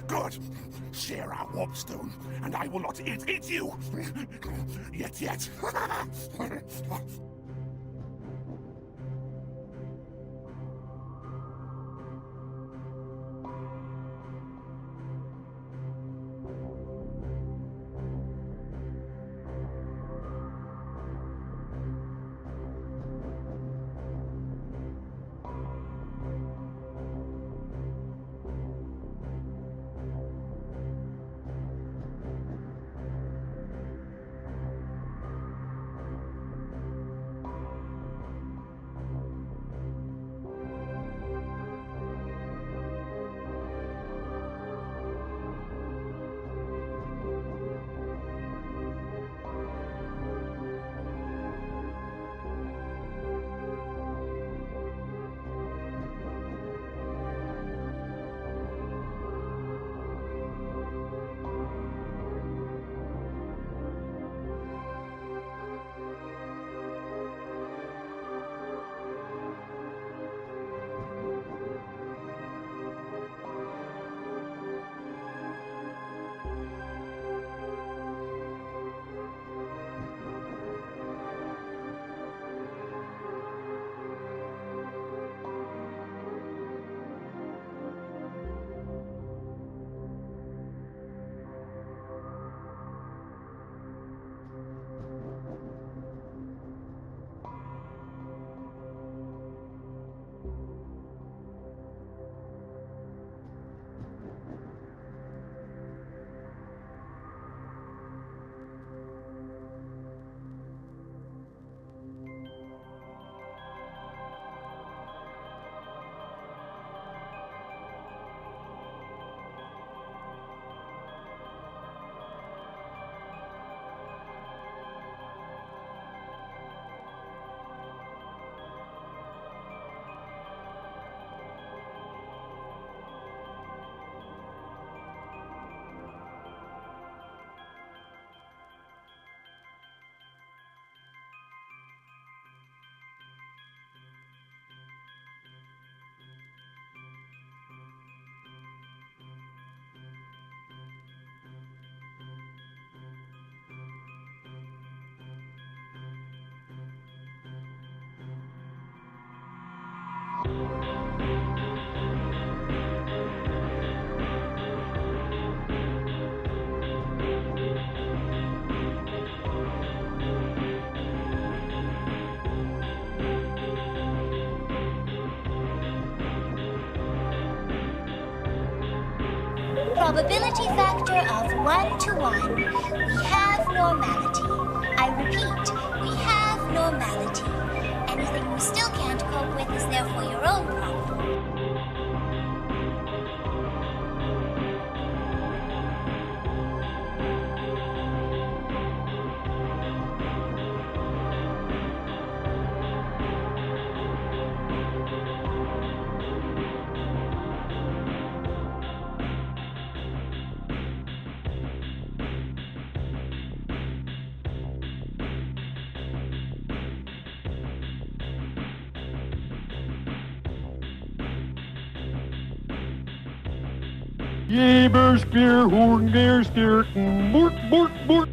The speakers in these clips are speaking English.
Good. Share our warp stone, and I will not eat you. Yet. Probability factor of 1 to 1. We have normality. I repeat, we have normality. Anything you still can't cope with is therefore your own problem. Jeber, spear, horn, der, steer, bork, bork, bork.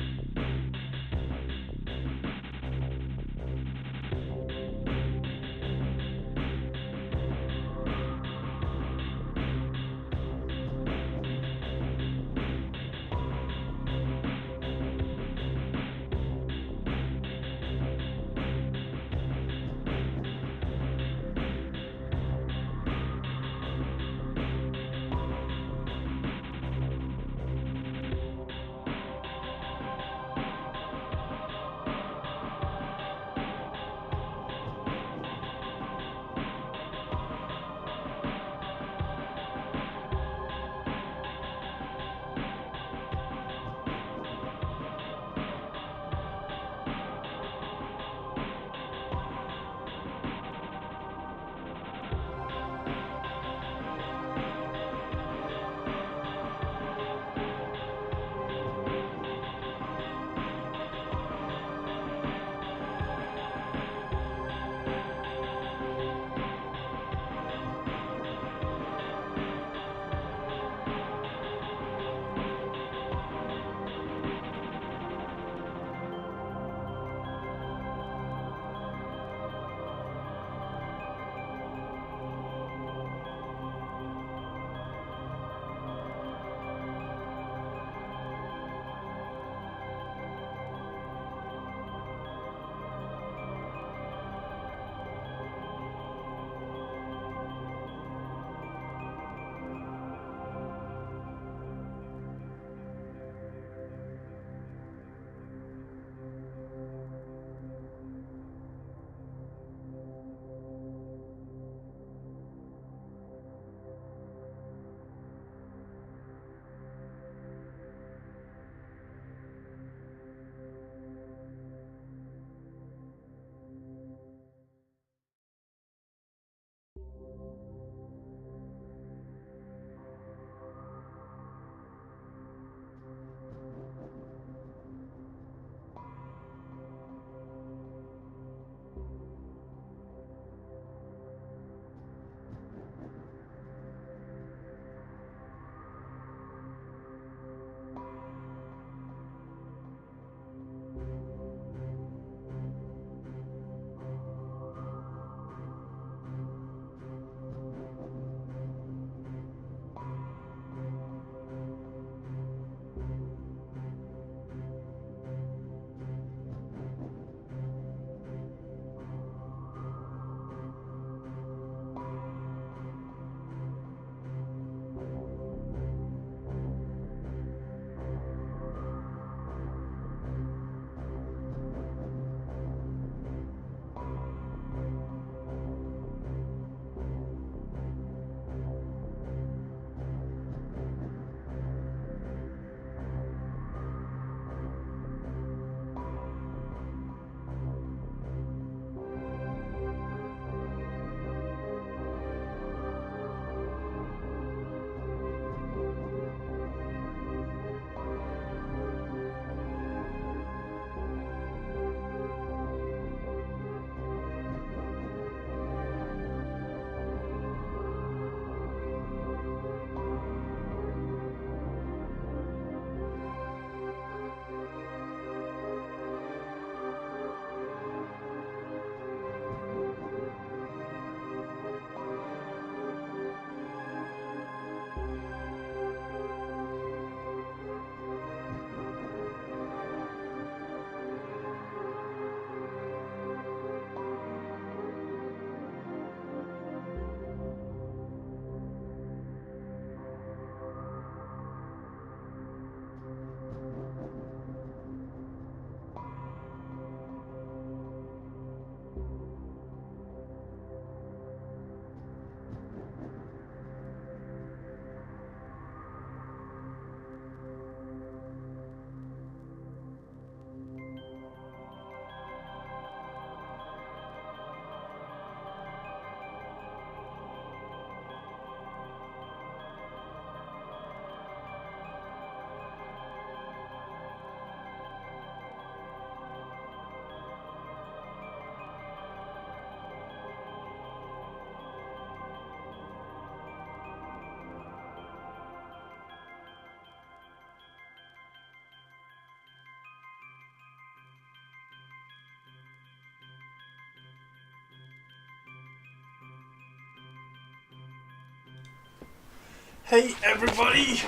Hey everybody!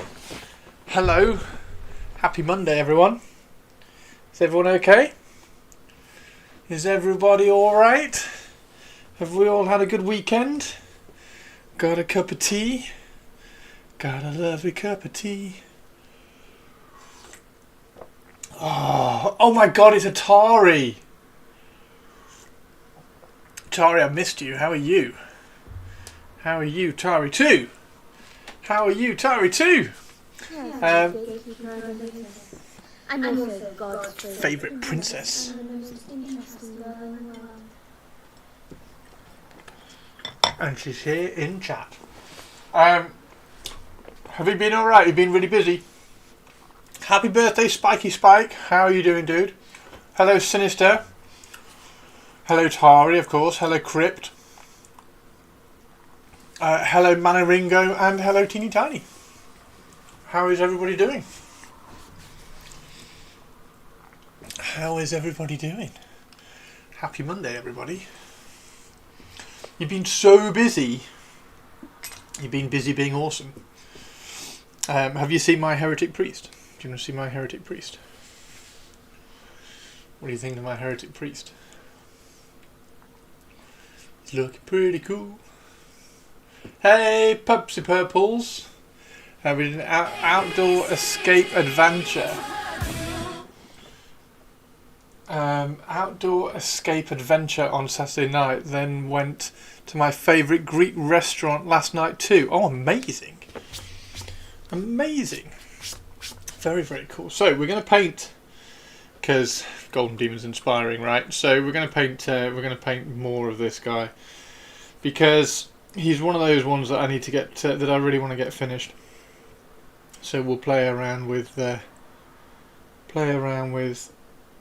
Hello. Happy Monday everyone. Is everyone okay? Is everybody alright? Have we all had a good weekend? Got a cup of tea? Got a lovely cup of tea. Oh my god, it's Atari! Tari, I missed you. How are you? How are you, Tari 2? How are you, Tari 2? I'm also God's Favourite princess. And she's here in chat. Have you been alright? You've been really busy. Happy birthday, Spiky Spike. How are you doing, dude? Hello, Sinister. Hello, Tari, of course. Hello, Crypt. Hello, Manaringo. And hello, Teeny Tiny. How is everybody doing? How is everybody doing? Happy Monday, everybody. You've been so busy. You've been busy being awesome. Have you seen my Heretic Priest? Do you want to see my Heretic Priest? What do you think of my Heretic Priest? He's looking pretty cool. Hey, Pupsy Purples. Having an outdoor escape adventure. Outdoor escape adventure on Saturday night. Then went to my favourite Greek restaurant last night too. Oh, amazing. Amazing. Very, very cool. So we're going to paint, because Golden Demon's inspiring, right? So we're going to paint more of this guy, because he's one of those ones that I need to get that I really want to get finished. So we'll play around with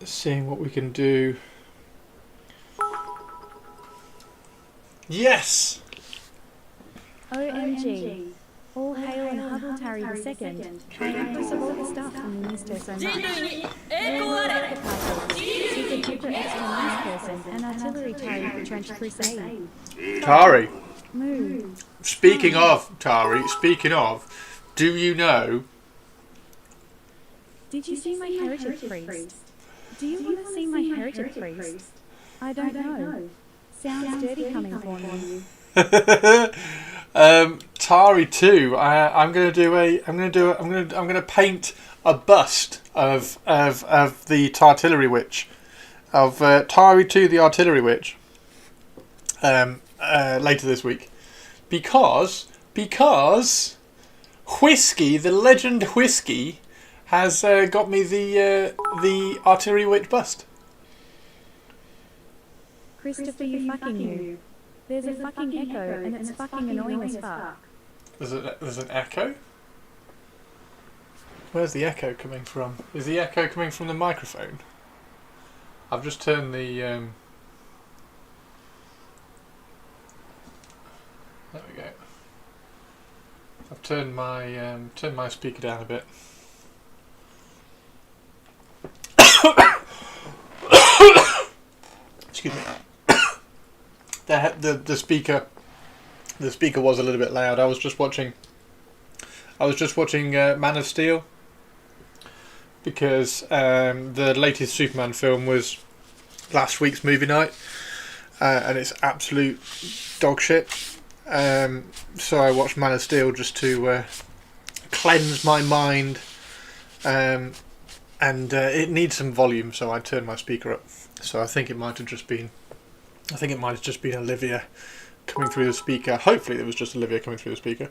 seeing what we can do. Yes. OMG. All hail and huddle Tari the second. I empress of all the stuff from the Mister so much. Super duper extra nice person and artillery Tari for Trench Crusade. Tari. Moo. Speaking of, Tari, do you know? Did you see my Heretic Priest? Do you want to see my Heretic Priest? I don't know. Sounds dirty coming from you. Tari 2. I'm gonna paint a bust of the Artillery Witch, of Tari 2, the Artillery Witch, later this week, because Whiskey, the legend Whiskey, has got me the Artillery Witch bust. Christopher, you fucking you. There's a fucking echo and it's fucking annoying as fuck. There's an echo? Where's the echo coming from? Is the echo coming from the microphone? I've just turned the... There we go. I've turned my speaker down a bit. Excuse me. The speaker was a little bit loud. I was just watching Man of Steel, because the latest Superman film was last week's movie night, and it's absolute dog shit. So I watched Man of Steel just to cleanse my mind, and it needs some volume, so I turned my speaker up. So I think it might have just been Olivia coming through the speaker. Hopefully it was just Olivia coming through the speaker.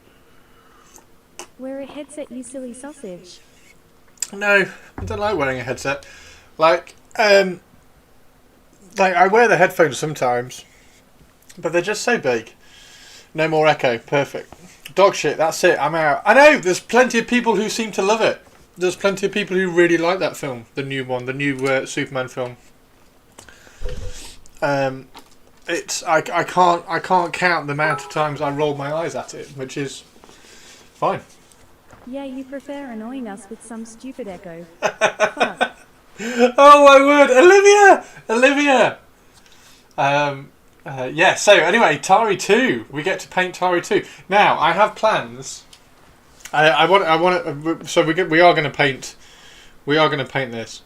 Wear a headset, you silly sausage. No, I don't like wearing a headset. Like I wear the headphones sometimes, but they're just so big. No more echo. Perfect. Dog shit. That's it. I'm out. I know. There's plenty of people who seem to love it. There's plenty of people who really like that film. The new one. The new Superman film. I can't count the amount of times I rolled my eyes at it, which is fine. Yeah, you prefer annoying us with some stupid echo. Fuck. Oh my word, Olivia. Yeah. So anyway, Tari 2. We get to paint Tari 2. Now I have plans So we are going to paint. We are going to paint this.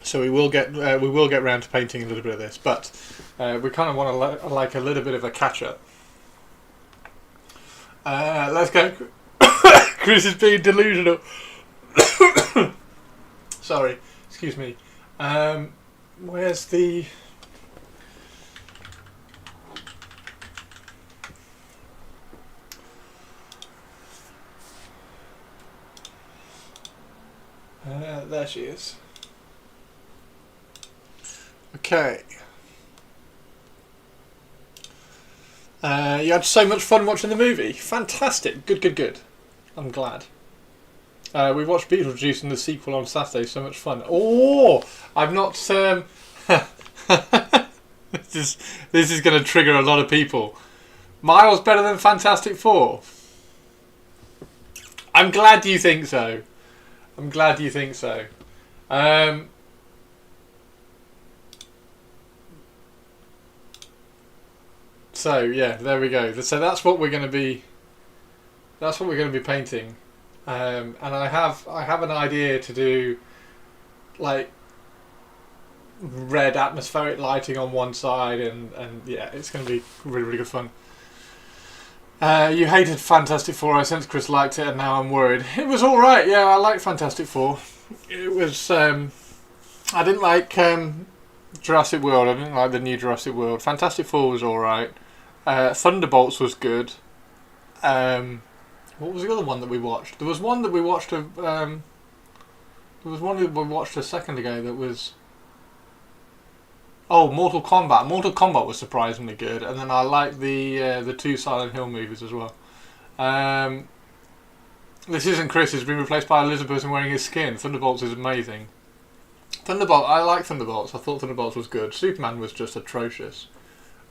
So we will get round to painting a little bit of this, but we kind of want to like a little bit of a catch up. Let's go. Chris is being delusional. Sorry, excuse me. Where's the? There she is. Okay. You had so much fun watching the movie. Fantastic. Good. I'm glad. We watched Beetlejuice and the sequel on Saturday. So much fun. Oh, I've not. This is going to trigger a lot of people. Miles better than Fantastic Four. I'm glad you think so. So yeah, there we go. So that's what we're going to be. That's what we're going to be painting, and I have an idea to do, like, red atmospheric lighting on one side, and yeah, it's going to be really good fun. You hated Fantastic Four. I sense Chris liked it, and now I'm worried. It was all right. Yeah, I liked Fantastic Four. It was. I didn't like Jurassic World. I didn't like the new Jurassic World. Fantastic Four was all right. Thunderbolts was good. What was the other one that we watched? There was one that we watched. There was one that we watched a second ago that was. Oh, Mortal Kombat. Mortal Kombat was surprisingly good, and then I liked the two Silent Hill movies as well. This isn't Chris. He's been replaced by a lizard person wearing his skin. Thunderbolts is amazing. I like Thunderbolts. I thought Thunderbolts was good. Superman was just atrocious.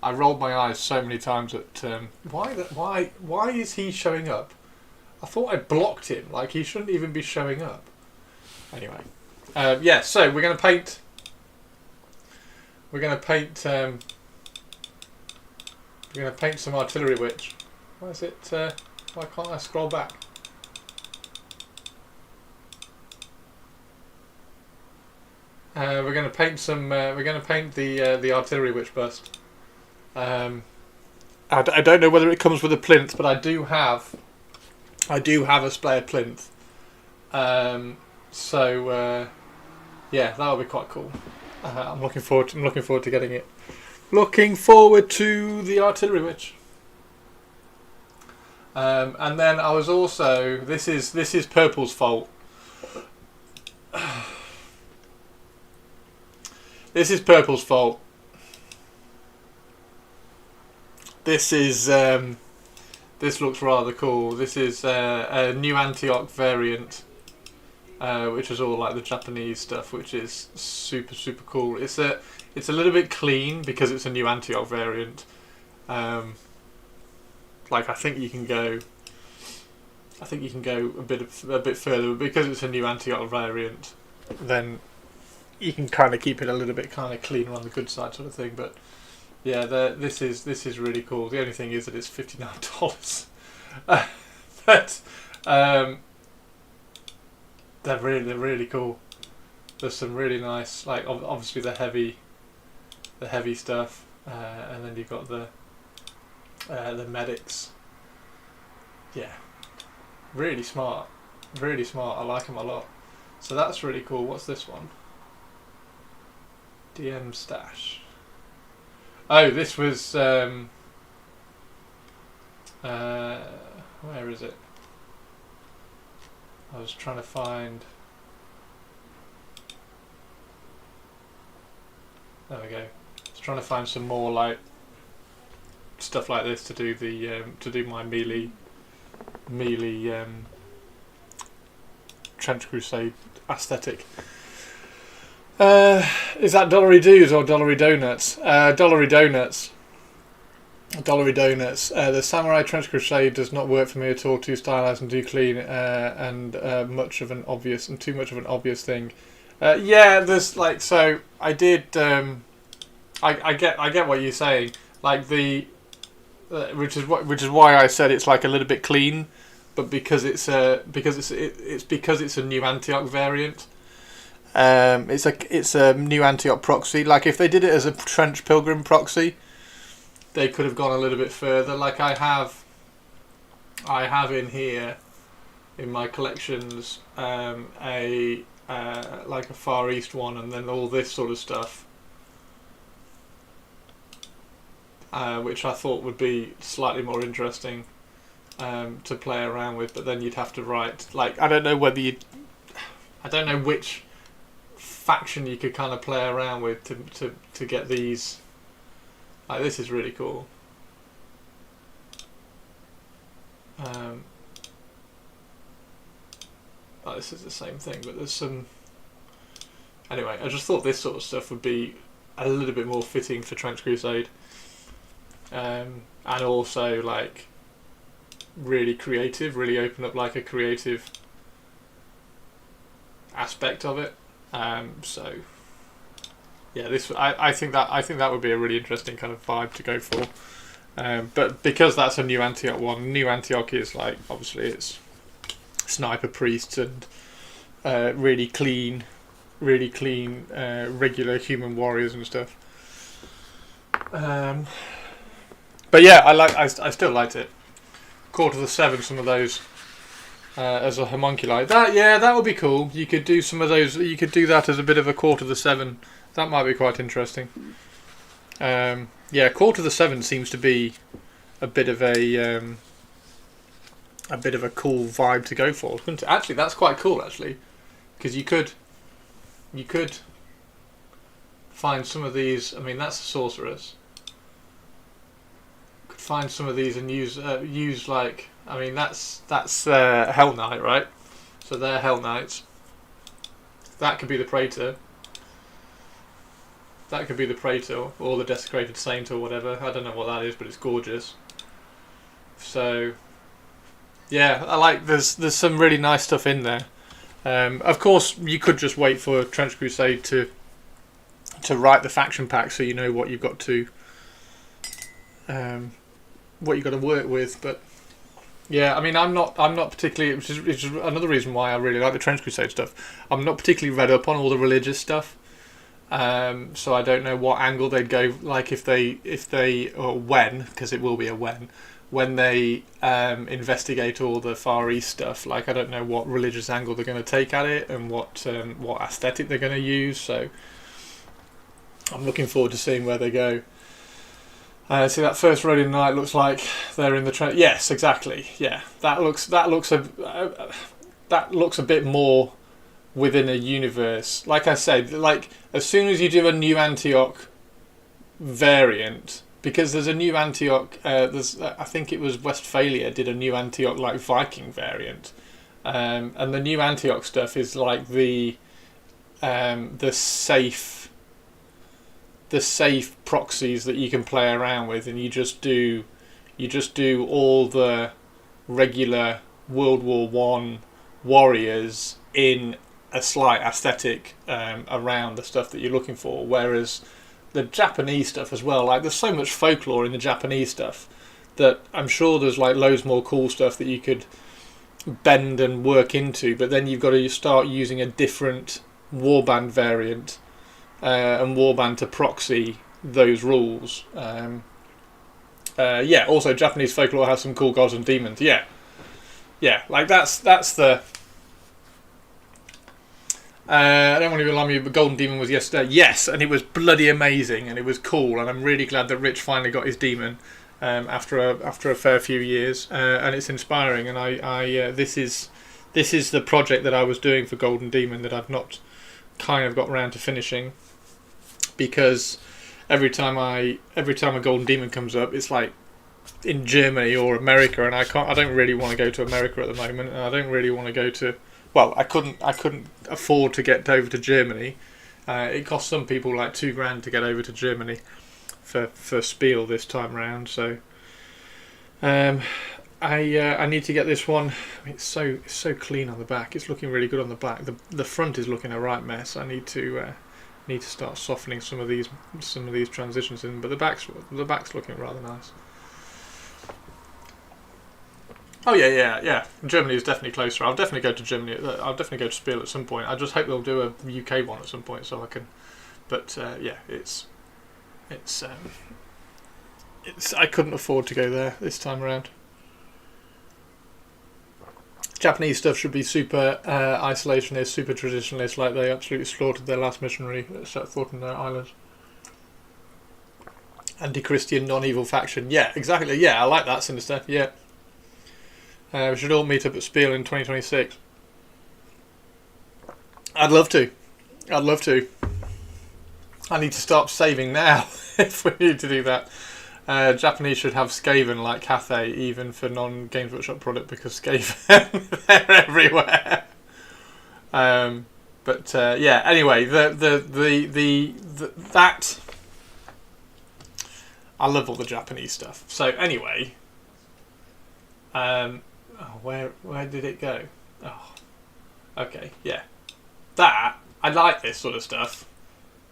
I rolled my eyes so many times at why is he showing up? I thought I blocked him. Like, he shouldn't even be showing up. Anyway, yeah. So we're going to paint. We're going to paint. We're going to paint some Artillery Witch. Why is it? Why can't I scroll back? We're going to paint some. We're going to paint the Artillery Witch bust. I don't know whether it comes with a plinth, but I do have a spare plinth. So yeah, that'll be quite cool. I'm looking forward to getting it. Looking forward to the Artillery Witch. And then I was also this is Purple's fault. This is Purple's fault. This is this looks rather cool. This is a new Antioch variant, which is all like the Japanese stuff, which is super cool. It's a little bit clean because it's a new Antioch variant. Like I think you can go a bit further, but because it's a new Antioch variant, then you can kind of keep it a little bit kind of cleaner on the good side, sort of thing. But yeah, this is really cool. The only thing is that it's $59, but they're really cool. There's some really nice, like obviously the heavy stuff, and then you've got the medics. Yeah, really smart. I like them a lot. So that's really cool. What's this one? DM stash. Oh, this was where is it? I was trying to find. There we go. I was trying to find some more like stuff like this to do the my melee Trench Crusade aesthetic. Is that Dollary Doos or Dollary Donuts? Dollary Donuts. The Samurai Trench Crusade does not work for me at all. Too stylized and too clean, and too much of an obvious thing. Yeah, there's like so. I did. I get what you're saying. Like the, which is why I said it's like a little bit clean. but because it's a new Antioch variant. It's a new Antioch proxy. Like if they did it as a Trench Pilgrim proxy, they could have gone a little bit further. Like I have in here in my collections a Far East one, and then all this sort of stuff, which I thought would be slightly more interesting to play around with. But then you'd have to write, like, I don't know which faction you could kind of play around with to get these. Like, this is really cool. This is the same thing, but there's some. Anyway, I just thought this sort of stuff would be a little bit more fitting for Trench Crusade, and also like really creative, really open up like a creative aspect of it. So yeah, I think that would be a really interesting kind of vibe to go for. But because that's a new Antioch one, new Antioch is like, obviously it's sniper priests and really clean regular human warriors and stuff. But yeah, I still liked it. Quarter to the 7, some of those as a homunculi. That would be cool. You could do some of those. You could do that as a bit of a quarter to the 7. That might be quite interesting. Quarter to the 7 seems to be a bit of a cool vibe to go for. Actually, that's quite cool. Actually, because you could find some of these. I mean, that's a sorceress. Could find some of these and use like. I mean, that's Hell Knight, right? So they're Hell Knights. That could be the Praetor. That could be the Praetor or the Desecrated Saint or whatever. I don't know what that is, but it's gorgeous. So yeah, I like. There's some really nice stuff in there. Of course, you could just wait for Trench Crusade to write the faction pack, so you know what you've got to work with. But yeah, I mean, I'm not particularly. Which is another reason why I really like the Trench Crusade stuff. I'm not particularly read up on all the religious stuff, so I don't know what angle they'd go. Like if they or when, because it will be a when they investigate all the Far East stuff. Like I don't know what religious angle they're going to take at it and what aesthetic they're going to use. So I'm looking forward to seeing where they go. See, that first Rhodian Knight looks like they're in the trench. Yes, exactly. Yeah, that looks a bit more within a universe. Like I said, like as soon as you do a new Antioch variant, because there's a new Antioch. I think it was Westphalia did a new Antioch like Viking variant, and the new Antioch stuff is like the safe proxies that you can play around with, and you just do all the regular World War I warriors in a slight aesthetic around the stuff that you're looking for. Whereas the Japanese stuff as well, like there's so much folklore in the Japanese stuff that I'm sure there's like loads more cool stuff that you could bend and work into, but then you've got to start using a different warband variant and warband to proxy those rules. Also Japanese folklore has some cool gods and demons. Yeah, like that's the. I don't want to alarm you, but Golden Demon was yesterday. Yes, and it was bloody amazing, and it was cool, and I'm really glad that Rich finally got his demon after a fair few years, and it's inspiring. And this is the project that I was doing for Golden Demon that I've not kind of got round to finishing, because every time a Golden Demon comes up, it's like in Germany or America, and I don't really want to go to America at the moment, and I don't really want to go to. Well, I couldn't afford to get over to Germany. It cost some people like $2,000 to get over to Germany for Spiel this time round. So I need to get this one. I mean, it's so clean on the back. It's looking really good on the back. The front is looking a right mess. I need to start softening some of these transitions in. But the back's looking rather nice. Oh yeah. Germany is definitely closer. I'll definitely go to Germany. I'll definitely go to Spiel at some point. I just hope they'll do a UK one at some point so I can. But yeah, it's I couldn't afford to go there this time around. Japanese stuff should be super isolationist, super traditionalist, like they absolutely slaughtered their last missionary that set foot in their islands. Anti-Christian, non-evil faction. Yeah, exactly. Yeah, I like that, Sinister. Yeah. We should all meet up at Spiel in 2026. I'd love to. I need to start saving now if we need to do that. Japanese should have Skaven like Cathay, even for non-Games Workshop product, because Skaven, they're everywhere. Yeah. Anyway, that I love all the Japanese stuff. So anyway, where did it go? Oh, okay, yeah. That I like this sort of stuff,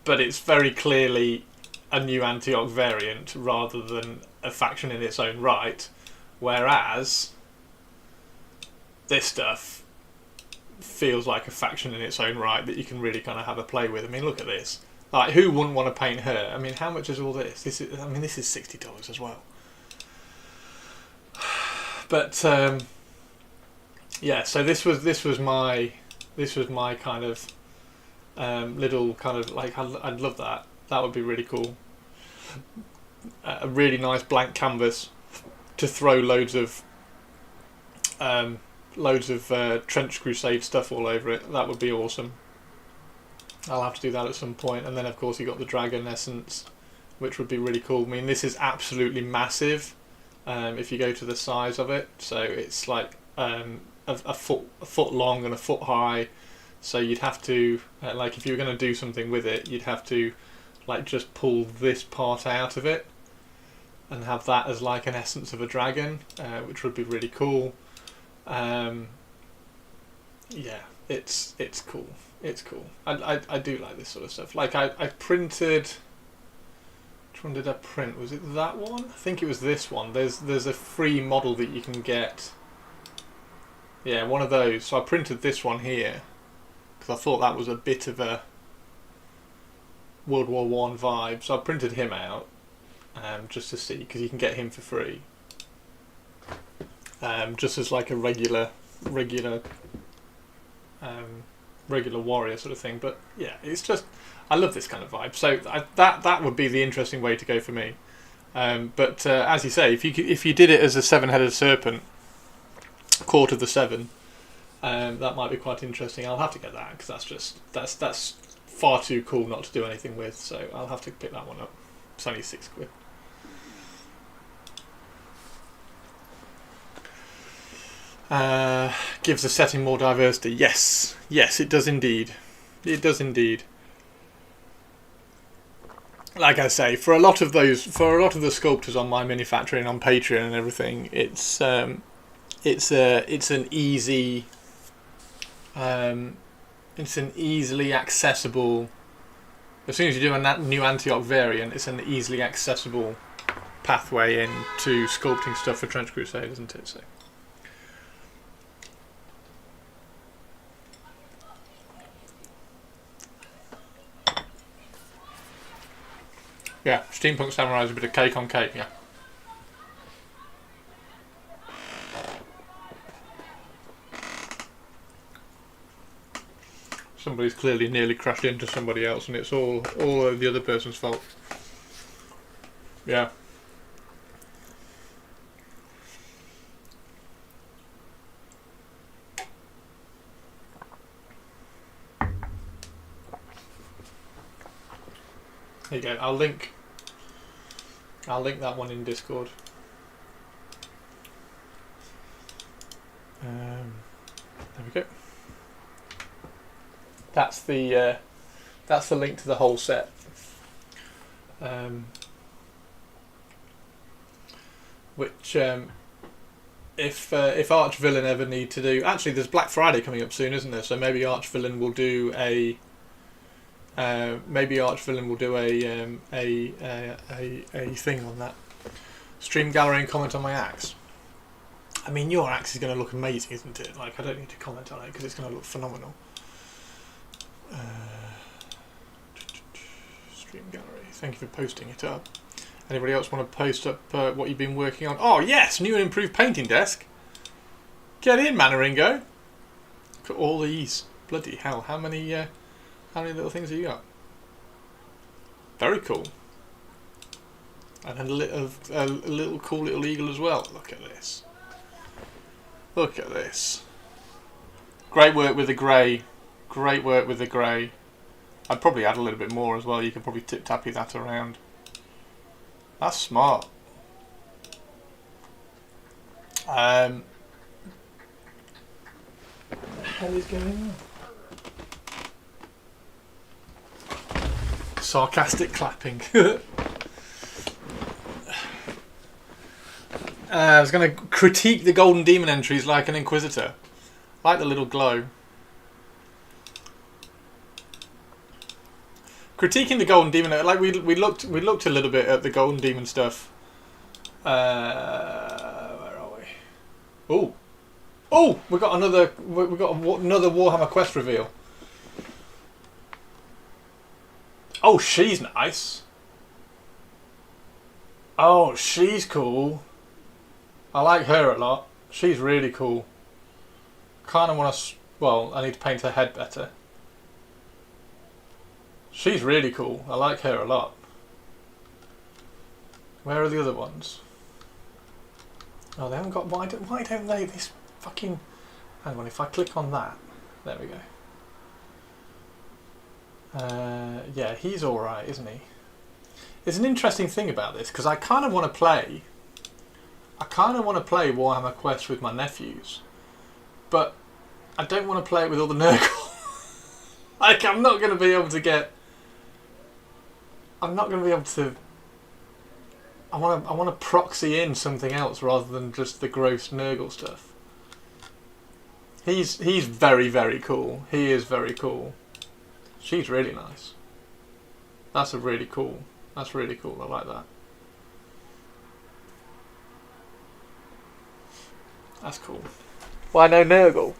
but it's very clearly a new Antioch variant rather than a faction in its own right, whereas this stuff feels like a faction in its own right that you can really kind of have a play with. I mean, look at this. Like, who wouldn't want to paint her? I mean, how much is all this? This is $60 as well. But yeah, so this was my kind of little kind of like I'd love that. That would be really cool. A really nice blank canvas to throw loads of Trench Crusade stuff all over it. That would be awesome. I'll have to do that at some point. And then of course you got the dragon essence, which would be really cool. I mean, this is absolutely massive. If you go to the size of it, so it's like a foot long and a foot high. So you'd have to like if you were going to do something with it, you'd have to like just pull this part out of it and have that as like an essence of a dragon, which would be really cool. Yeah, it's cool. It's cool. I do like this sort of stuff. Like I printed. Which one did I print? Was it that one? I think it was this one. There's a free model that you can get. Yeah, one of those. So I printed this one here because I thought that was a bit of a World War I vibe. So I printed him out just to see, because you can get him for free. Just as like a regular warrior sort of thing. But yeah, it's just, I love this kind of vibe. So that would be the interesting way to go for me. But as you say, if you did it as a 7-headed serpent, Court of the Seven, that might be quite interesting. I'll have to get that because that's far too cool not to do anything with. So I'll have to pick that one up. It's only £6. Gives the setting more diversity. Yes, it does indeed. It does indeed. Like I say, for a lot of the sculptors on my manufacturing on Patreon and everything, it's an easily accessible. As soon as you do a new Antioch variant, it's an easily accessible pathway into sculpting stuff for Trench Crusade, isn't it? So. Yeah, Steampunk Samurai is a bit of cake on cake, yeah. Somebody's clearly nearly crashed into somebody else and it's all the other person's fault. Yeah. There you go. I'll link that one in Discord. There we go. That's the link to the whole set. Which if Archvillain ever need to do, actually there's Black Friday coming up soon, isn't there? So maybe Archvillain will do a thing on that. Stream gallery and comment on my axe. I mean, your axe is going to look amazing, isn't it? Like, I don't need to comment on it because it's going to look phenomenal. Stream gallery. Thank you for posting it up. Anybody else want to post up what you've been working on? Oh yes, new and improved painting desk. Get in, Manaringo. Look at all these. Bloody hell! How many little things have you got? Very cool. And a little cool little eagle as well. Look at this. Look at this. Great work with the grey. Great work with the grey. I'd probably add a little bit more as well. You could probably tip-tappy that around. That's smart. What the hell is going on? Sarcastic clapping. I was going to critique the Golden Demon entries like an Inquisitor. Like the little glow. Critiquing the Golden Demon, like we looked a little bit at the Golden Demon stuff. Where are we? Oh, we got another Warhammer Quest reveal. Oh, she's nice. Oh, she's cool. I like her a lot. She's really cool. Kind of want to. Well, I need to paint her head better. She's really cool. I like her a lot. Where are the other ones? Oh, they haven't got. Why don't they? This fucking. Hang on. If I click on that, there we go. Yeah, he's all right, isn't he? There's an interesting thing about this because I kind of want to play. I kind of want to play Warhammer Quest with my nephews, but I don't want to play it with all the Nurgle. Like, I'm not going to be able to get. I'm not going to be able to. I want to proxy in something else rather than just the gross Nurgle stuff. He's very, very cool. He is very cool. She's really nice. That's really cool. That's really cool. I like that. That's cool. Why no Nurgle?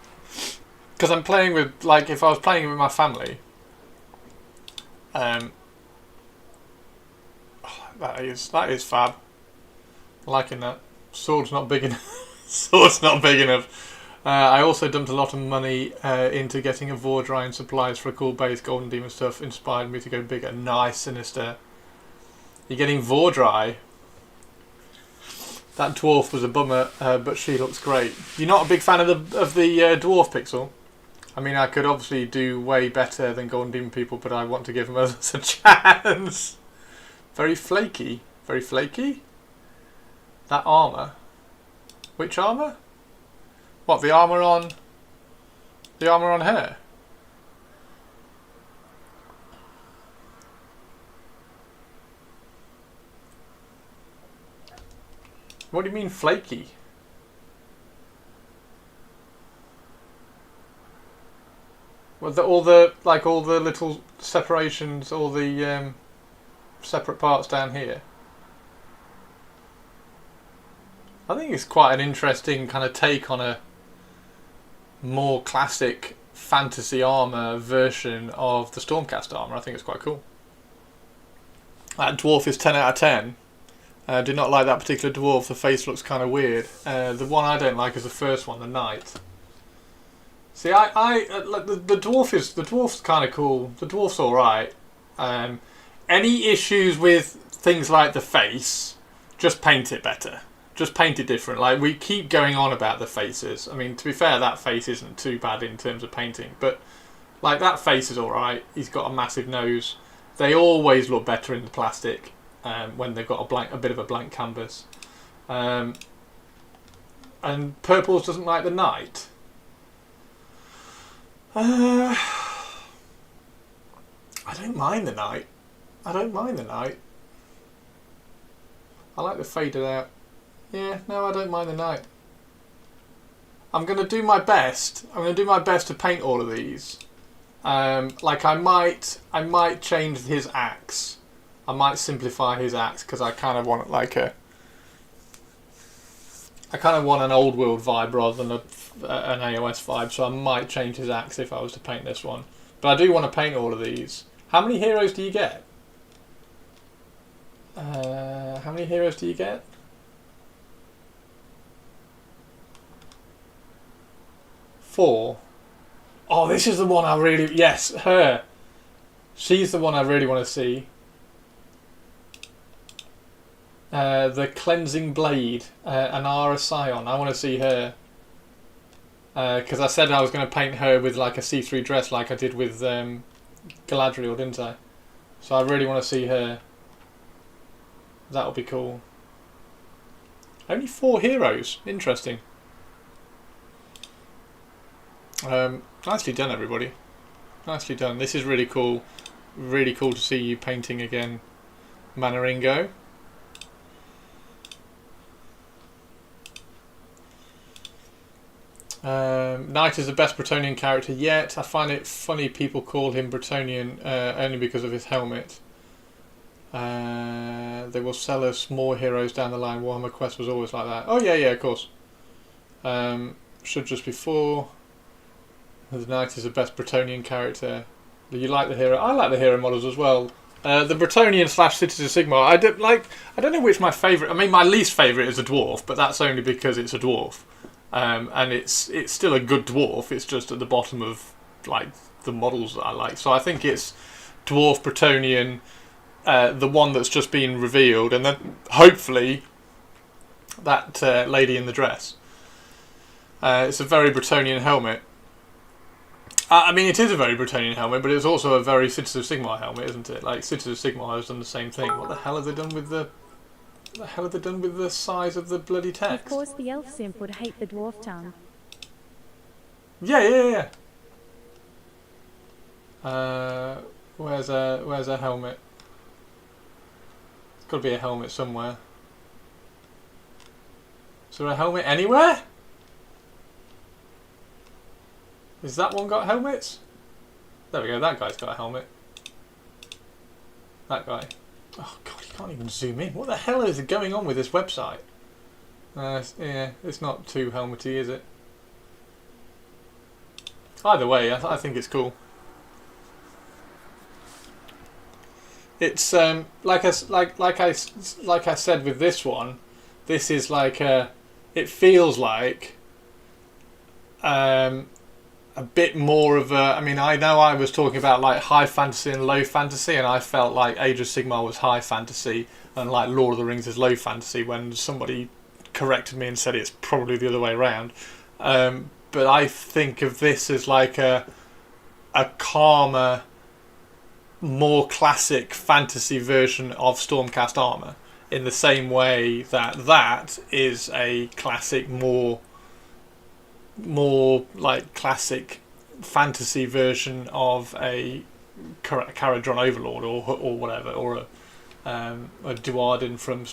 Because I'm playing with, like, if I was playing with my family, that is fab. I'm liking that. Sword's not big enough. Sword's not big enough. I also dumped a lot of money into getting a Vordry and supplies for a cool base. Golden Demon stuff inspired me to go bigger. Nice, Sinister. You're getting Vordry. That dwarf was a bummer, but she looks great. You're not a big fan of the dwarf pixel? I mean, I could obviously do way better than Golden Demon people, but I want to give them others a chance. Very flaky. Very flaky? That armour. Which armour? What, the armour on... The armour on her? What do you mean flaky? Well, all the little separations, all the separate parts down here. I think it's quite an interesting kind of take on a more classic fantasy armour version of the Stormcast armour. I think it's quite cool. That dwarf is 10 out of 10. I do not like that particular dwarf. The face looks kind of weird. The one I don't like is the first one, the knight. See, I like the dwarf's kind of cool. The dwarf's all right. Any issues with things like the face, just paint it better. Just paint it different. Like, we keep going on about the faces. I mean, to be fair, that face isn't too bad in terms of painting, but like, that face is all right. He's got a massive nose. They always look better in the plastic when they've got a bit of a blank canvas. And Purples doesn't like the knight. I don't mind the knight. I don't mind the knight. I like the faded out. Yeah, no, I don't mind the knight. I'm going to do my best. I'm going to do my best to paint all of these. Like, I might change his axe. I might simplify his axe because I kind of want it like a I kind of want an old world vibe rather than an AOS vibe, so I might change his axe if I was to paint this one. But I do want to paint all of these. How many heroes do you get? How many heroes do you get? 4. Oh, this is the one I really... Yes, her. She's the one I really want to see. The Cleansing Blade, Anara Scion. I want to see her. Because I said I was going to paint her with like a see-through dress like I did with Galadriel, didn't I? So I really want to see her. That'll be cool. Only 4 heroes. Interesting. Nicely done, everybody. Nicely done. This is really cool. Really cool to see you painting again, Manaringo. Knight is the best Bretonian character yet. I find it funny people call him Bretonian only because of his helmet. They will sell us more heroes down the line. Warhammer Quest was always like that. Oh yeah, of course. Should just be 4. The Knight is the best Bretonian character. You like the hero? I like the hero models as well. The Bretonian / Cities of Sigmar. I don't know which my favourite. I mean, my least favourite is a dwarf, but that's only because it's a dwarf. And it's still a good dwarf. It's just at the bottom of like the models that I like. So I think it's dwarf, Bretonian, the one that's just been revealed, and then hopefully that lady in the dress. It's a very Bretonian helmet. I mean, it is a very Bretonian helmet, but it's also a very Cities of Sigmar helmet, isn't it? Like Cities of Sigmar has done the same thing. What the hell have they done with the? What the hell have they done with the size of the bloody text? Of course, the elf simp would hate the dwarf tongue. Yeah. Where's a helmet? There's got to be a helmet somewhere. Is there a helmet anywhere? Has that one got helmets? There we go, that guy's got a helmet. That guy. Oh god, you can't even zoom in. What the hell is going on with this website? Yeah, it's not too helmety, is it? Either way, I think it's cool. It's like I said with this one. This is like it feels like a bit more of a... I mean, I know I was talking about like high fantasy and low fantasy, and I felt like Age of Sigmar was high fantasy and like Lord of the Rings is low fantasy, when somebody corrected me and said it's probably the other way around. But I think of this as like a calmer, more classic fantasy version of Stormcast armor, in the same way that is a classic, more like classic fantasy version of a Caradron Overlord or whatever, or a Duardin from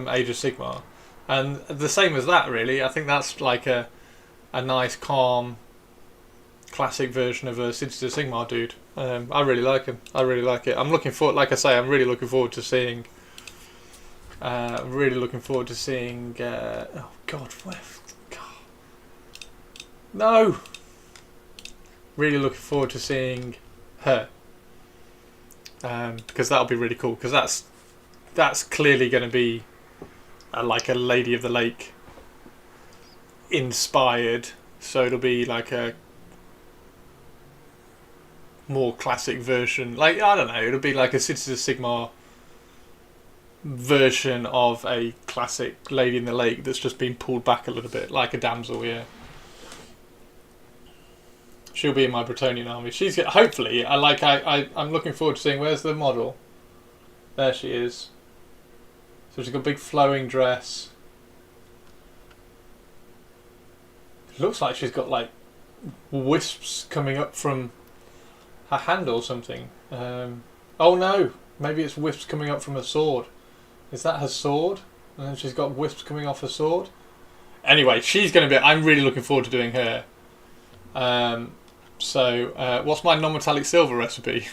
Age of Sigmar, and the same as that really. I think that's like a nice, calm, classic version of a Cities of Sigmar dude. I really like him. I really like it. I'm looking forward. Like I say, I'm really looking forward to seeing. Oh God, where? No! Really looking forward to seeing her. Because that'll be really cool. Because that's clearly going to be like a Lady of the Lake inspired. So it'll be like a more classic version. Like, I don't know, it'll be like a Cities of Sigmar version of a classic Lady in the Lake that's just been pulled back a little bit. Like a damsel, yeah. She'll be in my Bretonian army. She's hopefully. I'm looking forward to seeing. Where's the model? There she is. So she's got a big flowing dress. It looks like she's got like wisps coming up from her hand or something. Oh no, maybe it's wisps coming up from her sword. Is that her sword? And then she's got wisps coming off her sword. Anyway, she's going to be. I'm really looking forward to doing her. So, what's my non-metallic silver recipe?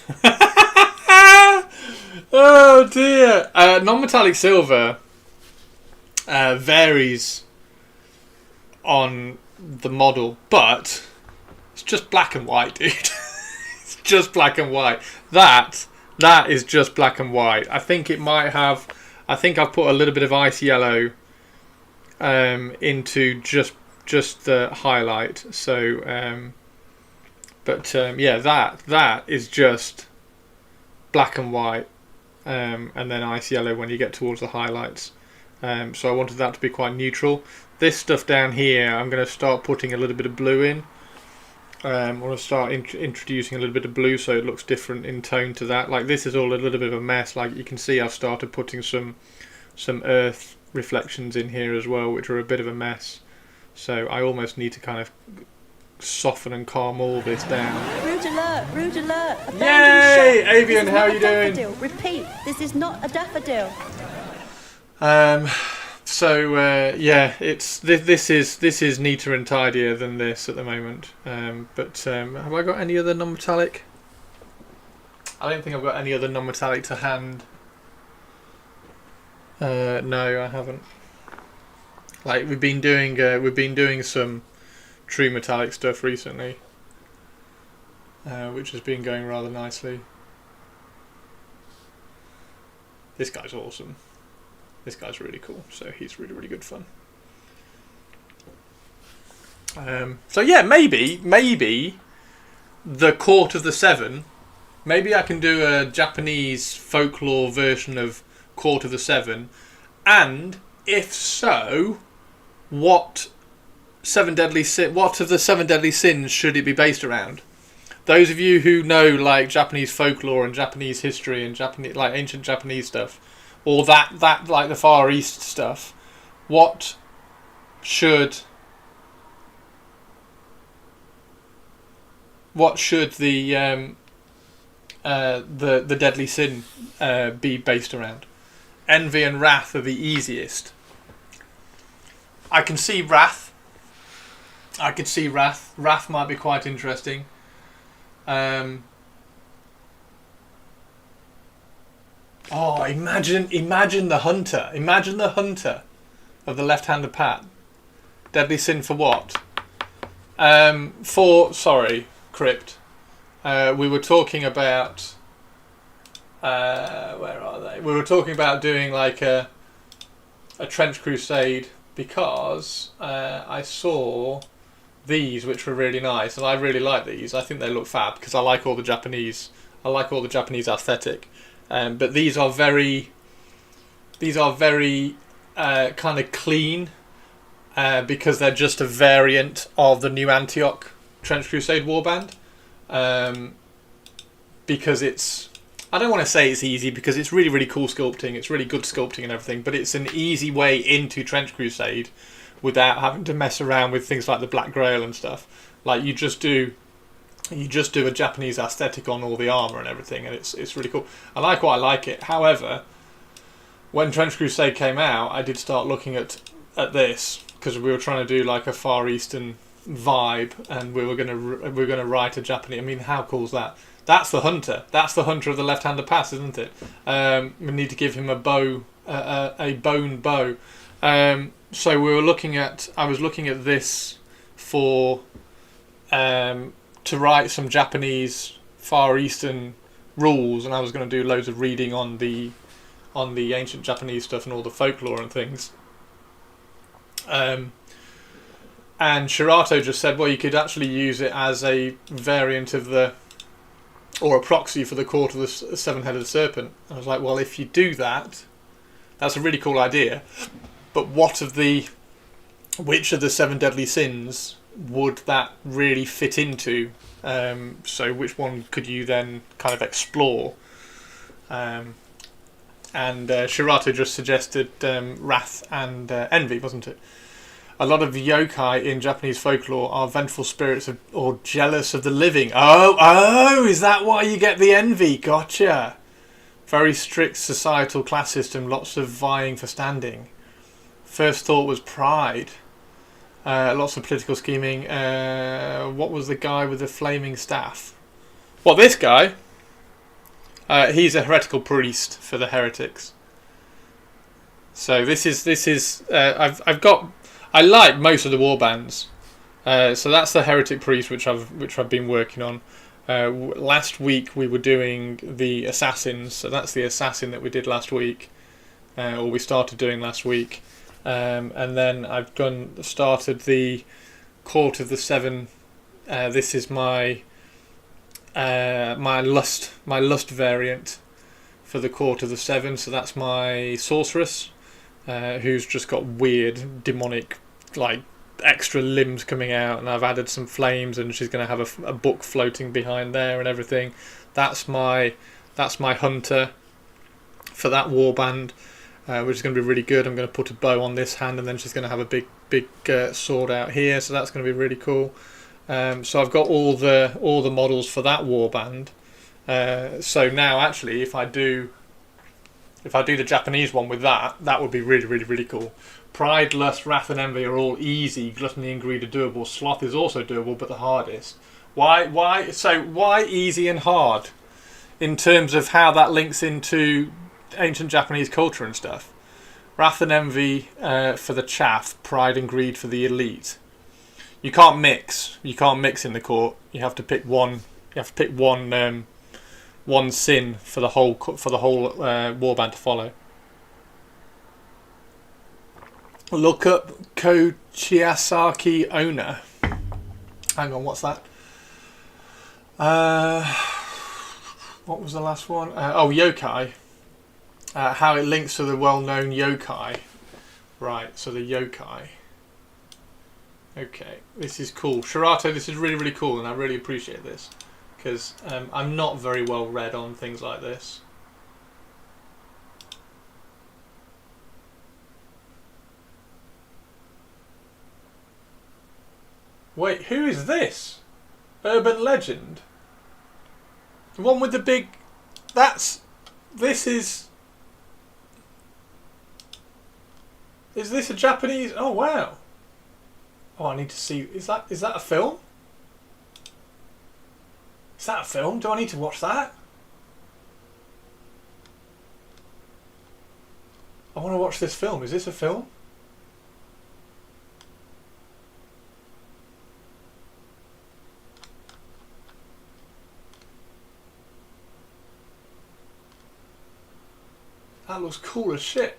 Oh dear! Non-metallic silver varies on the model, but it's just black and white, dude. It's just black and white. That is just black and white. I think it might have. I think I've put a little bit of ice yellow into just the highlight. So, yeah, that is just black and white, and then ice yellow when you get towards the highlights. So I wanted that to be quite neutral. This stuff down here, I'm going to start putting a little bit of blue in. I want to start introducing a little bit of blue so it looks different in tone to that. Like this is all a little bit of a mess. Like you can see, I've started putting some earth reflections in here as well, which are a bit of a mess. So I almost need to kind of soften and calm all this down. Rude alert! Rude alert! Yay! Avian, how are you doing? Repeat, this is not a daffodil. Yeah, it's this is neater and tidier than this at the moment. Have I got any other non-metallic? I don't think I've got any other non-metallic to hand. No, I haven't. Like we've been doing some true metallic stuff recently, which has been going rather nicely. This guy's awesome. This guy's really cool, so he's really, really good fun. So yeah, maybe the Court of the Seven. Maybe I can do a Japanese folklore version of Court of the Seven, and if so, what of the seven deadly sins should it be based around? Those of you who know like Japanese folklore and Japanese history and Japanese like ancient Japanese stuff, or that like the Far East stuff, what should the deadly sin be based around? Envy and wrath are the easiest. I can see wrath. Wrath might be quite interesting. Imagine the hunter. Imagine the hunter of the left-handed pat. Deadly sin for what? Crypt. We were talking about. Where are they? We were talking about doing like a trench crusade because I saw these, which were really nice, and I really like these. I think they look fab because I like all the Japanese aesthetic. But these are very kind of clean because they're just a variant of the new Antioch Trench Crusade warband. Because it's, I don't want to say it's easy because it's really, really cool sculpting. It's really good sculpting and everything, but it's an easy way into Trench Crusade without having to mess around with things like the Black Grail and stuff. Like you just do a Japanese aesthetic on all the armour and everything, and it's really cool. I like it. However, when Trench Crusade came out, I did start looking at this because we were trying to do like a Far Eastern vibe, and we were gonna write a Japanese. I mean, how cool is that? That's the hunter. That's the hunter of the left-handed pass, isn't it? We need to give him a bow, a bone bow. So we were looking at. I was looking at this for. To write some Japanese Far Eastern rules, and I was going to do loads of reading on the ancient Japanese stuff and all the folklore and things. And Shirato just said, well, you could actually use it as a variant of or a proxy for the Court of the Seven-Headed Serpent. I was like, well, if you do that, that's a really cool idea. But which of the seven deadly sins would that really fit into? So which one could you then kind of explore? And Shirato just suggested wrath and envy, wasn't it? A lot of yokai in Japanese folklore are vengeful spirits or jealous of the living. Oh, is that why you get the envy? Gotcha. Very strict societal class system, lots of vying for standing. First thought was pride. Lots of political scheming. What was the guy with the flaming staff? Well, this guy. He's a heretical priest for the heretics. So this is I like most of the war bands. So that's the Heretic Priest, which I've been working on. Last week we were doing the Assassins, so that's the Assassin that we did last week, or we started doing last week, and then I've started the Court of the Seven. This is my lust variant for the Court of the Seven. So that's my sorceress, who's just got weird demonic like extra limbs coming out, and I've added some flames, and she's going to have a book floating behind there and everything. That's my hunter for that warband, which is going to be really good. I'm going to put a bow on this hand, and then she's going to have a big sword out here, so that's going to be really cool. So I've got all the models for that warband. So now actually, if I do the Japanese one with that would be really, really, really cool. Pride, Lust, Wrath and Envy are all easy. Gluttony and Greed are doable. Sloth is also doable, but the hardest. Why easy and hard? In terms of how that links into ancient Japanese culture and stuff. Wrath and Envy for the chaff. Pride and Greed for the elite. You can't mix. You can't mix in the court. You have to pick one. You have to pick one sin for the whole warband to follow. Look up Kochiasaki Owner. Hang on, what's that? What was the last one? Yokai. How it links to the well-known yokai. Right, so the yokai. Okay, this is cool. Shirato, this is really, really cool, and I really appreciate this. Because I'm not very well read on things like this. Wait, who is this? Urban legend? The one with the big... This is... Is this a Japanese... Oh, wow. Oh, I need to see... Is that a film? Is that a film? Do I need to watch that? I want to watch this film. Is this a film? That looks cool as shit.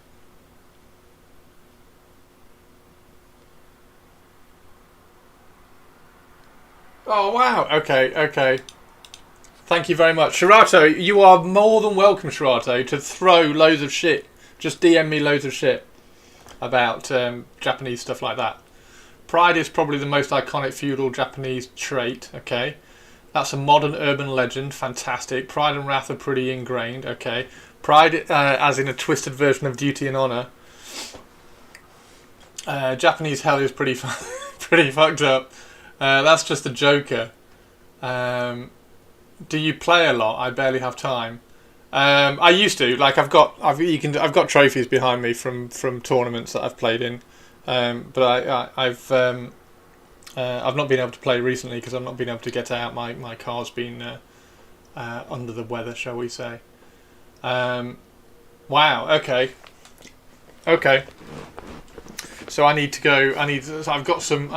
Oh wow, okay. Thank you very much. Shirato, you are more than welcome, Shirato, to throw loads of shit. Just DM me loads of shit about Japanese stuff like that. Pride is probably the most iconic feudal Japanese trait, okay. That's a modern urban legend, fantastic. Pride and Wrath are pretty ingrained, okay. Pride as in a twisted version of Duty and Honor. Japanese hell is pretty fucked up. That's just a joker. Do you play a lot? I barely have time. I used to. Like I've got trophies behind me from tournaments that I've played in, but I've not been able to play recently because I've not been able to get out. My car's been under the weather, shall we say? Wow. Okay. So I need to go. So I've got some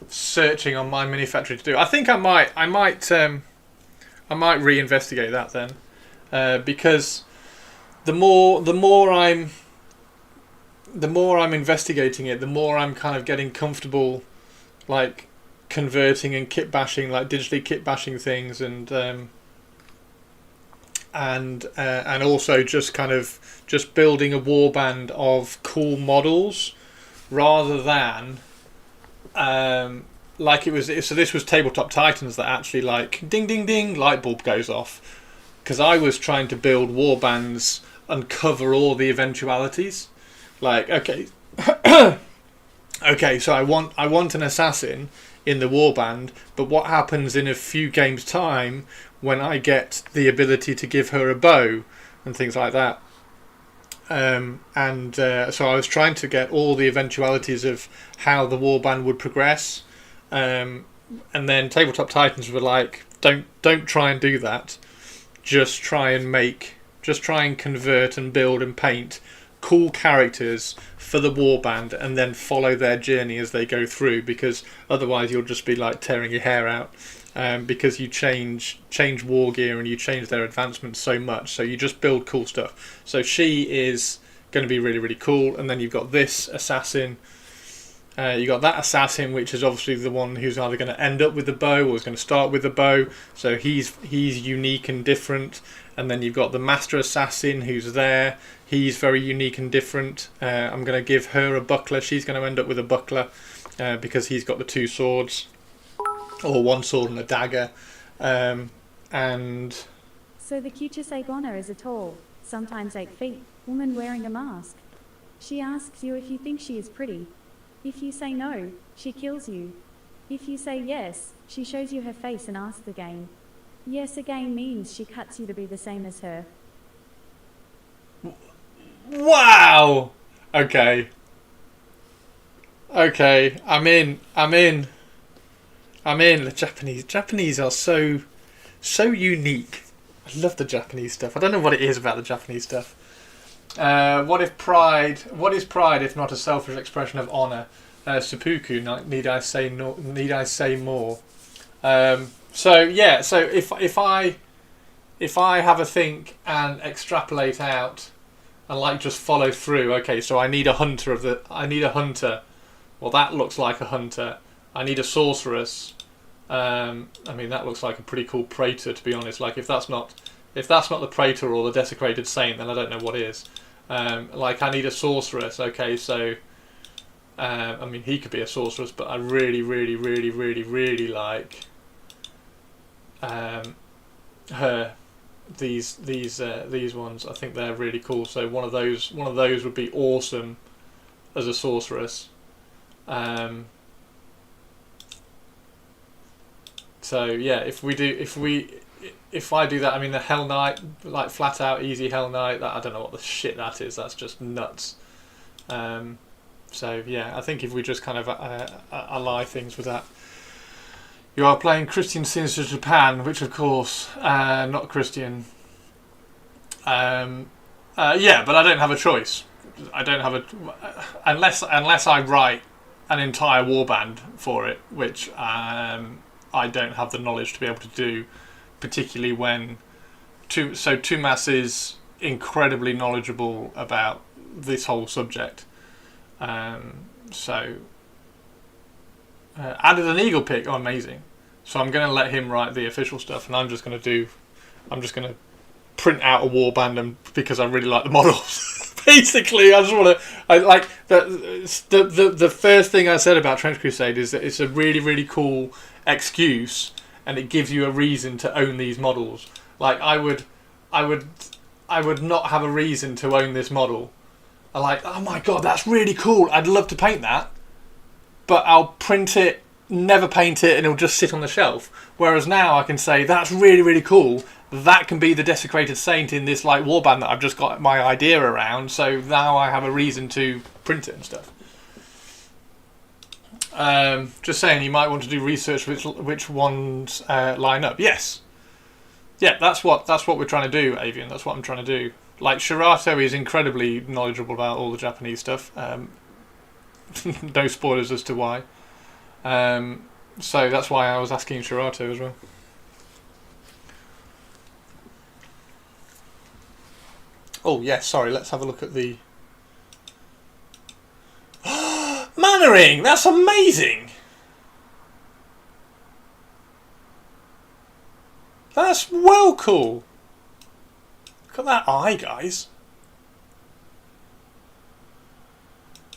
searching on my mini factory to do. I think I might reinvestigate that then, because the more I'm investigating it, the more I'm kind of getting comfortable, like converting and kit bashing, like digitally kit bashing things, and also just kind of just building a warband of cool models rather than like it was. So this was Tabletop Titans that actually like ding ding ding light bulb goes off, because I was trying to build warbands and cover all the eventualities. Like okay, so I want an assassin in the warband, but what happens in a few games time when I get the ability to give her a bow and things like that. So I was trying to get all the eventualities of how the warband would progress, and then Tabletop Titans were like, don't try and do that, just try and make just try and convert and build and paint cool characters for the warband, and then follow their journey as they go through, because otherwise you'll just be like tearing your hair out, because you change war gear and you change their advancements so much. So you just build cool stuff. So she is going to be really, really cool. And then you've got this assassin. You got that assassin, which is obviously the one who's either going to end up with the bow or is going to start with the bow. So he's unique and different. And then you've got the master assassin who's there. He's very unique and different. I'm going to give her a buckler. She's going to end up with a buckler because he's got the 2 swords, or 1 sword and a dagger. And So the Kuchisei Bonner is a tall, sometimes 8 feet, woman wearing a mask. She asks you if you think she is pretty. If you say no, she kills you. If you say yes, she shows you her face and asks again. Yes again means she cuts you to be the same as her. wow. Okay, I'm in. The Japanese are so unique. I love the Japanese stuff. I don't know what it is about the Japanese stuff. What is pride if not a selfish expression of honor? Seppuku, need I say more? So if I have a think and extrapolate out and like just follow through, okay, so I need a hunter. Well, that looks like a hunter. I need a sorceress. I mean, that looks like a pretty cool praetor, to be honest. Like, if that's not the praetor or the desecrated saint, then I don't know what is. Like, I need a sorceress. Okay, so I mean, he could be a sorceress, but I really, really, really, really, really like her. These ones. I think they're really cool. So one of those would be awesome as a sorceress. So yeah, if I do that, I mean the Hell Knight, like flat out easy Hell Knight, that I don't know what the shit that is. That's just nuts. So yeah, I think if we just kind of ally things with that. You are playing Christian Sinister Japan, which of course not Christian. Yeah, but I don't have a choice. I don't have unless I write an entire warband for it, which I don't have the knowledge to be able to do, particularly when Tumas is incredibly knowledgeable about this whole subject. So added an eagle pick, oh amazing. So I'm going to let him write the official stuff, and I'm just going to print out a warband because I really like the models. Basically, I like the first thing I said about Trench Crusade is that it's a really, really cool excuse, and it gives you a reason to own these models. Like I would not have a reason to own this model. I'm like, oh my god, that's really cool. I'd love to paint that, but I'll print it, never paint it, and it'll just sit on the shelf. Whereas now I can say that's really, really cool. That can be the desecrated saint in this like warband that I've just got my idea around. So now I have a reason to print it and stuff. Just saying, you might want to do research which ones line up. Yes, yeah, that's what we're trying to do, Avian. That's what I'm trying to do. Like Shirato is incredibly knowledgeable about all the Japanese stuff. No spoilers as to why. So that's why I was asking Shirato as well. Oh yes, sorry. Let's have a look at the Mannering. That's amazing. That's well cool. Look at that eye, guys.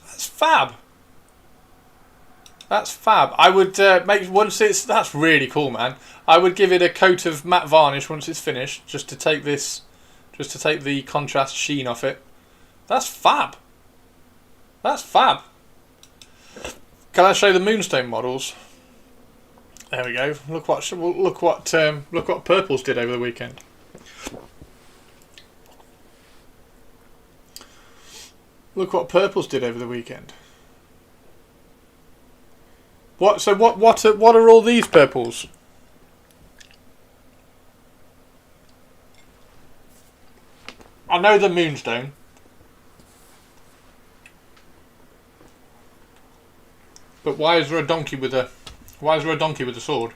That's fab. That's fab. I would make that's really cool, man. I would give it a coat of matte varnish once it's finished, just to take the contrast sheen off it. That's fab. That's fab. Can I show the Moonstone models? There we go. Look what Purples did over the weekend. Look what Purples did over the weekend. What are all these purples? I know the Moonstone. But why is there a donkey with a sword?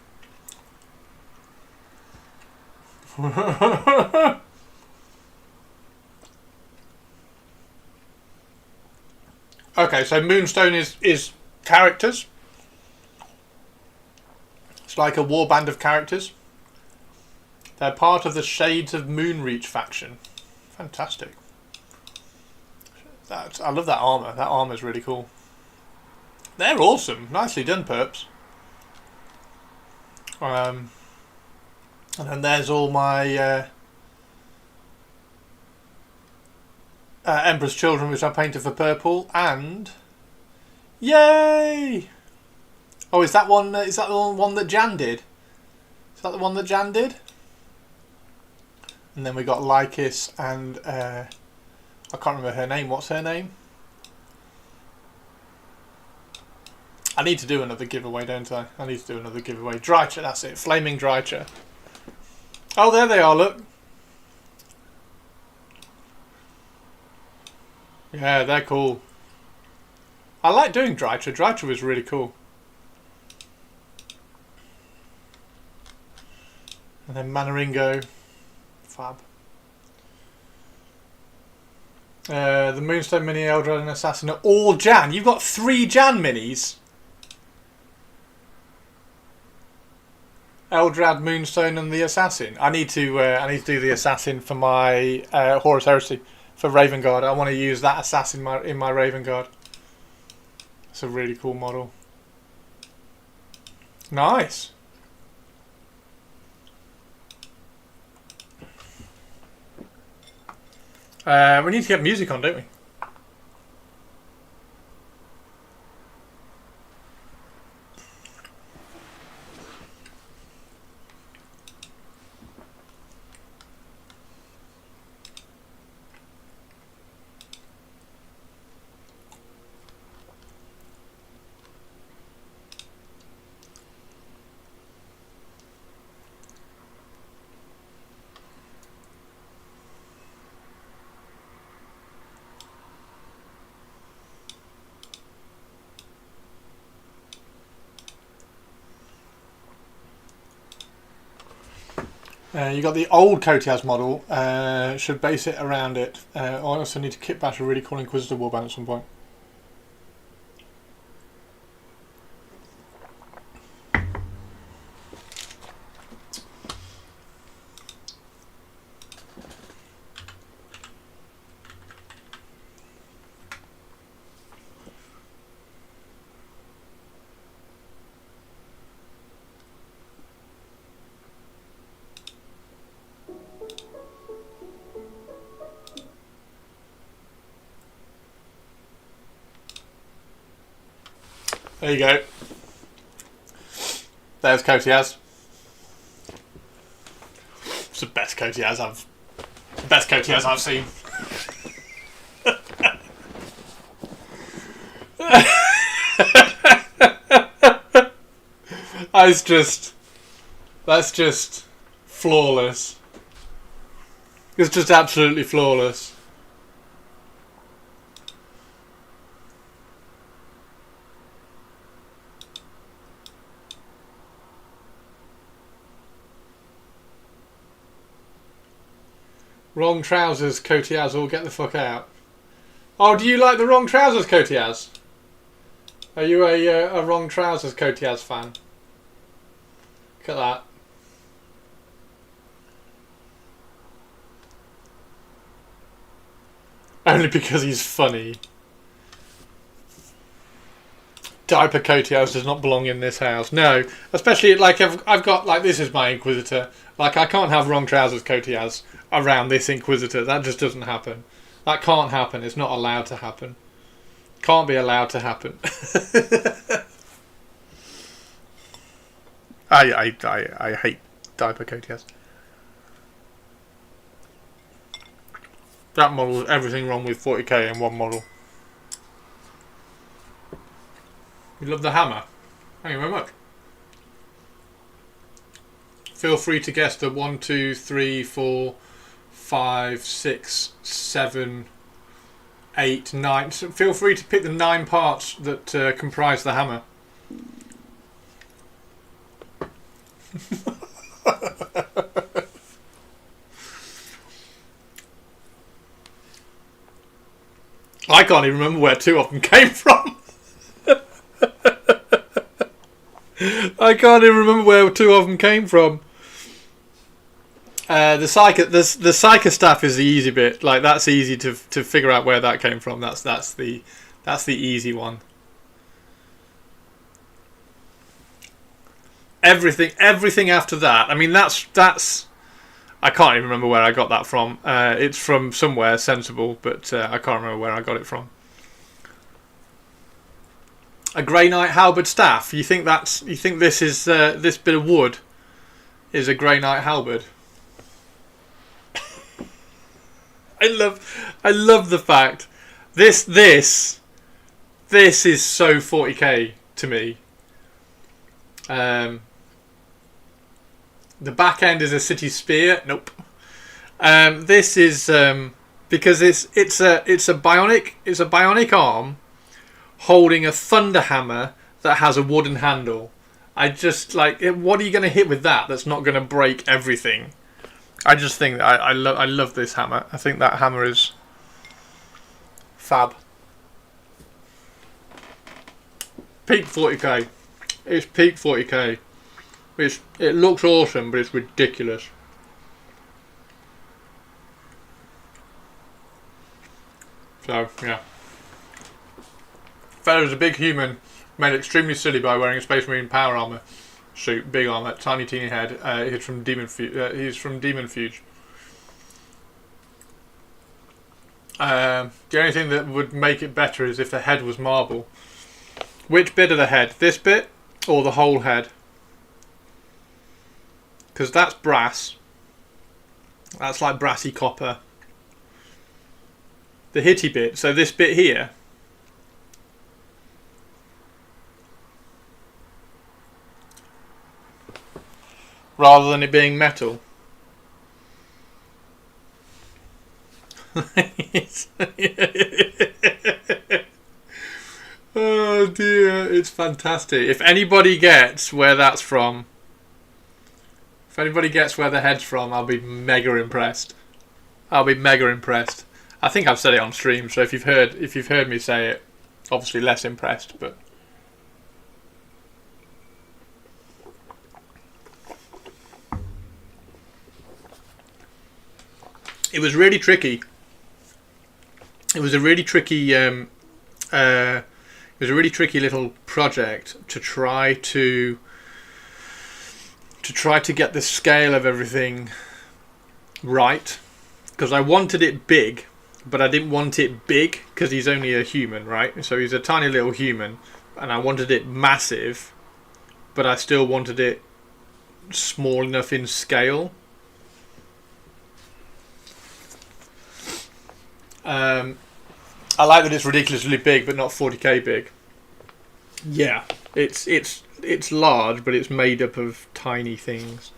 Okay, so Moonstone is characters. It's like a warband of characters. They're part of the Shades of Moonreach faction. Fantastic. I love that armour. That armour's really cool. They're awesome. Nicely done, perps. And then there's all my Emperor's Children, which I painted for purple. And yay! Oh, is that one? Is that the one that Jan did? Is that the one that Jan did? And then we got Lycus and I can't remember her name. What's her name? I need to do another giveaway, don't I? I need to do another giveaway. Drycha, that's it. Flaming Drycha. Oh, there they are, look. Yeah, they're cool. I like doing Drycha. Drycha was really cool. And then Manaringo. Fab. The Moonstone Mini, Eldrad and Assassin are all Jan. You've got 3 Jan minis. Eldrad, Moonstone, and the Assassin. I need to do the Assassin for my Horus Heresy for Raven Guard. I want to use that Assassin in my Raven Guard. It's a really cool model. Nice. We need to get music on, don't we? You got the old Kotias model, should base it around it. I also need to kit bash a really cool Inquisitor warband at some point. There you go. There's Kotias. It's the best Kotias I've seen. That's just flawless. It's just absolutely flawless. Wrong trousers, Kotias, or get the fuck out. Oh, do you like the wrong trousers, Kotias? Are you a wrong trousers Kotias fan? Look at that. Only because he's funny. Diaper Kotias does not belong in this house. No, especially like I've got like this is my Inquisitor. Like I can't have wrong trousers Kotias around this Inquisitor. That just doesn't happen. That can't happen. It's not allowed to happen. Can't be allowed to happen. I hate diaper Kotias. That model is everything wrong with 40k in one model. You love the hammer. Thank you very much. Feel free to guess the 1, 2, 3, 4, 5, 6, 7, 8, 9. So feel free to pick the 9 parts that comprise the hammer. I can't even remember where 2 of them came from. I can't even remember where 2 of them came from. The psycho staff is the easy bit. Like, that's easy to figure out where that came from. That's the easy one. Everything after that. I mean, that's. I can't even remember where I got that from. It's from somewhere sensible, but I can't remember where I got it from. A Grey Knight halberd staff. You think this is this bit of wood is a Grey Knight halberd? I love the fact this is so 40k to me. The back end is a city spear. Nope. This is because it's a bionic arm holding a thunder hammer that has a wooden handle. I just like it. What are you going to hit with that? That's not going to break everything. I just think that I love this hammer. I think that hammer is fab. Peak 40k. It's peak 40k. It looks awesome, but it's ridiculous. So yeah. Fella's a big human, made extremely silly by wearing a Space Marine power armor suit, big armor, tiny teeny head. He's from Demon Fuge. The only thing that would make it better is if the head was marble. Which bit of the head? This bit or the whole head? Because that's brass. That's like brassy copper. The hitty bit, so this bit here. Rather than it being metal. Oh dear, it's fantastic. If anybody gets where that's from, if anybody gets where the head's from, I'll be mega impressed. I'll be mega impressed. I think I've said it on stream, so if you've heard me say it, obviously less impressed, but it was really tricky. It was a really tricky little project to try to get the scale of everything right, because I wanted it big, but I didn't want it big because he's only a human, right? So he's a tiny little human, and I wanted it massive, but I still wanted it small enough in scale. I like that it's ridiculously big, but not 40k big. Yeah, it's large, but it's made up of tiny things.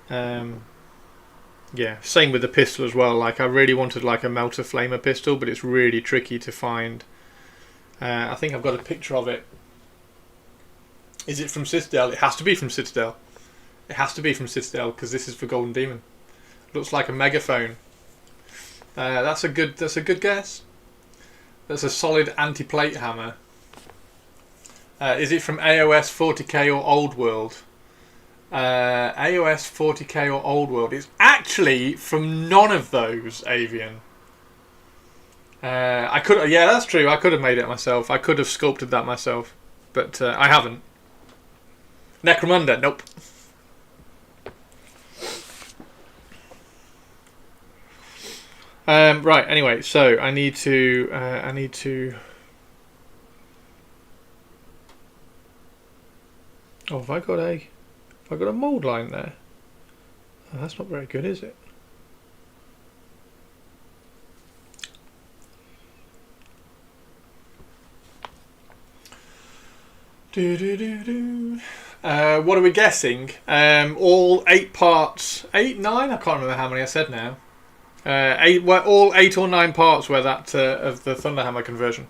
Yeah, same with the pistol as well. Like, I really wanted like a melter flamer pistol, but it's really tricky to find. I think I've got a picture of it. Is it from Citadel? It has to be from Citadel. It has to be from Citadel because this is for Golden Demon. Looks like a megaphone. That's a good guess. That's a solid anti-plate hammer. Is it from AOS 40k or Old World? AOS 40k or Old World. It's actually from none of those, Avian. I could, yeah, that's true. I could have made it myself. I could have sculpted that myself, but I haven't. Necromunda, nope. Right. Anyway, so I need to. Oh, have I got a mould line there? Oh, that's not very good, is it? What are we guessing? All 8 parts, 8, 9? I can't remember how many I said now. All 8 or 9 parts were that of the Thunderhammer conversion.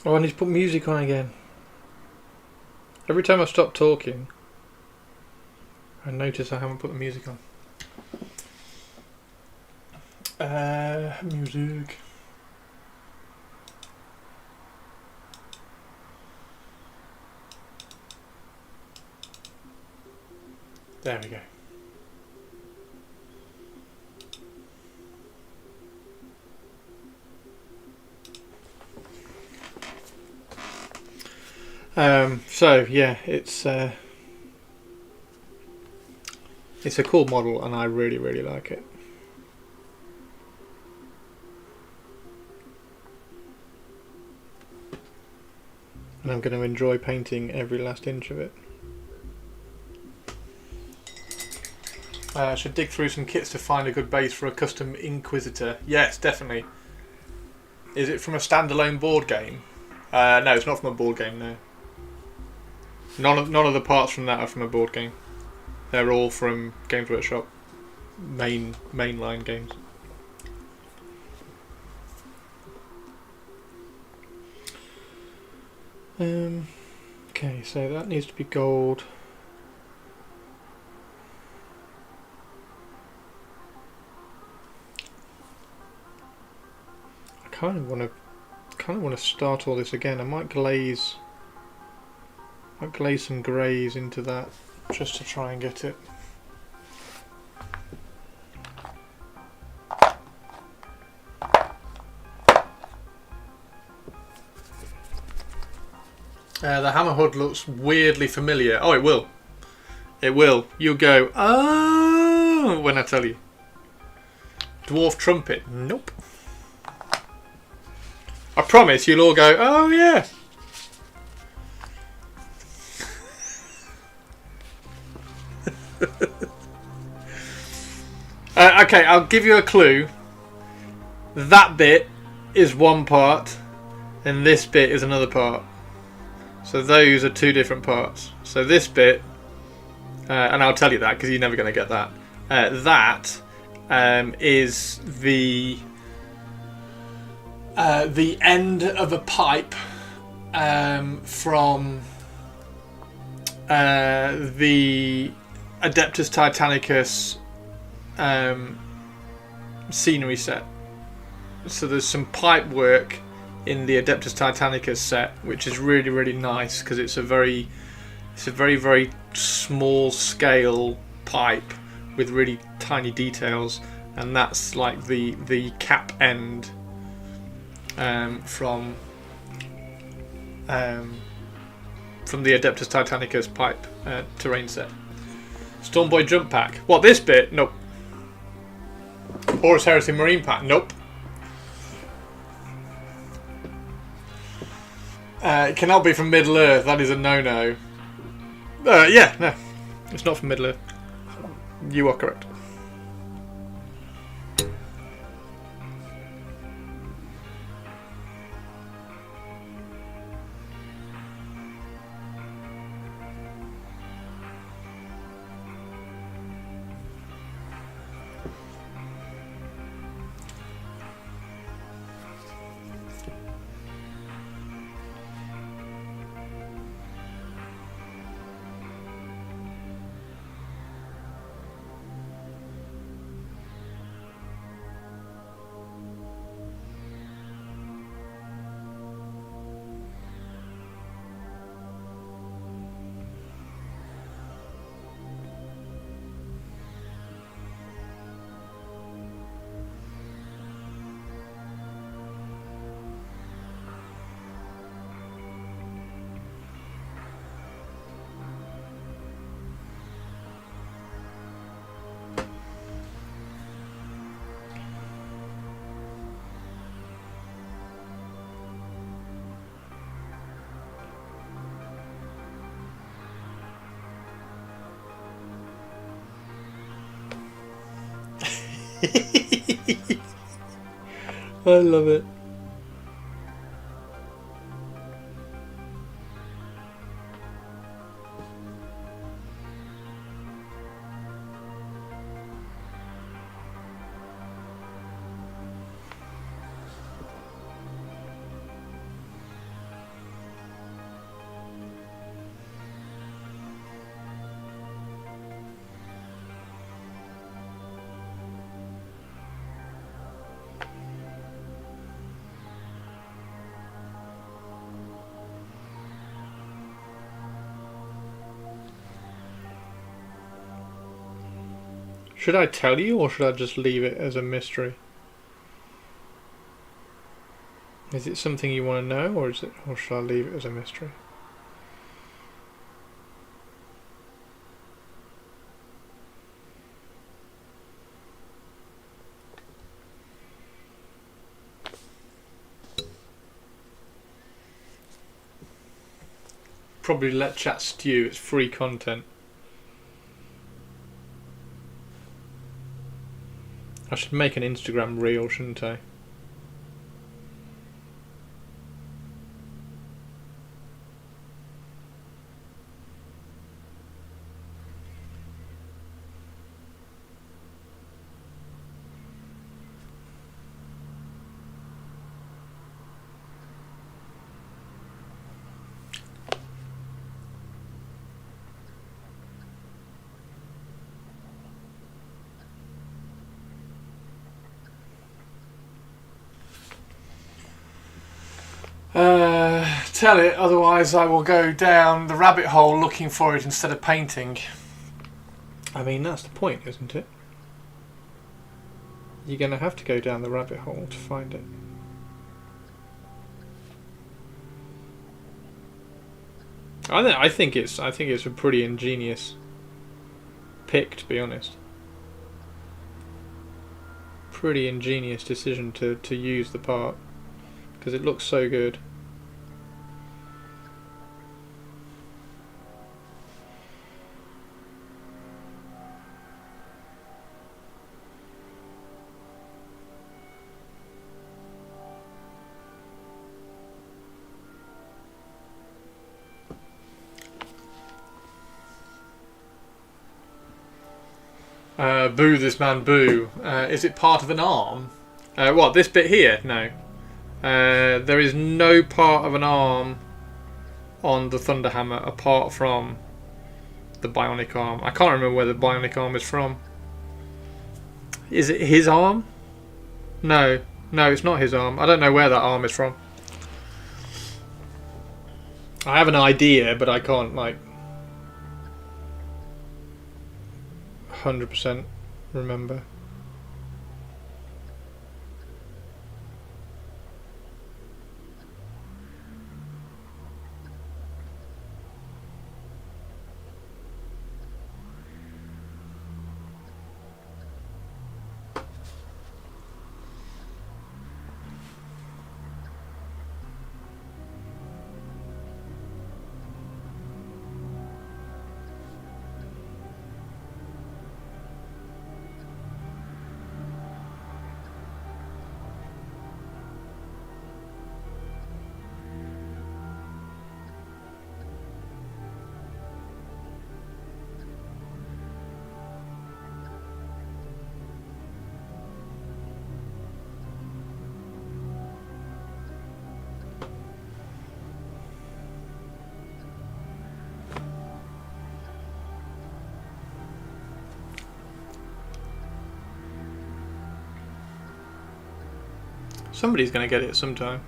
Oh, I need to put music on again. Every time I stop talking, I notice I haven't put the music on. Music. There we go. So yeah, it's a cool model, and I really like it. And I'm going to enjoy painting every last inch of it. I should dig through some kits to find a good base for a custom Inquisitor. Yes, definitely. Is it from a standalone board game? No, it's not from a board game. No. None of the parts from that are from a board game. They're all from Games Workshop mainline games. Okay, so that needs to be gold. I kind of want to start all this again. I might glaze some greys into that just to try and get it. The hammer hood looks weirdly familiar. Oh, it will. It will. You'll go, oh, when I tell you. Dwarf trumpet. Nope. I promise you'll all go, oh yeah. Okay, I'll give you a clue. That bit is one part, and this bit is another part. So those are two different parts. So this bit, and I'll tell you that because you're never going to get that. That is the end of a pipe from the Adeptus Titanicus scenery set. So there's some pipe work in the Adeptus Titanicus set, which is really nice because it's a very small scale pipe with really tiny details, and that's like the cap end from the Adeptus Titanicus pipe terrain set. Stormboy jump pack. What, this bit? Nope. Horus Heresy Marine pack? Nope. It cannot be from Middle Earth. That is a no-no. Yeah, no. It's not from Middle Earth. You are correct. I love it. Should I tell you, or should I just leave it as a mystery? Is it something you want to know, or should I leave it as a mystery? Probably let chat stew. It's free content. I should make an Instagram reel, shouldn't I? Tell it, otherwise I will go down the rabbit hole looking for it instead of painting. I mean, that's the point, isn't it? You're going to have to go down the rabbit hole to find it. I think it's a pretty ingenious pick, to be honest. Pretty ingenious decision to use the part, because it looks so good. Boo this man, boo. Is it part of an arm? What, this bit here? No. There is no part of an arm on the Thunderhammer apart from the bionic arm. I can't remember where the bionic arm is from. Is it his arm? No. No, it's not his arm. I don't know where that arm is from. I have an idea, but I can't, like, 100% remember. Somebody's going to get it sometime.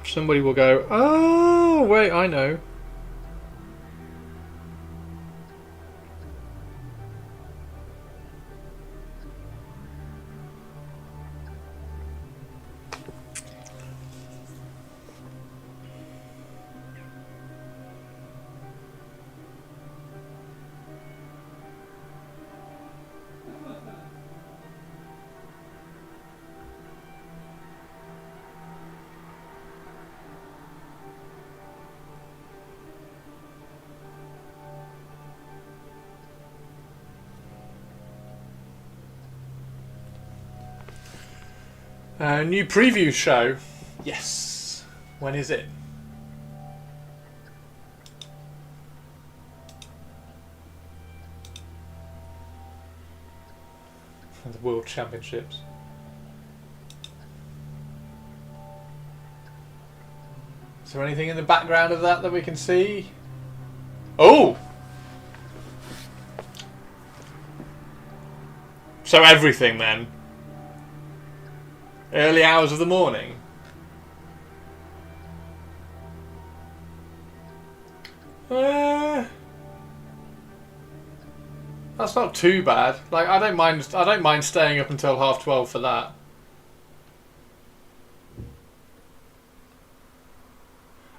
Somebody will go, oh, wait, I know. New preview show. Yes. When is it? The World Championships. Is there anything in the background of that we can see? Oh! So everything then. Early hours of the morning. That's not too bad. Like I don't mind staying up until 12:30 for that.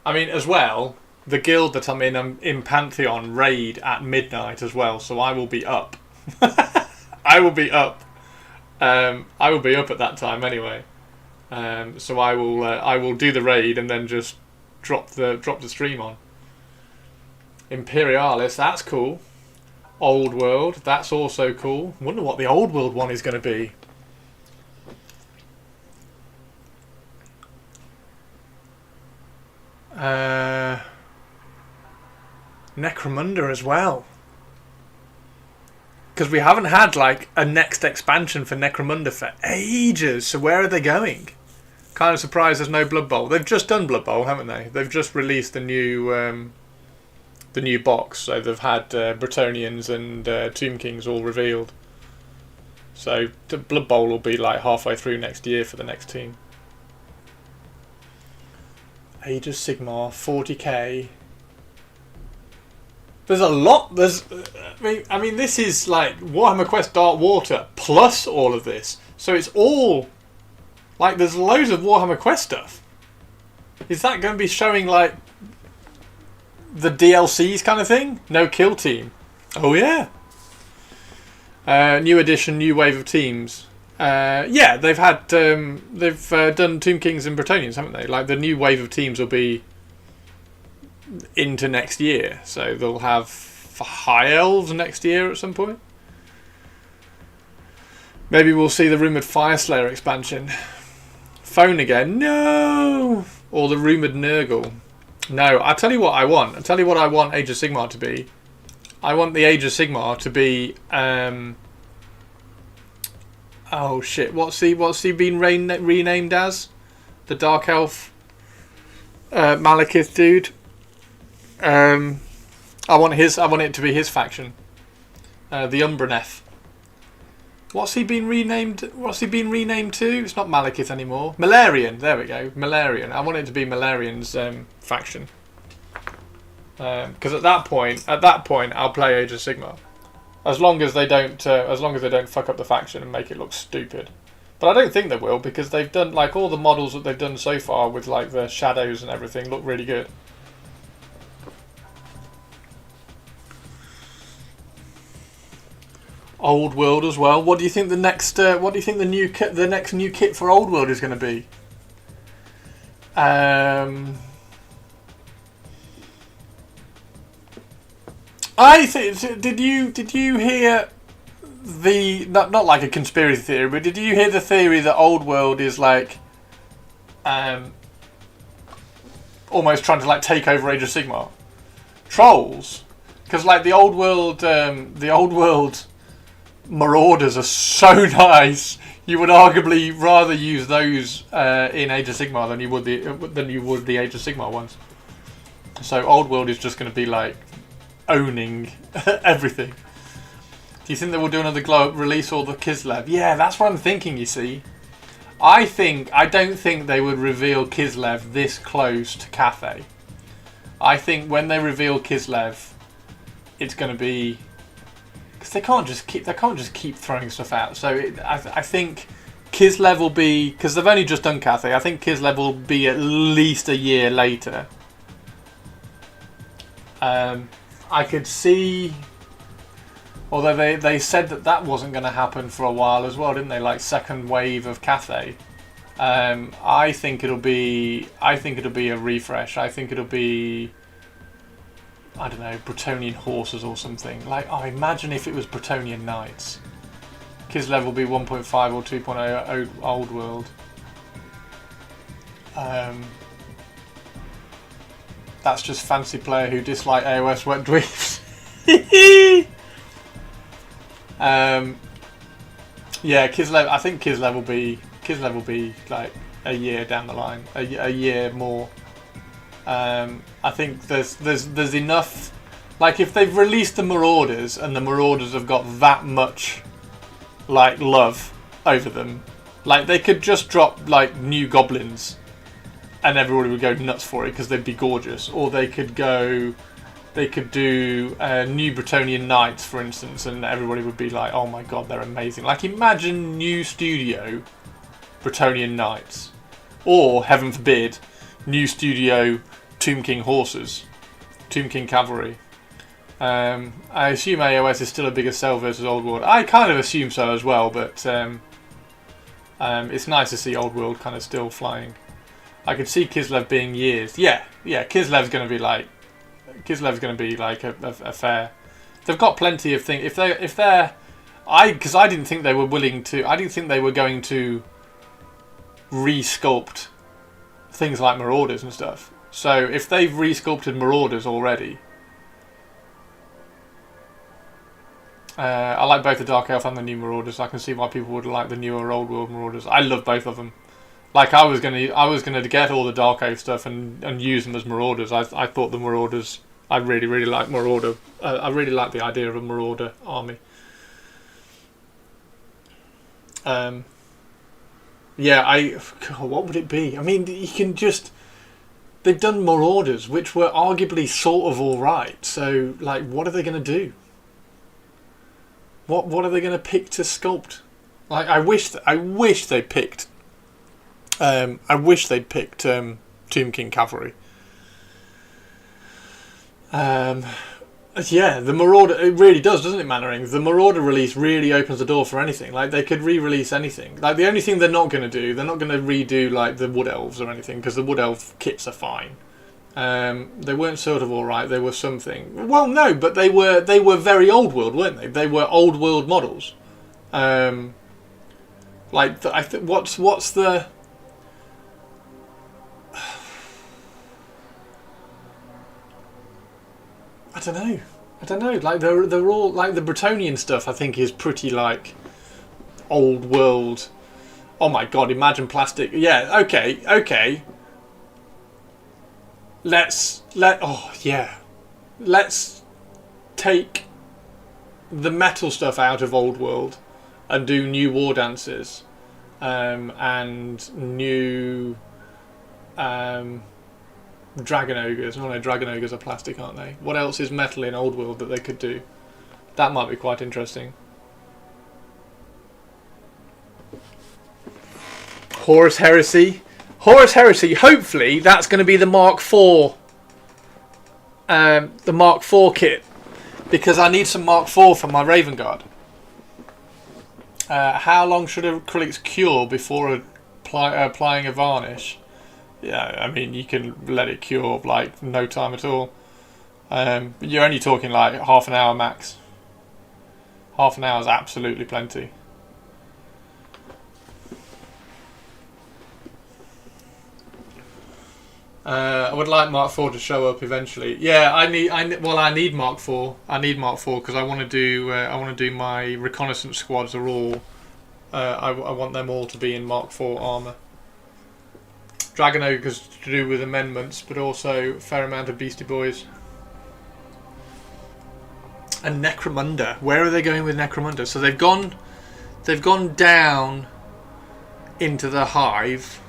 I mean, as well, the guild that I'm in Pantheon raid at midnight as well, so I will be up. I will be up. I will be up at that time anyway. So I will do the raid and then just drop the stream on. Imperialis, that's cool. Old World, that's also cool. Wonder what the Old World one is going to be. Necromunda as well. Because we haven't had like a next expansion for Necromunda for ages. So where are they going? Kind of surprised there's no Blood Bowl. They've just done Blood Bowl, haven't they? They've just released the new box. So they've had Bretonnians and Tomb Kings all revealed. So the Blood Bowl will be like halfway through next year for the next team. Age of Sigmar, 40k. There's a lot. I mean, this is like Warhammer Quest Dark Water plus all of this. So it's all like there's loads of Warhammer Quest stuff. Is that going to be showing like the DLCs kind of thing? No Kill Team. Oh yeah. New edition, new wave of teams. Yeah, they've had done Tomb Kings and Bretonnians, haven't they? Like the new wave of teams will be into next year, so they'll have High Elves next year at some point. Maybe we'll see the rumoured Fireslayer expansion. Phone again, no! Or the rumoured Nurgle. No, I'll tell you what I want. I'll tell you what I want Age of Sigmar to be. I want the Age of Sigmar to be oh shit, what's he been renamed as? The Dark Elf Malekith dude. I want it to be his faction. The Umbraneth. What's he been renamed to? It's not Malekith anymore. Malarian, there we go. Malarian. I want it to be Malarian's faction. Because at that point I'll play Age of Sigmar. As long as they don't fuck up the faction and make it look stupid. But I don't think they will, because they've done like all the models that they've done so far with like the shadows and everything look really good. Old World as well. What do you think the next? What do you think the next new kit for Old World is going to be? I think. Did you hear the not like a conspiracy theory, but did you hear the theory that Old World is like almost trying to like take over Age of Sigmar? Trolls, because like the Old World Marauders are so nice. You would arguably rather use those in Age of Sigmar than you would the Age of Sigmar ones. So Old World is just going to be like owning everything. Do you think they will do another release or the Kislev? Yeah, that's what I'm thinking. You see, I don't think they would reveal Kislev this close to Cathay. I think when they reveal Kislev, it's going to be. They can't just keep throwing stuff out. So I think Kislev will be, because they've only just done Cathay. I think Kislev will be at least a year later. I could see, although they said that wasn't going to happen for a while as well, didn't they? Like second wave of Cathay. I think it'll be a refresh. I think it'll be, I don't know, Bretonnian horses or something. Like, imagine if it was Bretonnian knights. Kislev will be 1.5 or 2.0 Old World. That's just fancy player who dislike AOS wet dweebs. Yeah, Kislev. I think Kislev will be like a year down the line, a year more. I think there's enough. Like if they've released the Marauders and the Marauders have got that much like love over them, like they could just drop like new goblins and everybody would go nuts for it because they'd be gorgeous. Or they could do new Bretonian Knights, for instance, and everybody would be like, oh my god, they're amazing. Like imagine new studio Bretonian Knights, or heaven forbid, new studio Tomb King horses, Tomb King cavalry. I assume AOS is still a bigger sell versus Old World. I kind of assume so as well, but it's nice to see Old World kind of still flying. I could see Kislev being years. Yeah, Kislev's going to be like a fair. They've got plenty of things. Because I didn't think they were willing to. I didn't think they were going to re-sculpt things like Marauders and stuff. So if they've re-sculpted Marauders already, I like both the Dark Elf and the new Marauders. I can see why people would like the newer Old World Marauders. I love both of them. Like I was gonna get all the Dark Oath stuff and use them as Marauders. I thought the Marauders. I really like Marauder. I really like the idea of a Marauder army. Yeah, God, what would it be? I mean, you can just. They've done Marauders, which were arguably sort of all right. So, like, what are they gonna do? What are they gonna pick to sculpt? Like, I wish they picked. I wish they'd picked Tomb King Cavalry. Yeah, the Marauder, it really does, doesn't it, Mannering? The Marauder release really opens the door for anything. Like, they could re-release anything. Like, the only thing they're not going to do, they're not going to redo, like, the Wood Elves or anything, because the Wood Elf kits are fine. They weren't sort of alright, they were something. Well, no, but they were very Old World, weren't they? They were Old World models. Like, what's the... I don't know. Like they're all like the Bretonian stuff. I think is pretty like Old World. Oh my god! Imagine plastic. Yeah. Okay. Let's take the metal stuff out of Old World and do new war dances, and new. Dragon Ogres. Oh no, Dragon Ogres are plastic, aren't they? What else is metal in Old World that they could do? That might be quite interesting. Horus Heresy. Hopefully that's going to be the Mark IV. The Mark IV kit. Because I need some Mark IV for my Raven Guard. How long should acrylics cure before applying a varnish? Yeah, I mean, you can let it cure like no time at all. You're only talking like half an hour max. Half an hour is absolutely plenty. I would like Mark IV to show up eventually. Yeah, I need Mark IV. I need Mark IV because I want to do my reconnaissance squads are all. I want them all to be in Mark IV armor. Dragon Ogres to do with amendments, but also a fair amount of Beastie Boys. And Necromunda. Where are they going with Necromunda? So they've gone down into the hive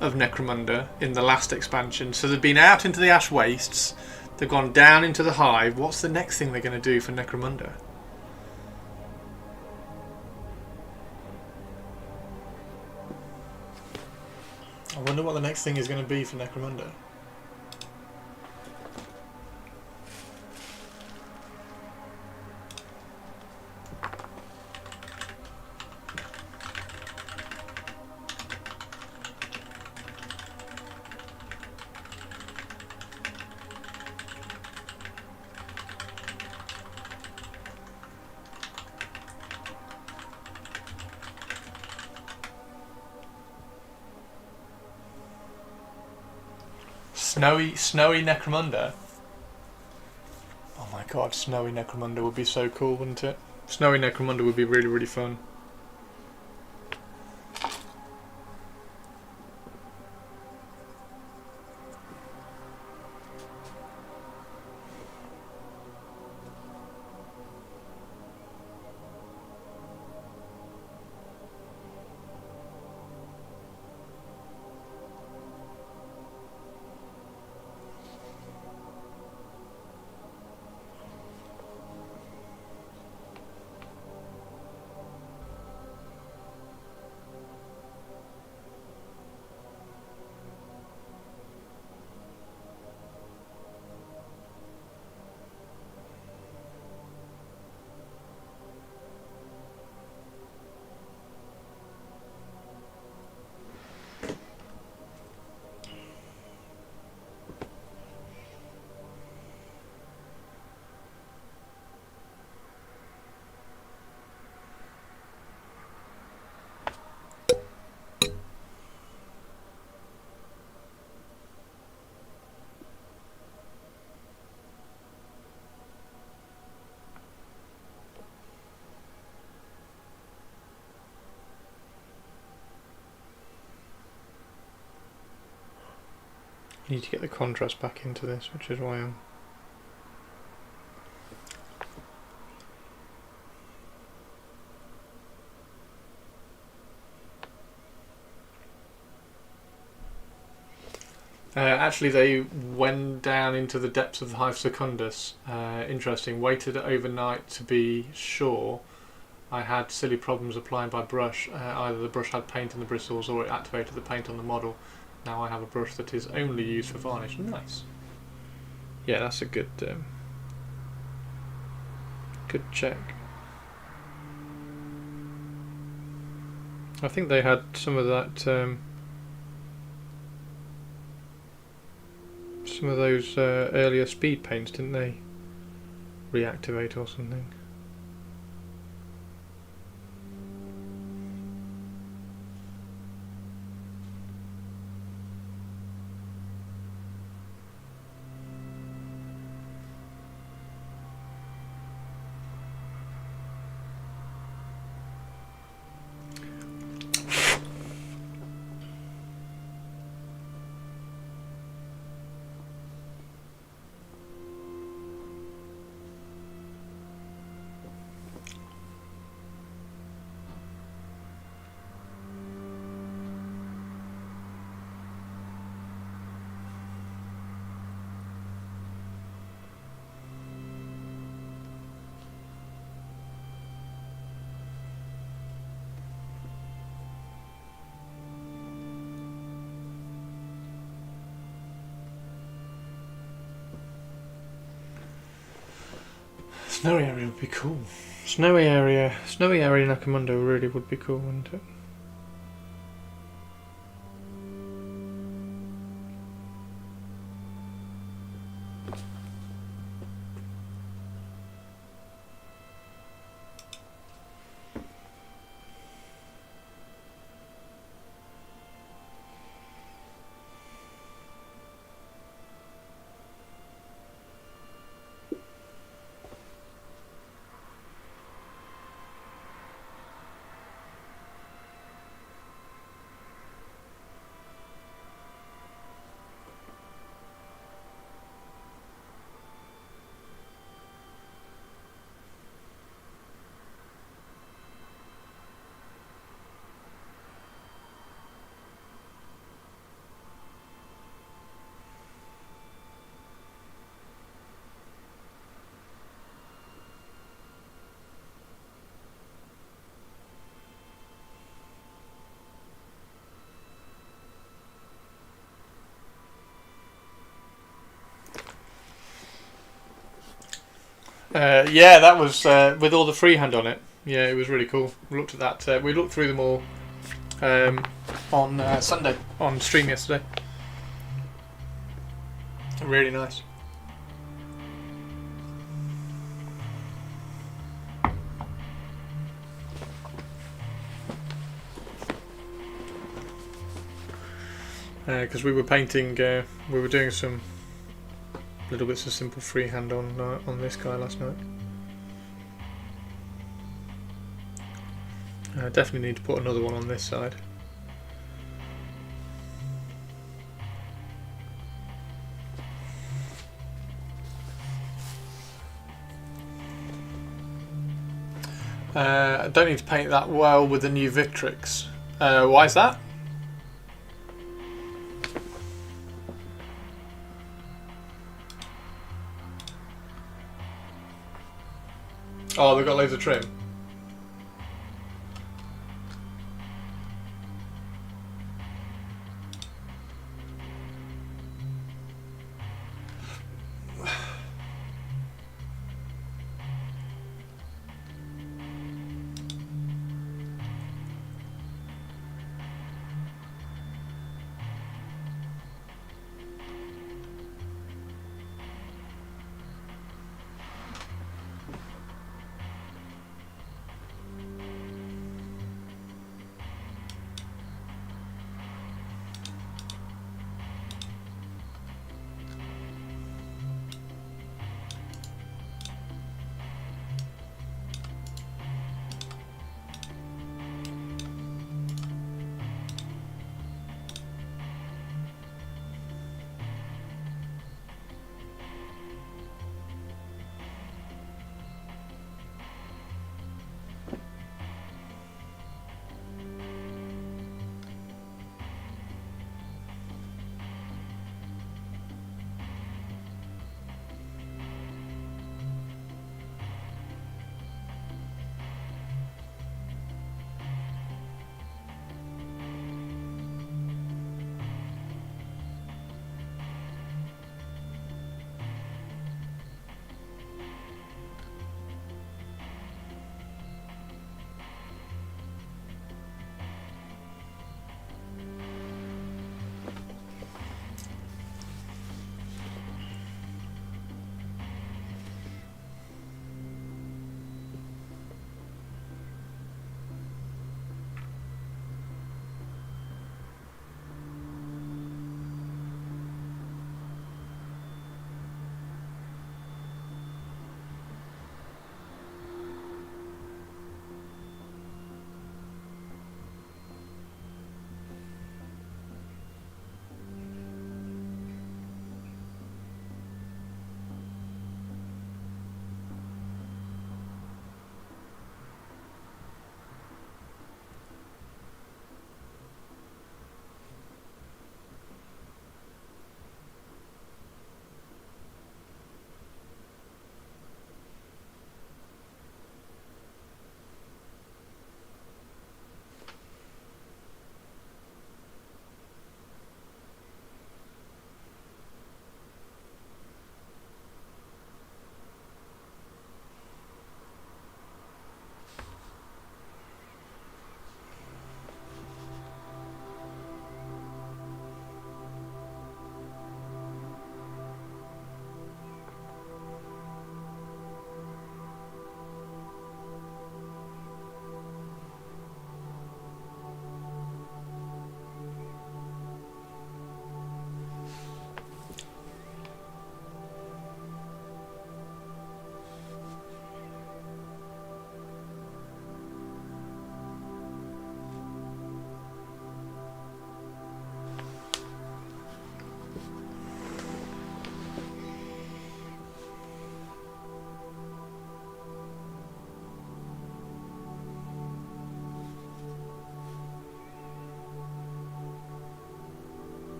of Necromunda in the last expansion. So they've been out into the Ash Wastes. They've gone down into the hive. What's the next thing they're going to do for Necromunda? I wonder what the next thing is going to be for Necromunda. Snowy Necromunda. Oh my god, Snowy Necromunda would be so cool, wouldn't it? Snowy Necromunda would be really, really fun. I need to get the contrast back into this, which is why I'm... actually, they went down into the depths of the Hive Secundus. Interesting. Waited overnight to be sure. I had silly problems applying by brush. Either the brush had paint in the bristles or it activated the paint on the model. Now I have a brush that is only used for varnish. Nice. Yeah, that's a good check. I think they had some of that, some of those earlier speed paints, didn't they? Reactivate or something. Snowy area would be cool. Snowy area Necromunda really would be cool, wouldn't it? Yeah, that was with all the freehand on it. Yeah, it was really cool. We looked at that. We looked through them all on Sunday on stream yesterday. Really nice. because we were painting, we were doing some little bits of simple freehand on this guy last night. I definitely need to put another one on this side. I don't need to paint that well with the new Victrix. Why is that? Oh, they've got loads of trim.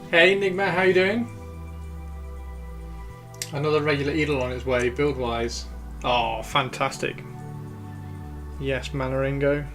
Hey Enigma, how you doing? Another regular Eagle on its way, build-wise. Oh, fantastic. Yes, Manaringo.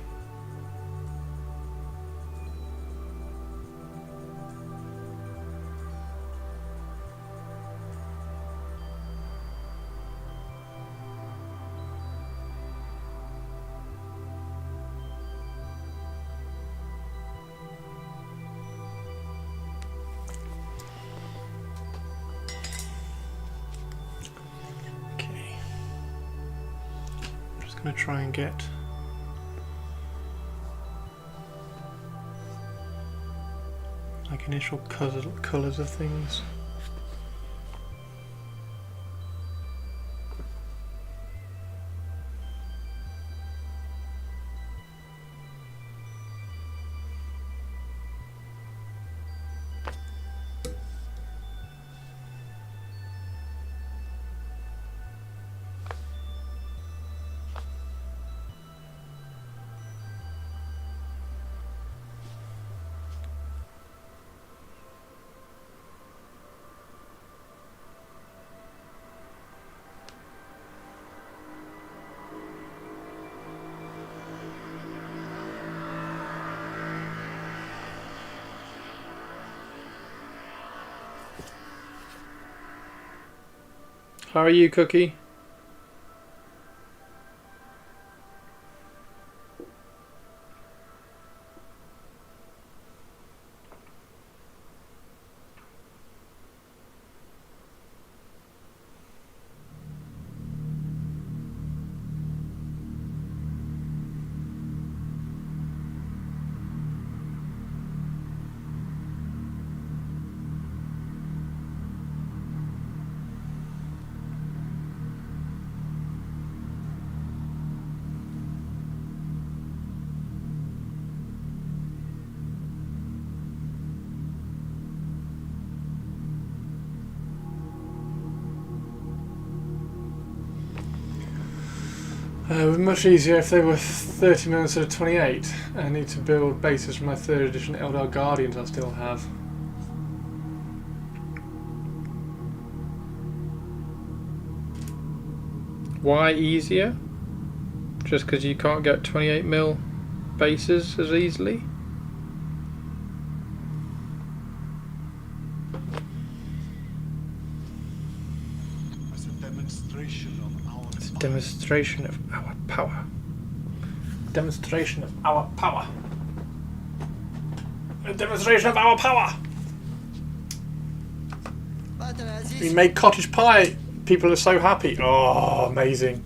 I'm going to try and get like initial colours of things. How are you, Cookie? It would be much easier if they were 30 mil instead of 28. I need to build bases for my 3rd edition Eldar Guardians I still have. Why easier? Just because you can't get 28 mil bases as easily? As a demonstration of our Demonstration of our power. Demonstration of our power. A demonstration of our power. We made cottage pie. People are so happy. Oh, amazing.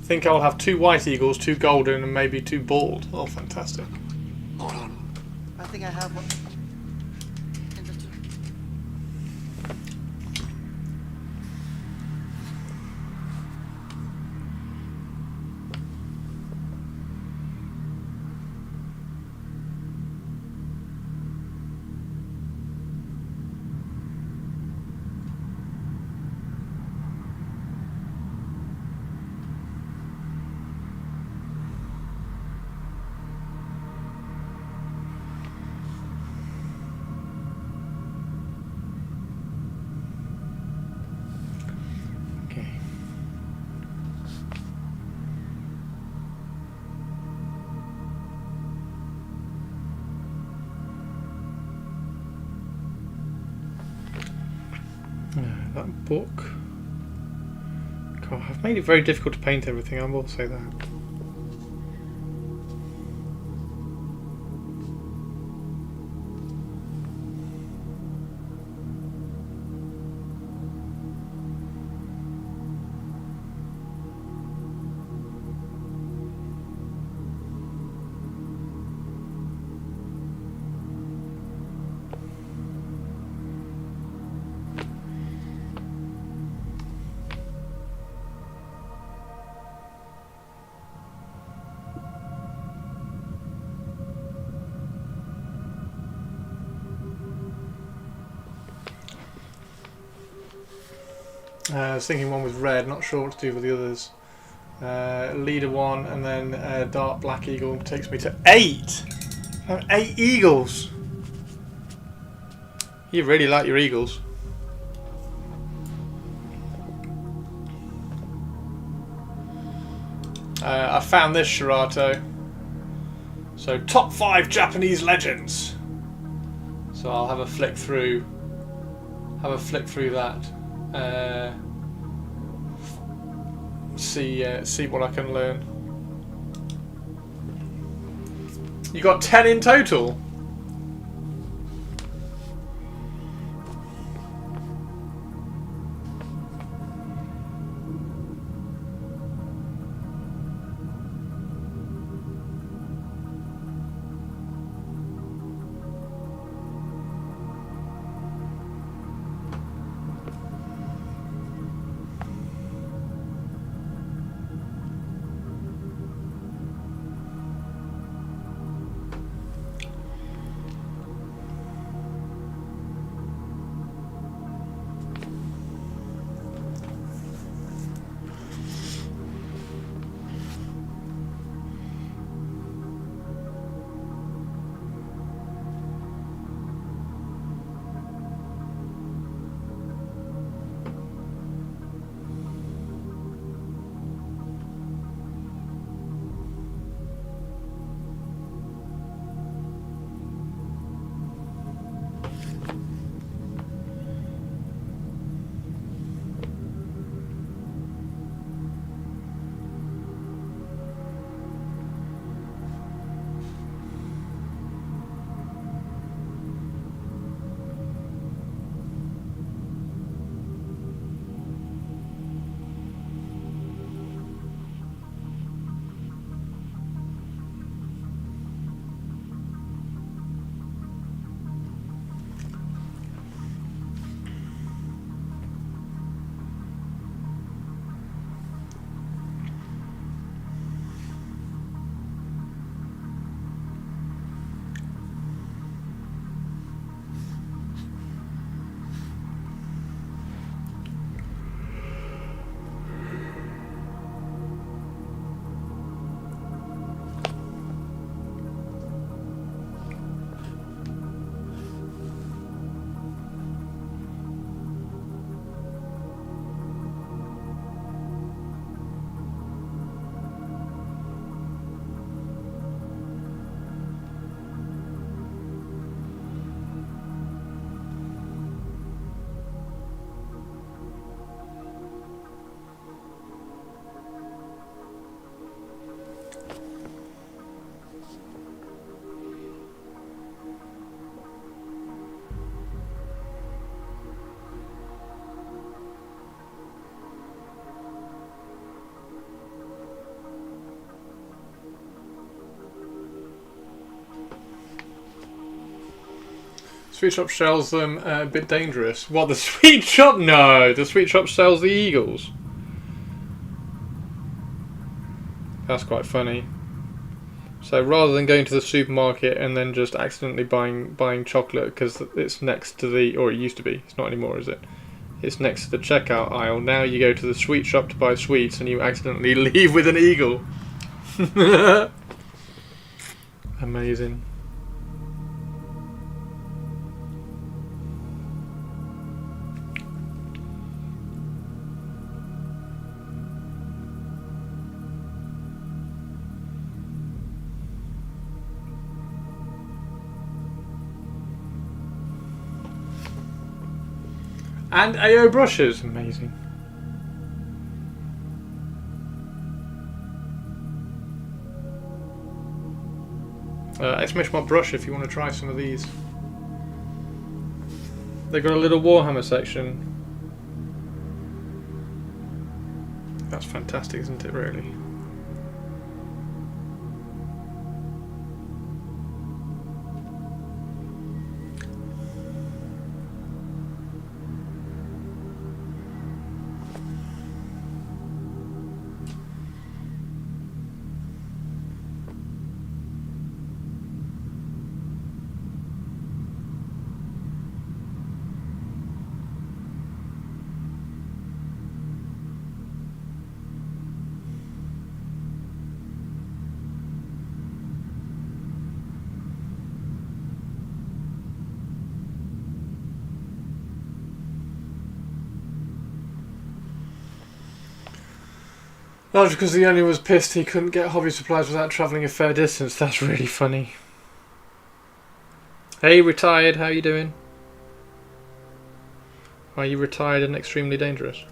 I think I'll have 2 white eagles, 2 golden, and maybe 2 bald. Oh, fantastic. Hold on. I think I have one. That book. God, I've made it very difficult to paint everything, I will say that. I was thinking one with red, not sure what to do with the others. Leader 1 and then dark black eagle takes me to 8! I have 8 eagles! You really like your eagles. I found this, Shirato. So, top 5 Japanese legends. So I'll have a flick through. That. See what I can learn. You got 10 in total. Sweet shop sells them a bit dangerous. What, the sweet shop? No, the sweet shop sells the eagles. That's quite funny. So rather than going to the supermarket and then just accidentally buying chocolate because it's next to the, or it used to be, it's not anymore, is it? It's next to the checkout aisle. Now you go to the sweet shop to buy sweets and you accidentally leave with an eagle. Amazing. And AO brushes, amazing. Exclamation brush if you want to try some of these. They've got a little Warhammer section. That's fantastic, isn't it, really? That's because the owner was pissed he couldn't get hobby supplies without travelling a fair distance. That's really funny. Hey, retired, how you doing? Are you retired and extremely dangerous?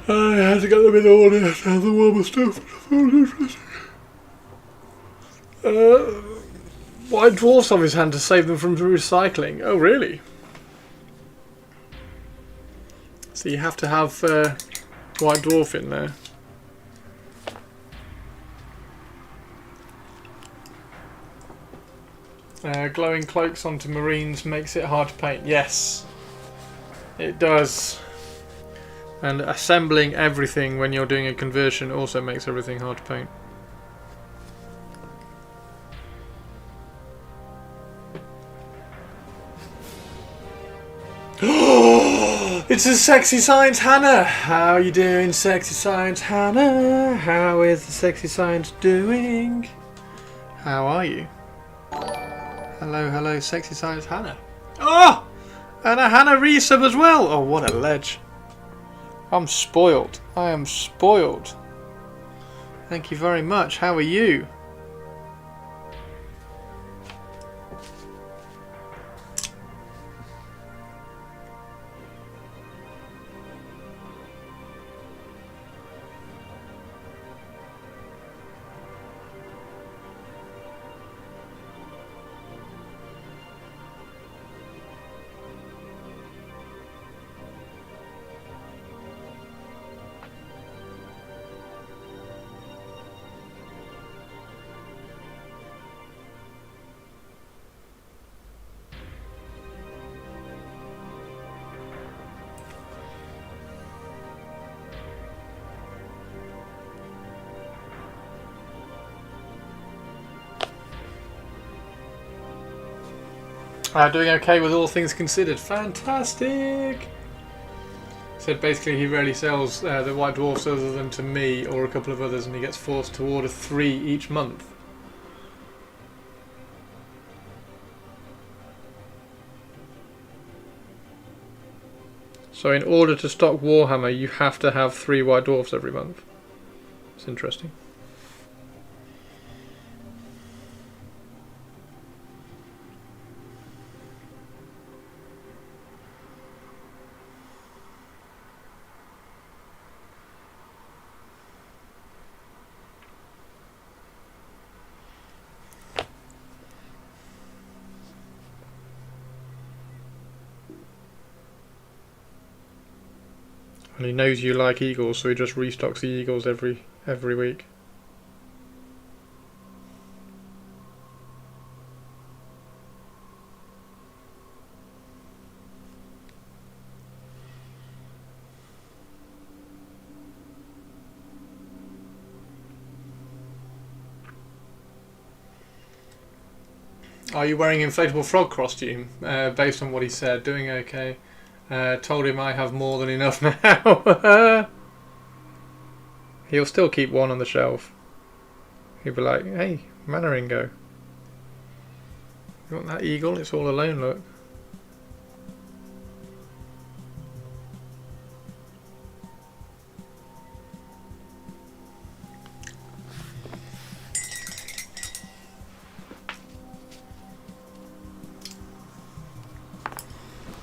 I had to get them in order to have the warmer stuff. White dwarfs on his hand to save them from recycling. Oh, really? So you have to have white dwarf in there. Glowing cloaks onto marines makes it hard to paint. Yes, it does. And assembling everything when you're doing a conversion also makes everything hard to paint. It's a Sexy Science Hannah! How are you doing, Sexy Science Hannah? How is the Sexy Science doing? How are you? Hello, hello, Sexy Science Hannah. Oh! And a Hannah resub as well! Oh, what a ledge. I'm spoiled. I am spoiled. Thank you very much. How are you? Doing okay with all things considered. Fantastic! Said basically he rarely sells the white dwarfs other than to me or a couple of others, and he gets forced to order 3 each month. So in order to stock Warhammer you have to have 3 white dwarfs every month. It's interesting. And he knows you like eagles, so he just restocks the eagles every week. Are you wearing inflatable frog costume? Based on what he said, doing okay. Told him I have more than enough now. He'll still keep one on the shelf. He'll be like, hey, Manneringo. You want that eagle? It's all alone, look.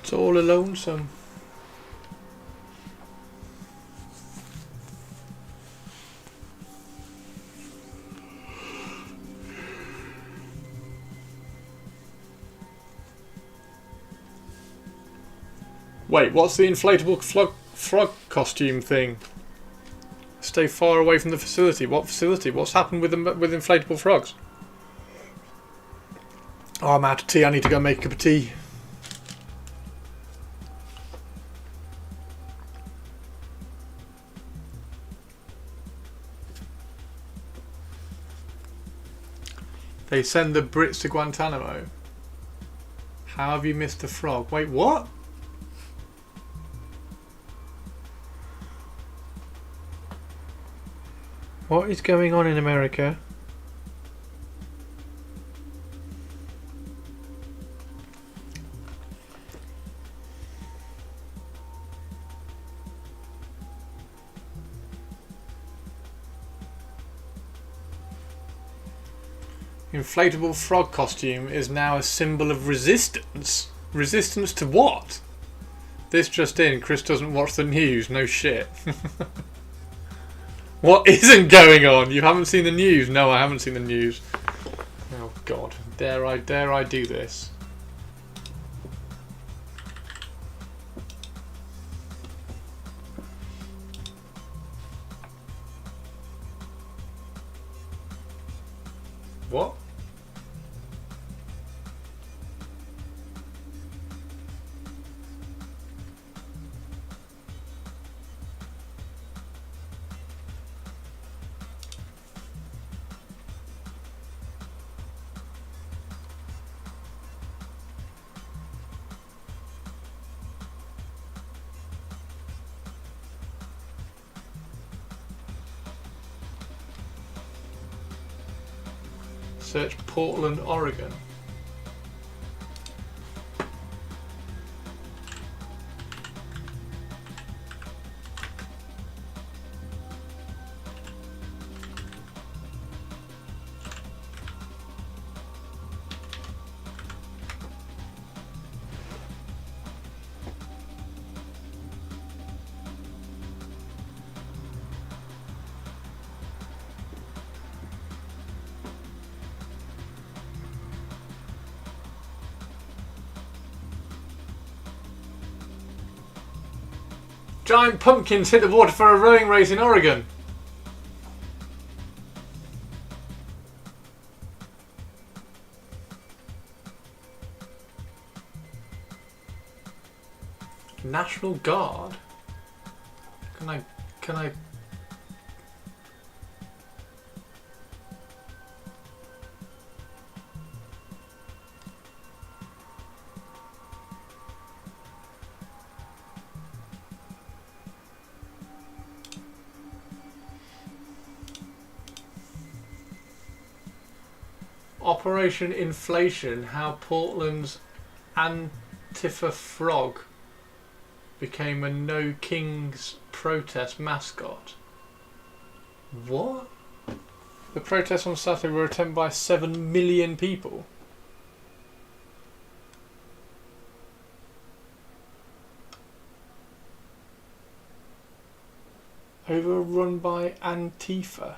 It's all alone, son. Wait, what's the inflatable frog costume thing? Stay far away from the facility. What facility? What's happened with inflatable frogs? Oh, I'm out of tea. I need to go make a cup of tea. They send the Brits to Guantanamo. How have you missed the frog? Wait, what? What is going on in America? Inflatable frog costume is now a symbol of resistance. Resistance to what? This just in, Chris doesn't watch the news. No shit. What isn't going on? You haven't seen the news? No, I haven't seen the news. Oh God, dare I do this? What? Search Portland, Oregon. Giant pumpkins hit the water for a rowing race in Oregon. National Guard? Can I... Operation Inflation, how Portland's Antifa frog became a No Kings protest mascot. What? The protests on Saturday were attended by 7 million people. Overrun by Antifa.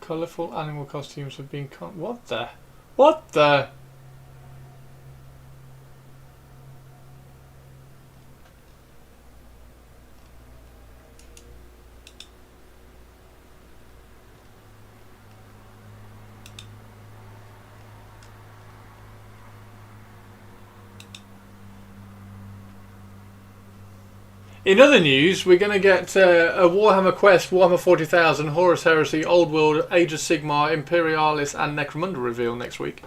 Colourful animal costumes have been... What the... What the... In other news, we're going to get a Warhammer Quest, Warhammer 40,000, Horus Heresy, Old World, Age of Sigmar, Imperialis and Necromunda reveal next week.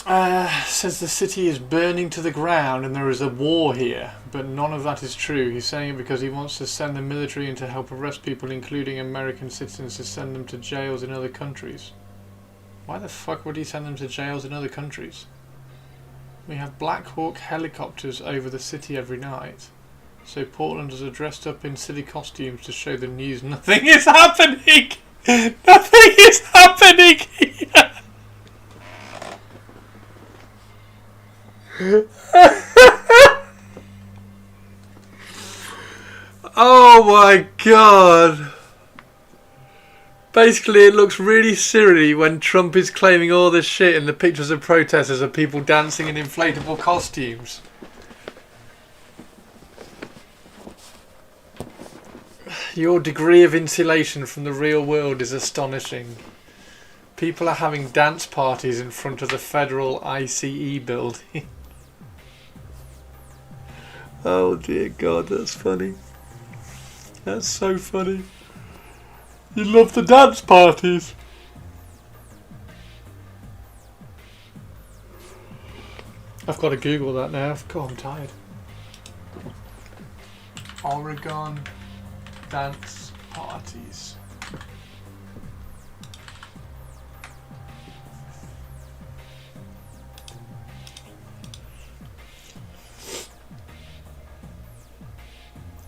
Says the city is burning to the ground and there is a war here, but none of that is true. He's saying it because he wants to send the military in to help arrest people, including American citizens, to send them to jails in other countries. Why the fuck would he send them to jails in other countries? We have Black Hawk helicopters over the city every night. So Portlanders are dressed up in silly costumes to show the news nothing is happening! Nothing is happening here! Oh my god! Basically, it looks really silly when Trump is claiming all this shit and the pictures of protesters are people dancing in inflatable costumes. Your degree of insulation from the real world is astonishing. People are having dance parties in front of the federal ICE building. Oh dear God, that's funny. That's so funny. You love the dance parties. I've got to Google that now. God, I'm tired. Oregon dance parties.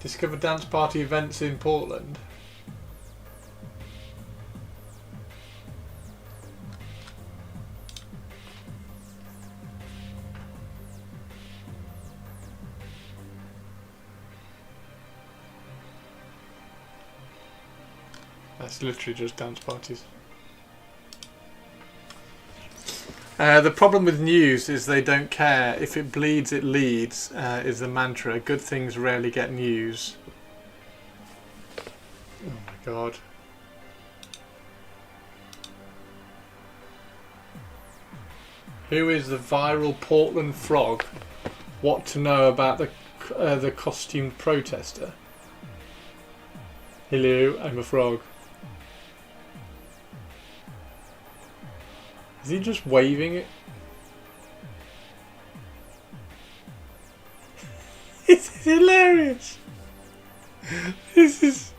Discover dance party events in Portland. That's literally just dance parties. The problem with news is they don't care. If it bleeds, it leads, is the mantra. Good things rarely get news. Oh my god. Who is the viral Portland frog? What to know about the costumed protester? Hello, I'm a frog. Is he just waving it? This is hilarious. This is...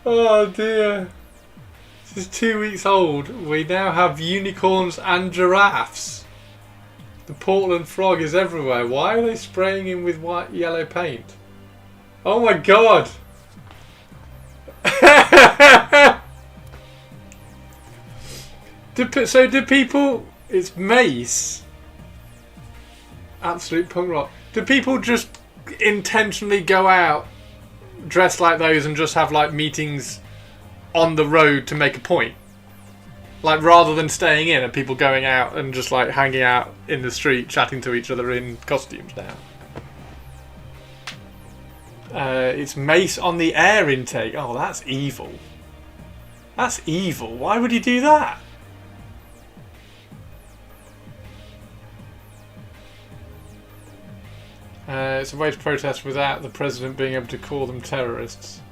Oh dear. This is 2 weeks old. We now have unicorns and giraffes. The Portland frog is everywhere. Why are they spraying him with white, yellow paint? Oh my god! do people... It's Mace. Absolute punk rock. Do people just intentionally go out dressed like those and just have like meetings on the road to make a point? Like, rather than staying in, are people going out and just like hanging out in the street, chatting to each other in costumes now? It's Mace on the air intake. Oh, that's evil. That's evil. Why would he do that? It's a way to protest without the president being able to call them terrorists.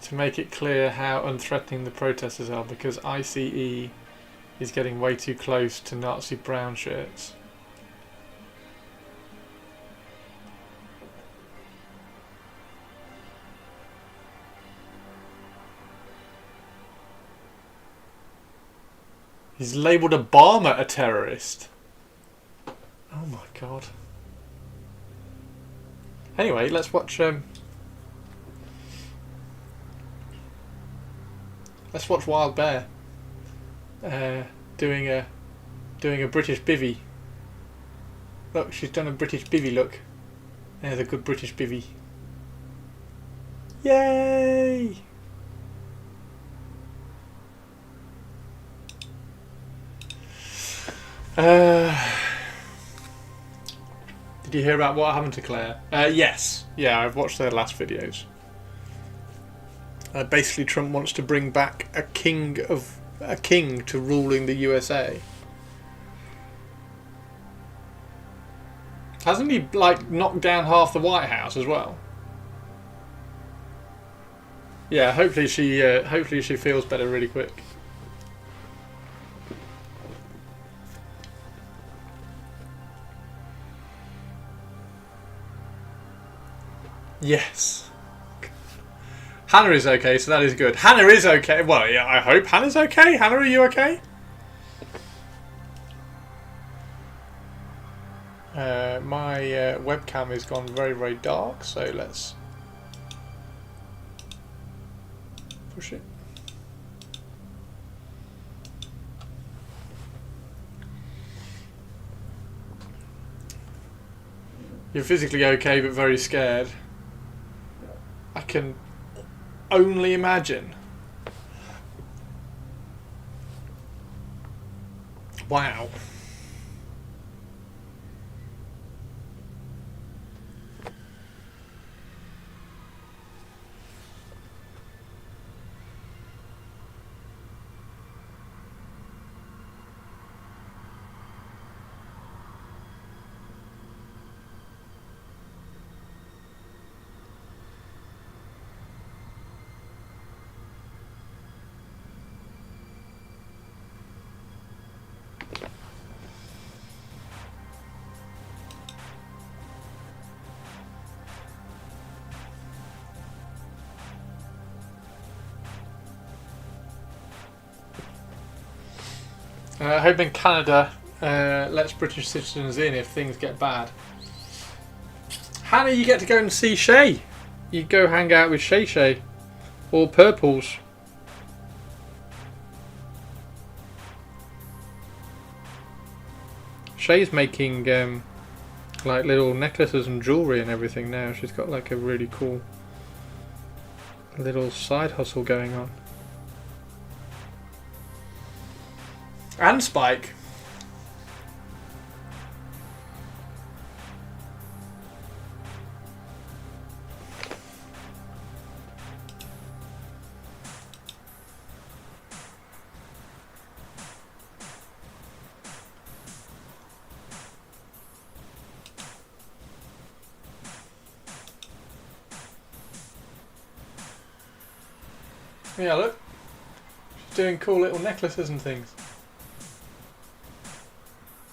To make it clear how unthreatening the protesters are, because ICE is getting way too close to Nazi brown shirts. He's labelled Obama a terrorist. Oh my god. Anyway, let's watch Wild Bear doing a British bivvy. Look, she's done a British bivvy look. There's a good British bivvy. Yay! Did you hear about what happened to Claire? Yes. Yeah, I've watched their last videos. Basically, Trump wants to bring back a king to ruling the USA. Hasn't he like knocked down half the White House as well? Yeah. Hopefully she feels better really quick. Yes. Hannah is okay, so that is good. Hannah is okay. Well, yeah, I hope Hannah's okay. Hannah, are you okay? My webcam has gone very, very dark, so let's push it. You're physically okay, but very scared. I can only imagine. Wow. I hope in Canada lets British citizens in if things get bad. Hannah, you get to go and see Shay. You go hang out with Shay. Or Purples. Shay's making like little necklaces and jewellery and everything now. She's got like a really cool little side hustle going on. And Spike. Yeah, look. She's doing cool little necklaces and things.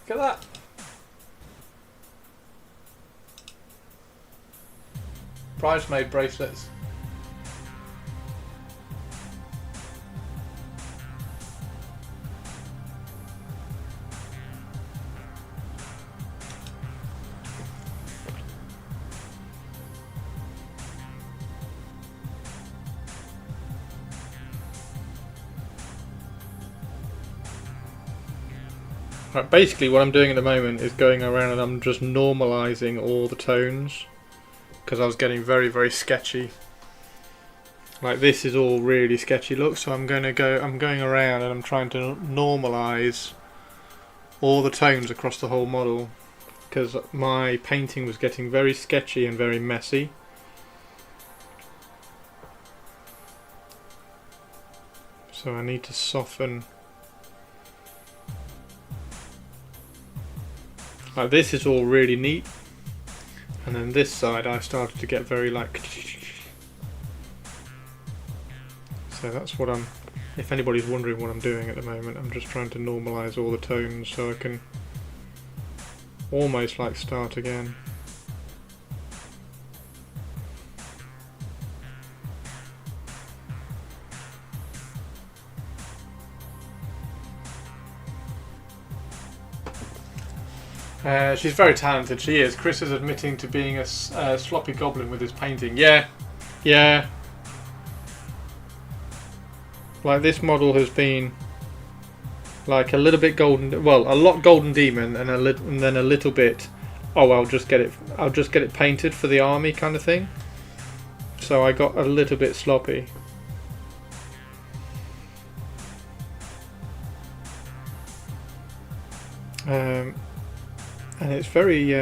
Look at that. Bridesmaid bracelets. Right, basically what I'm doing at the moment is going around and I'm just normalising all the tones because I was getting very, very sketchy. Like this is all really sketchy look, so I'm going around and I'm trying to normalise all the tones across the whole model because my painting was getting very sketchy and very messy. So I need to soften. Like this is all really neat, and then this side I started to get very like. So that's what I'm. If anybody's wondering what I'm doing at the moment, I'm just trying to normalise all the tones so I can almost like start again. She's very talented, she is. Chris is admitting to being a sloppy goblin with his painting. Yeah, yeah. Like this model has been like a little bit golden, well, a lot golden demon, and then a little bit. Oh, I'll just get it painted for the army kind of thing. So I got a little bit sloppy. and it's very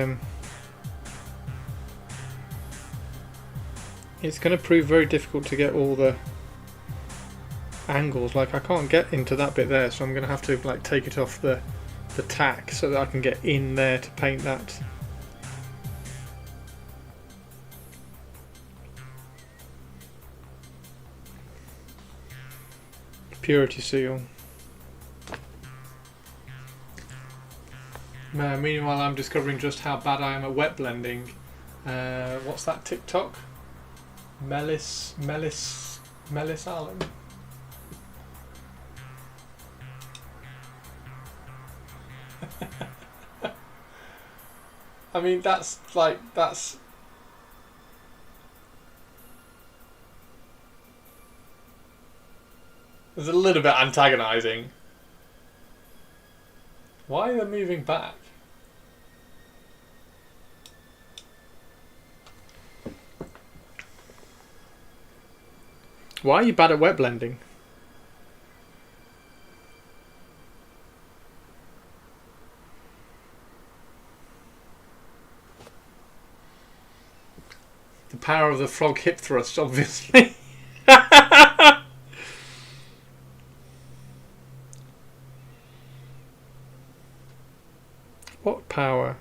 it's going to prove very difficult to get all the angles. Like I can't get into that bit there, so I'm going to have to like take it off the tack so that I can get in there to paint that. Purity seal. Meanwhile, I'm discovering just how bad I am at wet blending. What's that TikTok? Melis Allen. I mean, that's. It's a little bit antagonising. Why are they moving back? Why are you bad at wet blending? The power of the frog hip thrust, obviously. What power?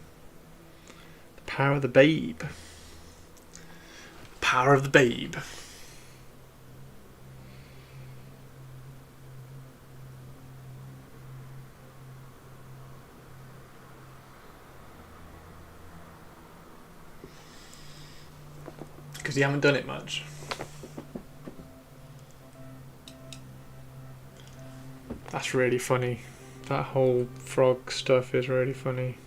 The power of the babe. Power of the babe. Because you haven't done it much. That's really funny. That whole frog stuff is really funny.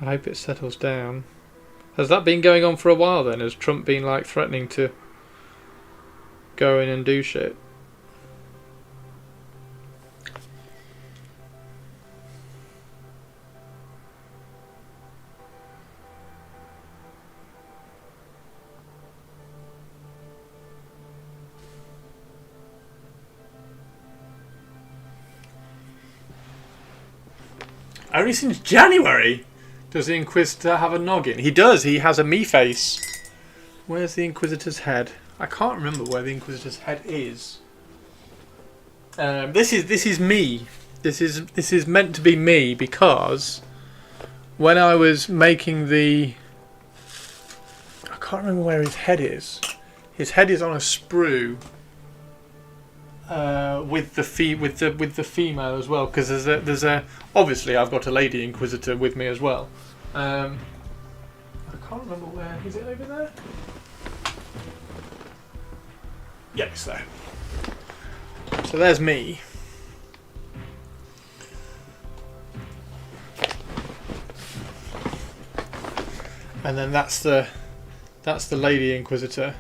I hope it settles down. Has that been going on for a while then? Has Trump been like threatening to go in and do shit? Only since January does the Inquisitor have a noggin. He does. He has a me face. Where's the Inquisitor's head? I can't remember where the Inquisitor's head is. This is me. This is meant to be me because when I was making the, I can't remember where his head is. His head is on a sprue. With the female as well, because there's a obviously I've got a lady Inquisitor with me as well. I can't remember where is it over there. Yes, there. So there's me. And then that's the lady Inquisitor.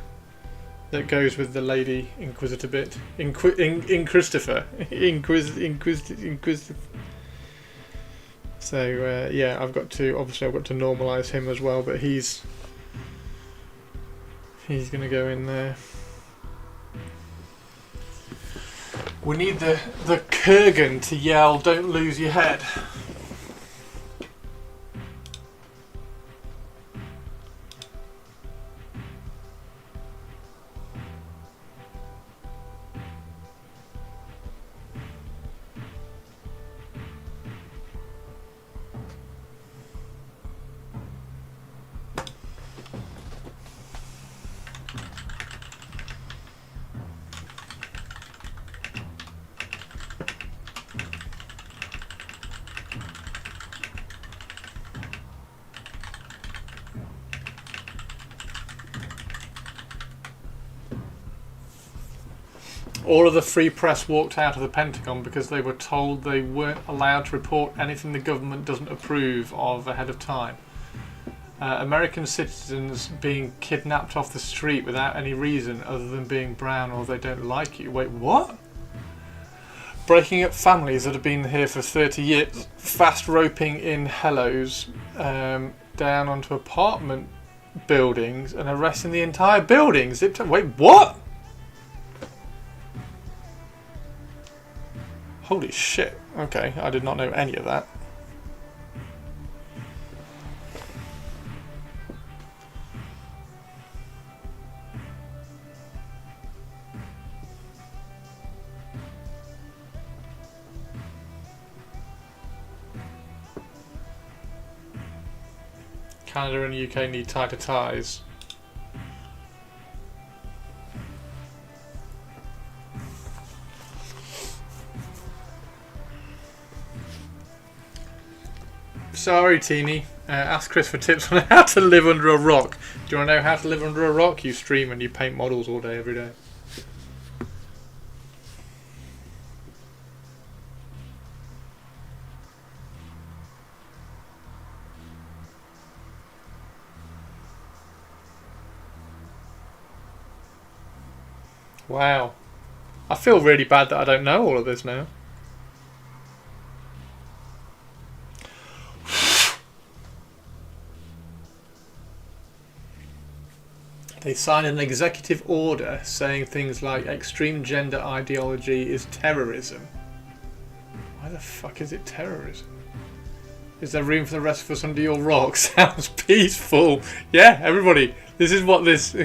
That goes with the lady Inquisitor bit. In Christopher. Inquisitor. So yeah, I've got to normalise him as well, but he's gonna go in there. We need the Kurgan to yell, "Don't lose your head." All of the Free Press walked out of the Pentagon because they were told they weren't allowed to report anything the government doesn't approve of ahead of time. American citizens being kidnapped off the street without any reason other than being brown or they don't like you. Wait, what? Breaking up families that have been here for 30 years. Fast roping in hellos down onto apartment buildings and arresting the entire building. Wait, what? Holy shit. Okay, I did not know any of that. Canada and the UK need tighter ties. Sorry, Teeny. Ask Chris for tips on how to live under a rock. Do you want to know how to live under a rock? You stream and you paint models all day, every day. Wow. I feel really bad that I don't know all of this now. They signed an executive order saying things like extreme gender ideology is terrorism. Why the fuck is it terrorism? Is there room for the rest of us under your rock? Sounds peaceful. Yeah, everybody. This is what this...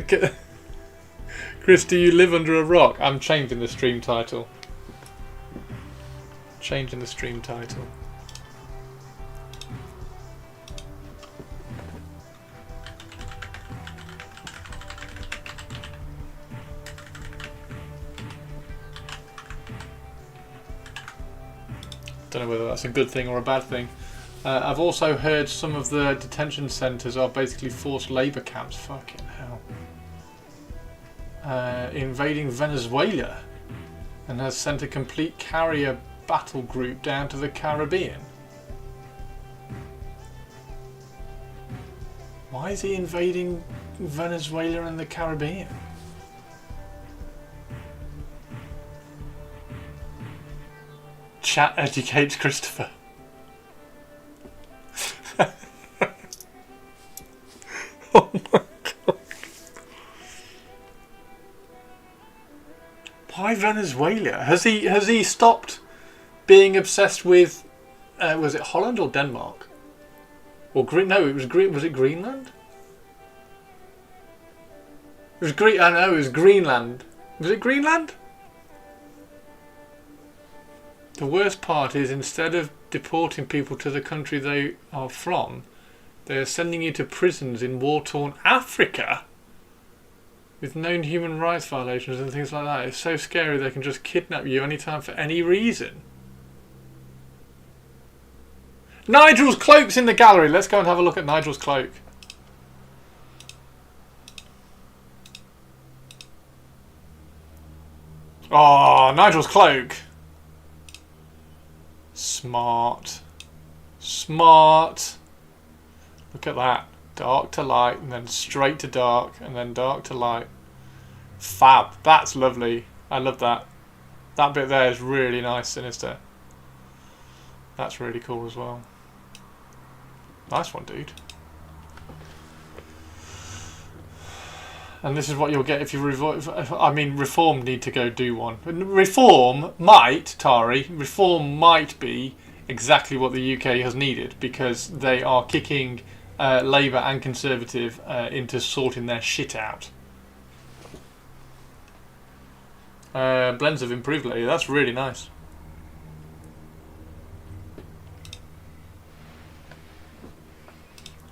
Chris, do you live under a rock? I'm changing the stream title. Changing the stream title. Don't know whether that's a good thing or a bad thing. I've also heard some of the detention centres are basically forced labour camps. Fucking hell. Invading Venezuela and has sent a complete carrier battle group down to the Caribbean. Why is he invading Venezuela and the Caribbean? Chat educates Christopher. Oh my god. Why Venezuela? Has he stopped being obsessed with was it Holland or Denmark? Or no, it was was it Greenland? It was I know it was Greenland. Was it Greenland? The worst part is instead of deporting people to the country they are from, they are sending you to prisons in war-torn Africa with known human rights violations and things like that. It's so scary they can just kidnap you anytime for any reason. Nigel's cloak's in the gallery. Let's go and have a look at Nigel's cloak. Oh, Nigel's cloak. Smart. Smart. Look at that. Dark to light, and then straight to dark, and then dark to light. Fab. That's lovely. I love that. That bit there is really nice, Sinister. That's really cool as well. Nice one, dude. And this is what you'll get if you Reform need to go do one. Reform might, Tari, Reform might be exactly what the UK has needed, because they are kicking Labour and Conservative into sorting their shit out. Blends have improved lately. That's really nice.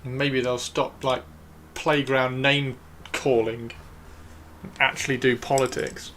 Maybe they'll stop like playground name calling and actually do politics.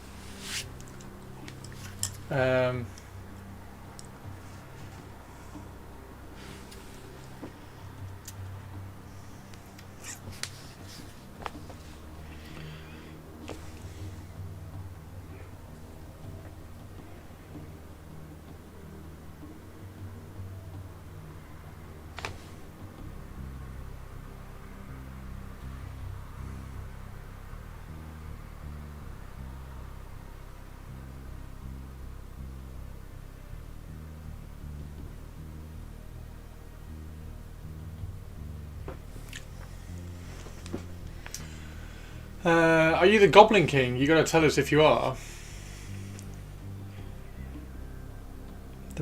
Are you the Goblin King? You gotta tell us if you are.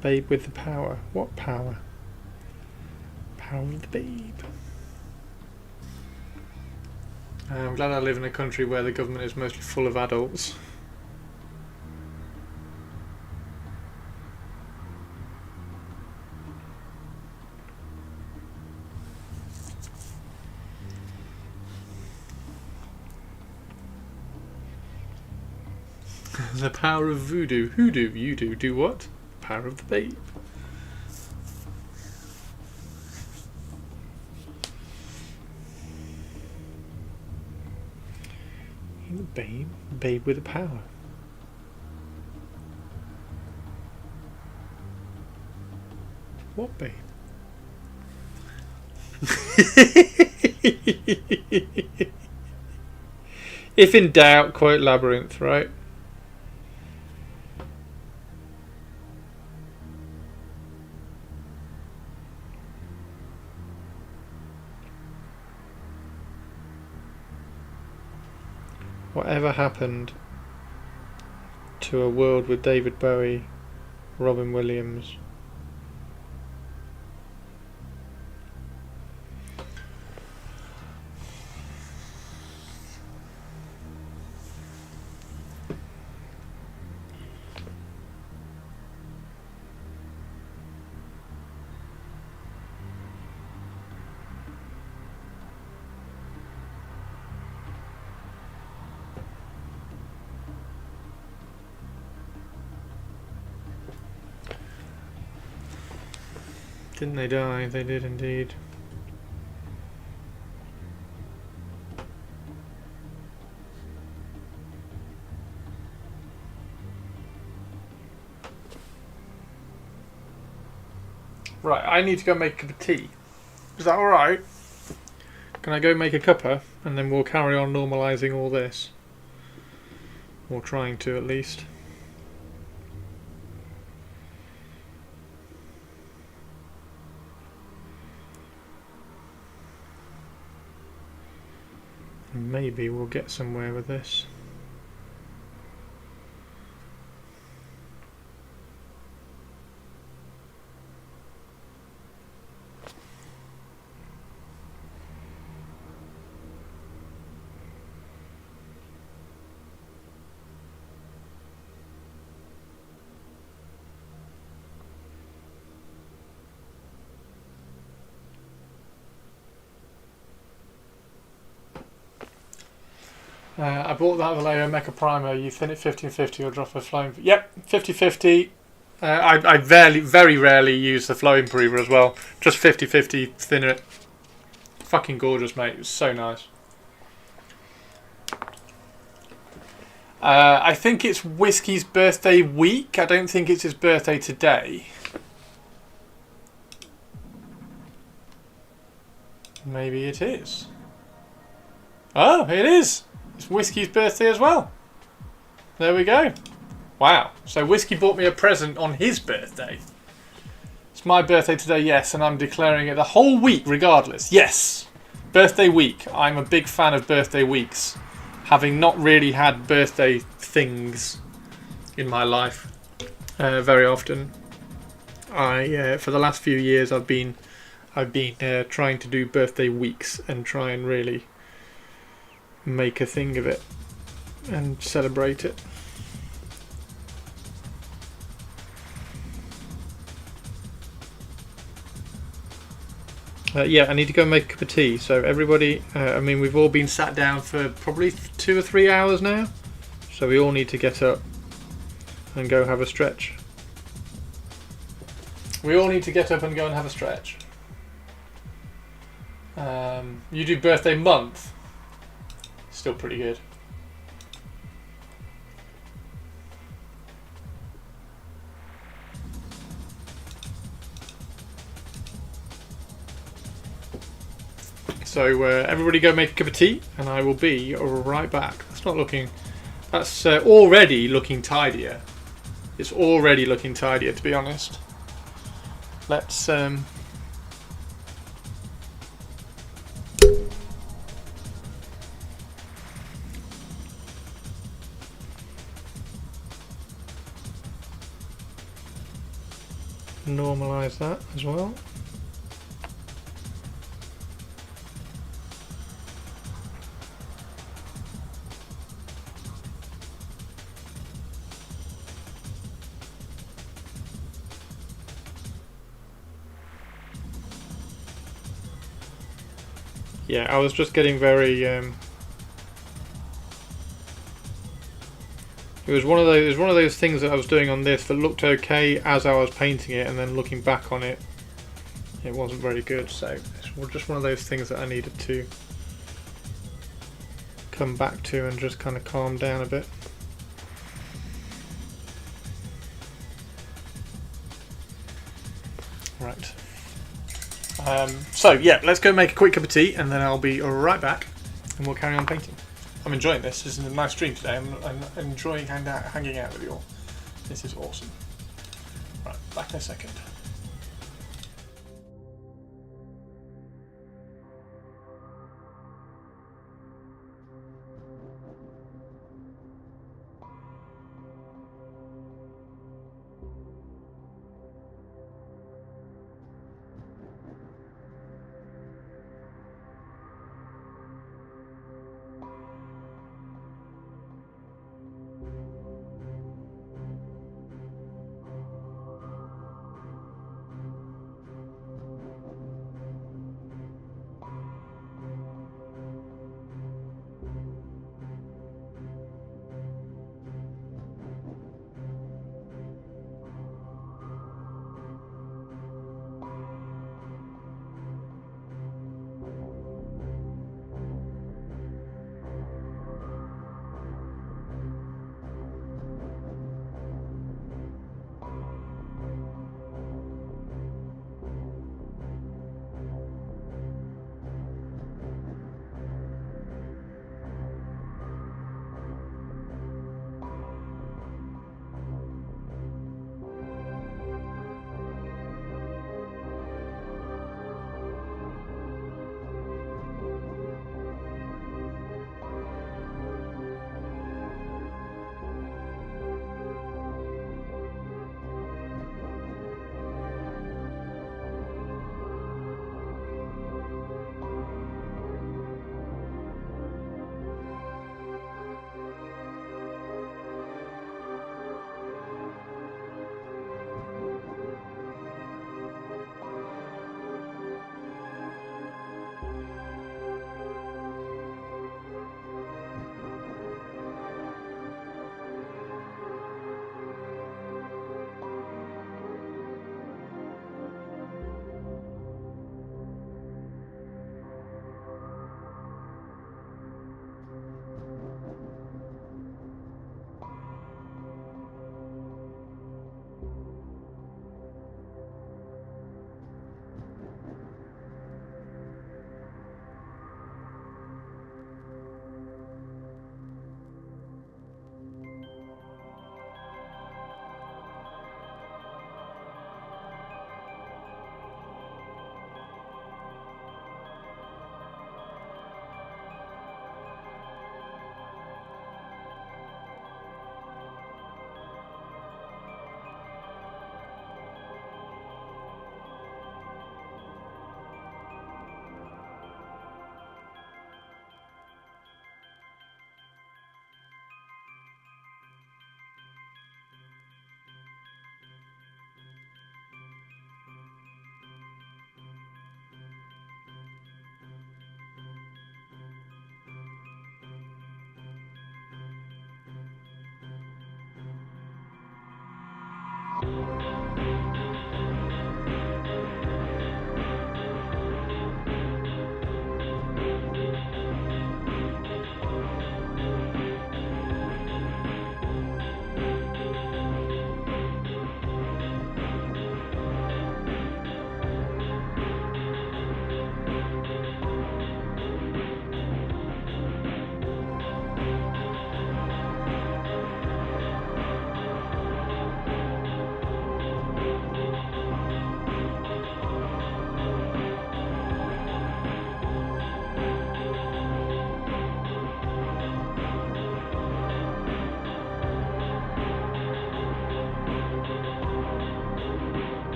babe with the power. What power? Power of the babe. I'm glad I live in a country where the government is mostly full of adults. The power of voodoo. Hoodoo, you do what? Power of the babe. The babe with the power. What babe? If in doubt, quote Labyrinth, right? Whatever happened to a world with David Bowie, Robin Williams? Didn't they die? They did indeed. Right, I need to go make a cup of tea. Is that alright? Can I go make a cuppa and then we'll carry on normalising all this? Or trying to at least. Maybe we'll get somewhere with this. I bought that Vallejo Mecha Primer. You thin it 50-50 or drop a flowing. Yep, 50-50. I very rarely use the flow improver as well. Just 50-50 thin it. Fucking gorgeous, mate. It was so nice. I think it's Whiskey's birthday week. I don't think it's his birthday today. Maybe it is. Oh, it is. It's Whiskey's birthday as well. There we go. Wow. So Whiskey bought me a present on his birthday. It's my birthday today, yes, and I'm declaring it the whole week regardless. Yes. Birthday week. I'm a big fan of birthday weeks. Having not really had birthday things in my life very often. For the last few years I've been trying to do birthday weeks and try and really make a thing of it and celebrate it. Yeah, I need to go make a cup of tea. So everybody, I mean, we've all been sat down for probably 2 or 3 hours now. So we all need to get up and go have a stretch. We all need to get up and go and have a stretch. You do birthday month. Still pretty good. So everybody go make a cup of tea and I will be right back. That's already looking tidier. It's already looking tidier, to be honest. Let's normalise that as well. Yeah, I was just getting very. It was one of those things that I was doing on this that looked okay as I was painting it, and then looking back on it, it wasn't very good. So it's just one of those things that I needed to come back to and just kind of calm down a bit. Right. So yeah, let's go make a quick cup of tea, and then I'll be right back, and we'll carry on painting. I'm enjoying this. This is a nice stream today. I'm enjoying hanging out with you all. This is awesome. Right, back in a second.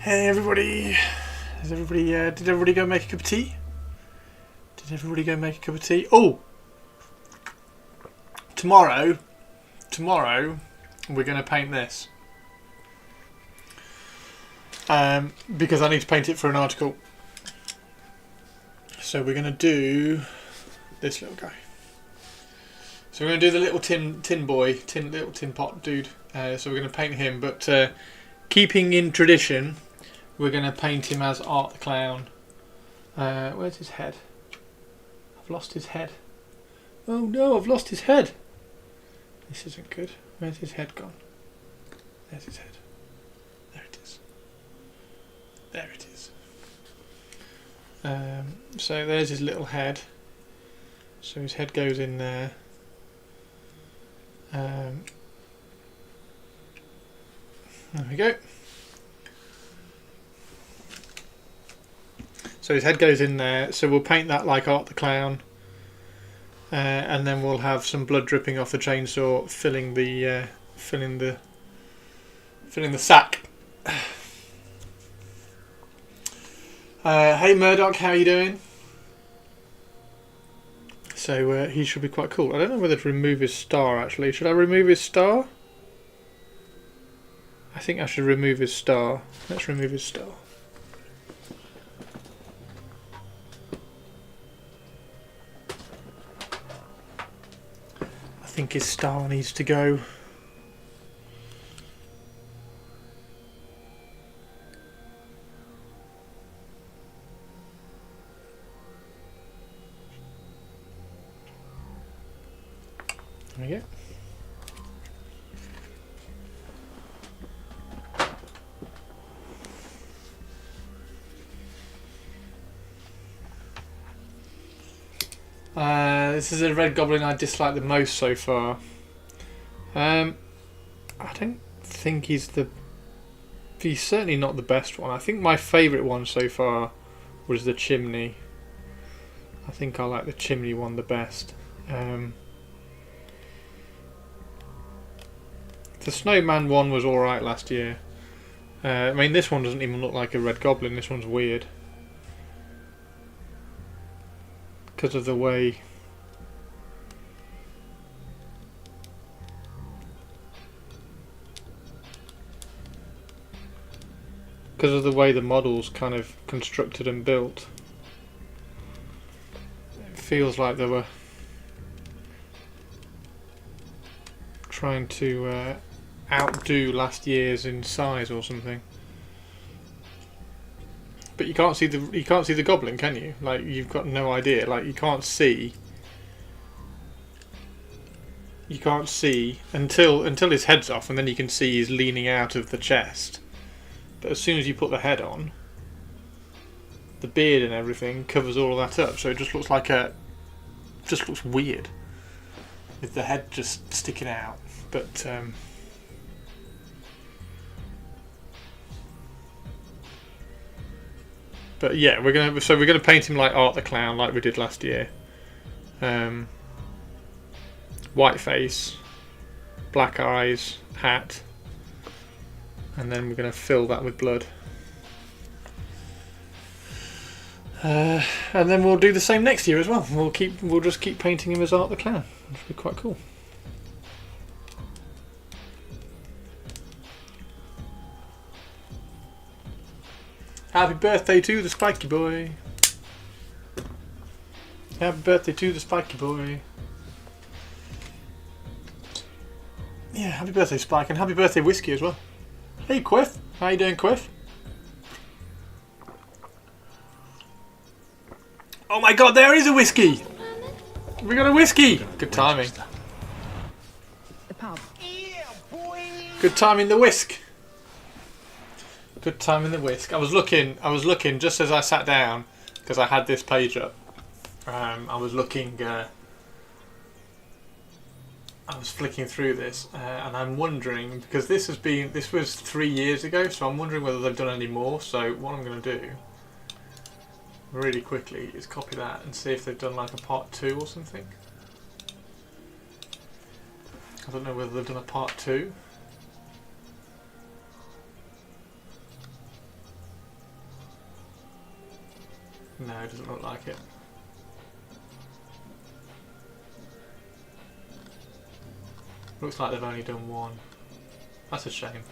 Hey everybody! Did everybody go make a cup of tea? Did everybody go make a cup of tea? Oh! Tomorrow we're going to paint this. Because I need to paint it for an article. So we're going to do this little guy. So we're going to do the little little tin pot dude. So we're going to paint him, but keeping in tradition, we're going to paint him as Art the Clown. Where's his head? I've lost his head. Oh no, I've lost his head. This isn't good. Where's his head gone? There's his head. There it is. There it is. So there's his little head. So his head goes in there. There we go. So his head goes in there. So we'll paint that like Art the Clown, and then we'll have some blood dripping off the chainsaw, filling the sack. Hey Murdoch, how are you doing? So he should be quite cool. I don't know whether to remove his star actually. Should I remove his star? I think I should remove his star. Let's remove his star. I think his star needs to go. There we go. This is a red goblin I dislike the most so far. I don't think he's certainly not the best one. I think my favourite one so far was the chimney. I think I like the chimney one the best. The snowman one was alright last year. I mean, this one doesn't even look like a red goblin. This one's weird because of the way the model's kind of constructed and built. It feels like they were trying to outdo last year's in size or something. But you can't see the goblin, can you? Like, you've got no idea. Like, you can't see until his head's off, and then you can see he's leaning out of the chest. But as soon as you put the head on, the beard and everything covers all of that up, so it just looks like just looks weird with the head just sticking out. But yeah, we're gonna paint him like Art the Clown, like we did last year. White face, black eyes, hat, and then we're gonna fill that with blood. And then we'll do the same next year as well. We'll just keep painting him as Art the Clown. Which will be quite cool. Happy birthday to the spiky boy. Happy birthday to the spiky boy. Yeah, happy birthday Spike, and happy birthday Whiskey as well. Hey Quiff, how you doing Quiff? Oh my god, there is a whiskey! We got a whiskey! Good timing. The pub. Good timing the whisk. Good timing the whisk. I was looking just as I sat down, because I had this page up. I was looking, I was flicking through this, and I'm wondering, because this was 3 years ago, so I'm wondering whether they've done any more. So what I'm going to do, really quickly, is copy that and see if they've done like a part 2 or something. I don't know whether they've done a part 2. No, it doesn't look like it. Looks like they've only done one. That's a shame.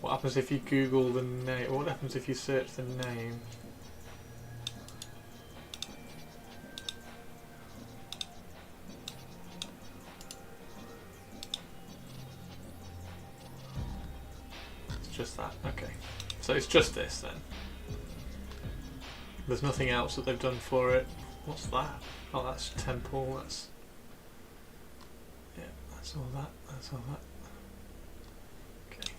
What happens if you Google the name? What happens if you search the name? It's just that. Okay. So it's just this then. There's nothing else that they've done for it. What's that? Oh, that's temple. That's... yeah, that's all that. That's all that. Okay.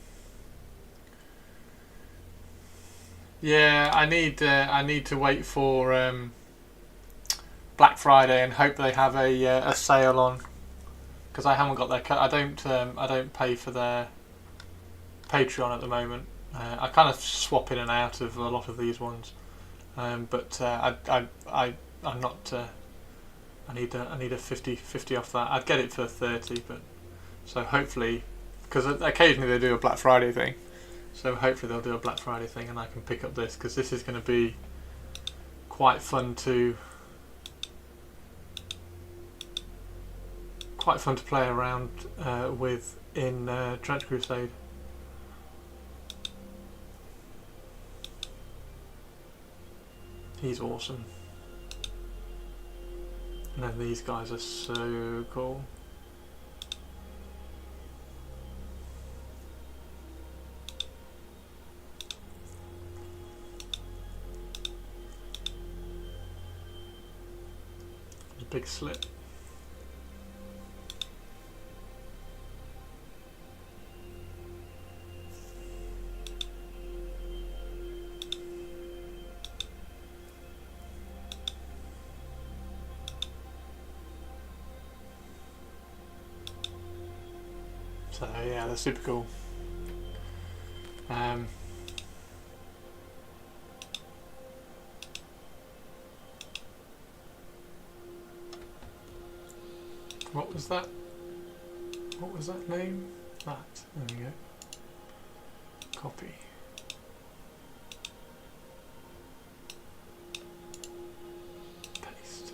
Yeah, I need to wait for Black Friday and hope they have a sale on, because I haven't got their I don't pay for their Patreon at the moment. I kind of swap in and out of a lot of these ones, but I'm not. I need a 50 off that. I'd get it for 30, but so hopefully, because occasionally they do a Black Friday thing, so hopefully they'll do a Black Friday thing and I can pick up this, because this is going to be quite fun to play around with in Trench Crusade. He's awesome. And then these guys are so cool. There's a big slip. So yeah, they're super cool. What was that? What was that name? That. There we go. Copy. Paste.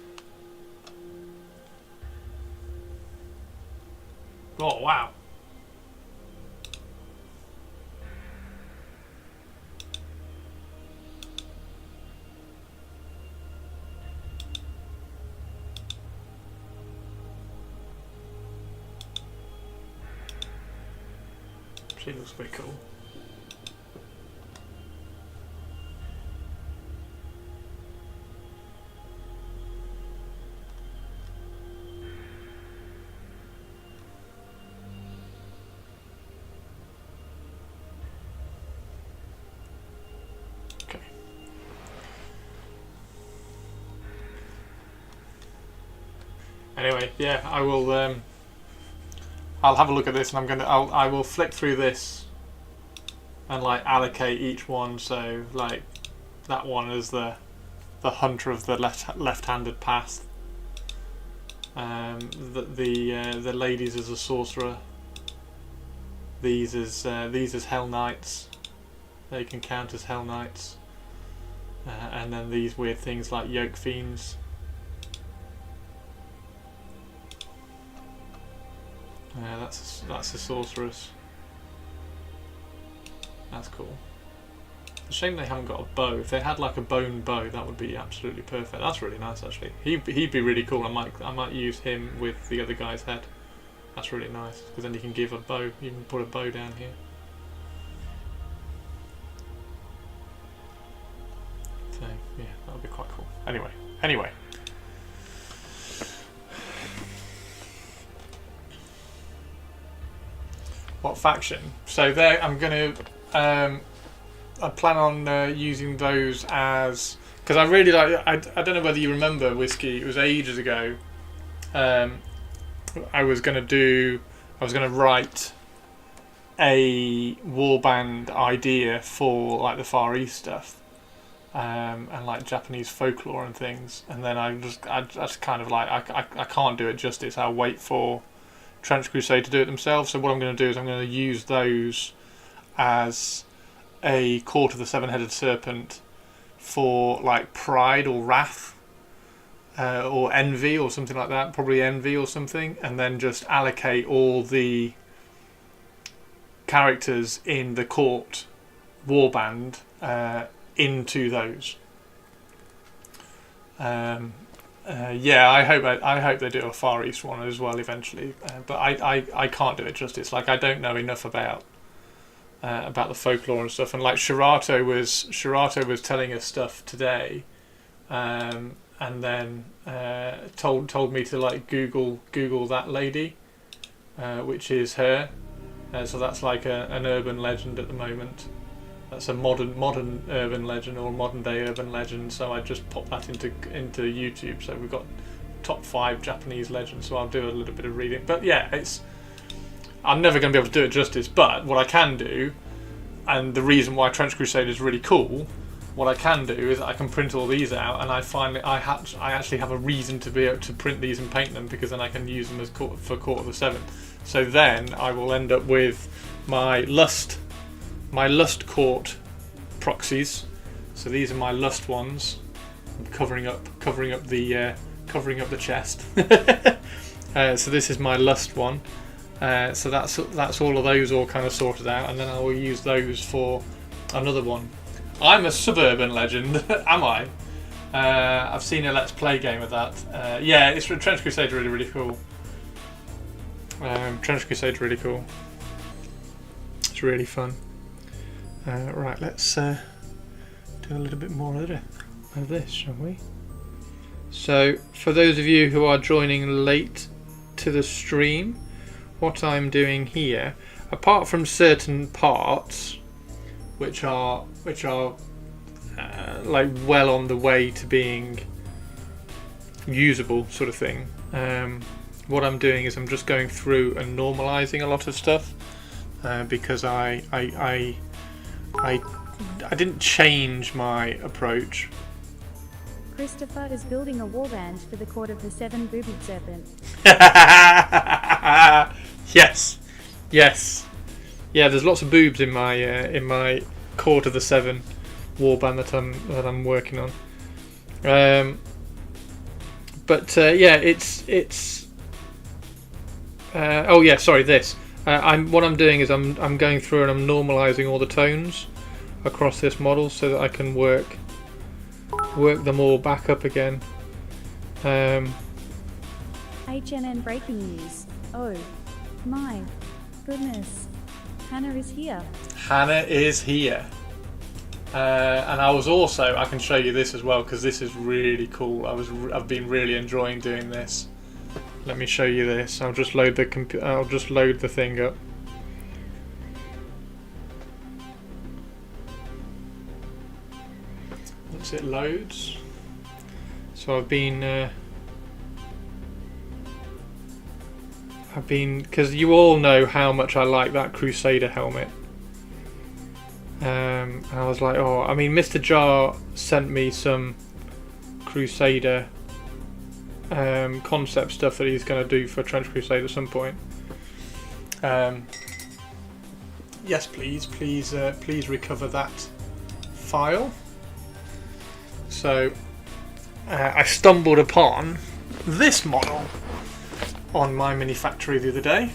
Oh wow. She looks pretty cool. Okay. Anyway, yeah, I will. I'll have a look at this, and I will flick through this and like allocate each one. So like that one is the hunter of the left-handed path. The ladies as a sorcerer. These as Hell Knights. They can count as Hell Knights. And then these weird things like Yoke Fiends. That's a sorceress. That's cool. It's a shame they haven't got a bow. If they had like a bone bow, that would be absolutely perfect. That's really nice actually. He'd be really cool. I might use him with the other guy's head. That's really nice, because then you can give a bow. You can put a bow down here. So yeah, that would be quite cool. Anyway. What faction? So there, I'm gonna. I plan on using those as, because I really like. I don't know whether you remember Whiskey. It was ages ago. I was gonna write a warband idea for like the Far East stuff, and like Japanese folklore and things. And then I just kind of like I can't do it justice. I'll wait for Trench Crusade to do it themselves. So what I'm going to do is I'm going to use those as a Court of the Seven-Headed Serpent for like pride or wrath or envy or something like that, probably envy or something, and then just allocate all the characters in the court warband into those. Yeah, I hope they do a Far East one as well eventually, but I can't do it justice. Like, I don't know enough about the folklore and stuff. And like Shirato was telling us stuff today, and then told me to like Google that lady, which is her. So that's like an urban legend at the moment. That's a modern urban legend or modern day urban legend. So I just popped that into YouTube. So we've got top 5 Japanese legends. So I'll do a little bit of reading. But yeah, I'm never going to be able to do it justice. But what I can do, and the reason why Trench Crusade is really cool, what I can do is I can print all these out, and I actually have a reason to be able to print these and paint them, because then I can use them as for Court of the Seven. So then I will end up with my Lust Court proxies. So these are my Lust ones. I'm covering up the chest. So this is my Lust one. So that's all of those all kind of sorted out, and then I will use those for another one. I'm a suburban legend, am I? I've seen a Let's Play game of that. Yeah, it's Trench Crusade really, really cool. Trench Crusade really cool. It's really fun. Right, let's do a little bit more of this, shall we? So, for those of you who are joining late to the stream, what I'm doing here, apart from certain parts, which are like well on the way to being usable, sort of thing. What I'm doing is I'm just going through and normalizing a lot of stuff, because I didn't change my approach. Christopher is building a warband for the Court of the Seven Boobied Serpent. Yes. Yeah, there's lots of boobs in my Court of the Seven warband that I'm working on. But yeah, it's. Oh yeah, sorry. This. What I'm doing is I'm going through and I'm normalizing all the tones across this model so that I can work them all back up again. HNN breaking news. Oh my goodness, Hannah is here. Hannah is here. And I can show you this as well, because this is really cool. I've been really enjoying doing this. Let me show you this. I'll just load the thing up. Once it loads. So I've been because you all know how much I like that Crusader helmet. And I was like, oh, I mean, Mr. Jar sent me some Crusader concept stuff that he's going to do for Trench Crusade at some point. Yes, please recover that file. So I stumbled upon this model on my mini factory the other day.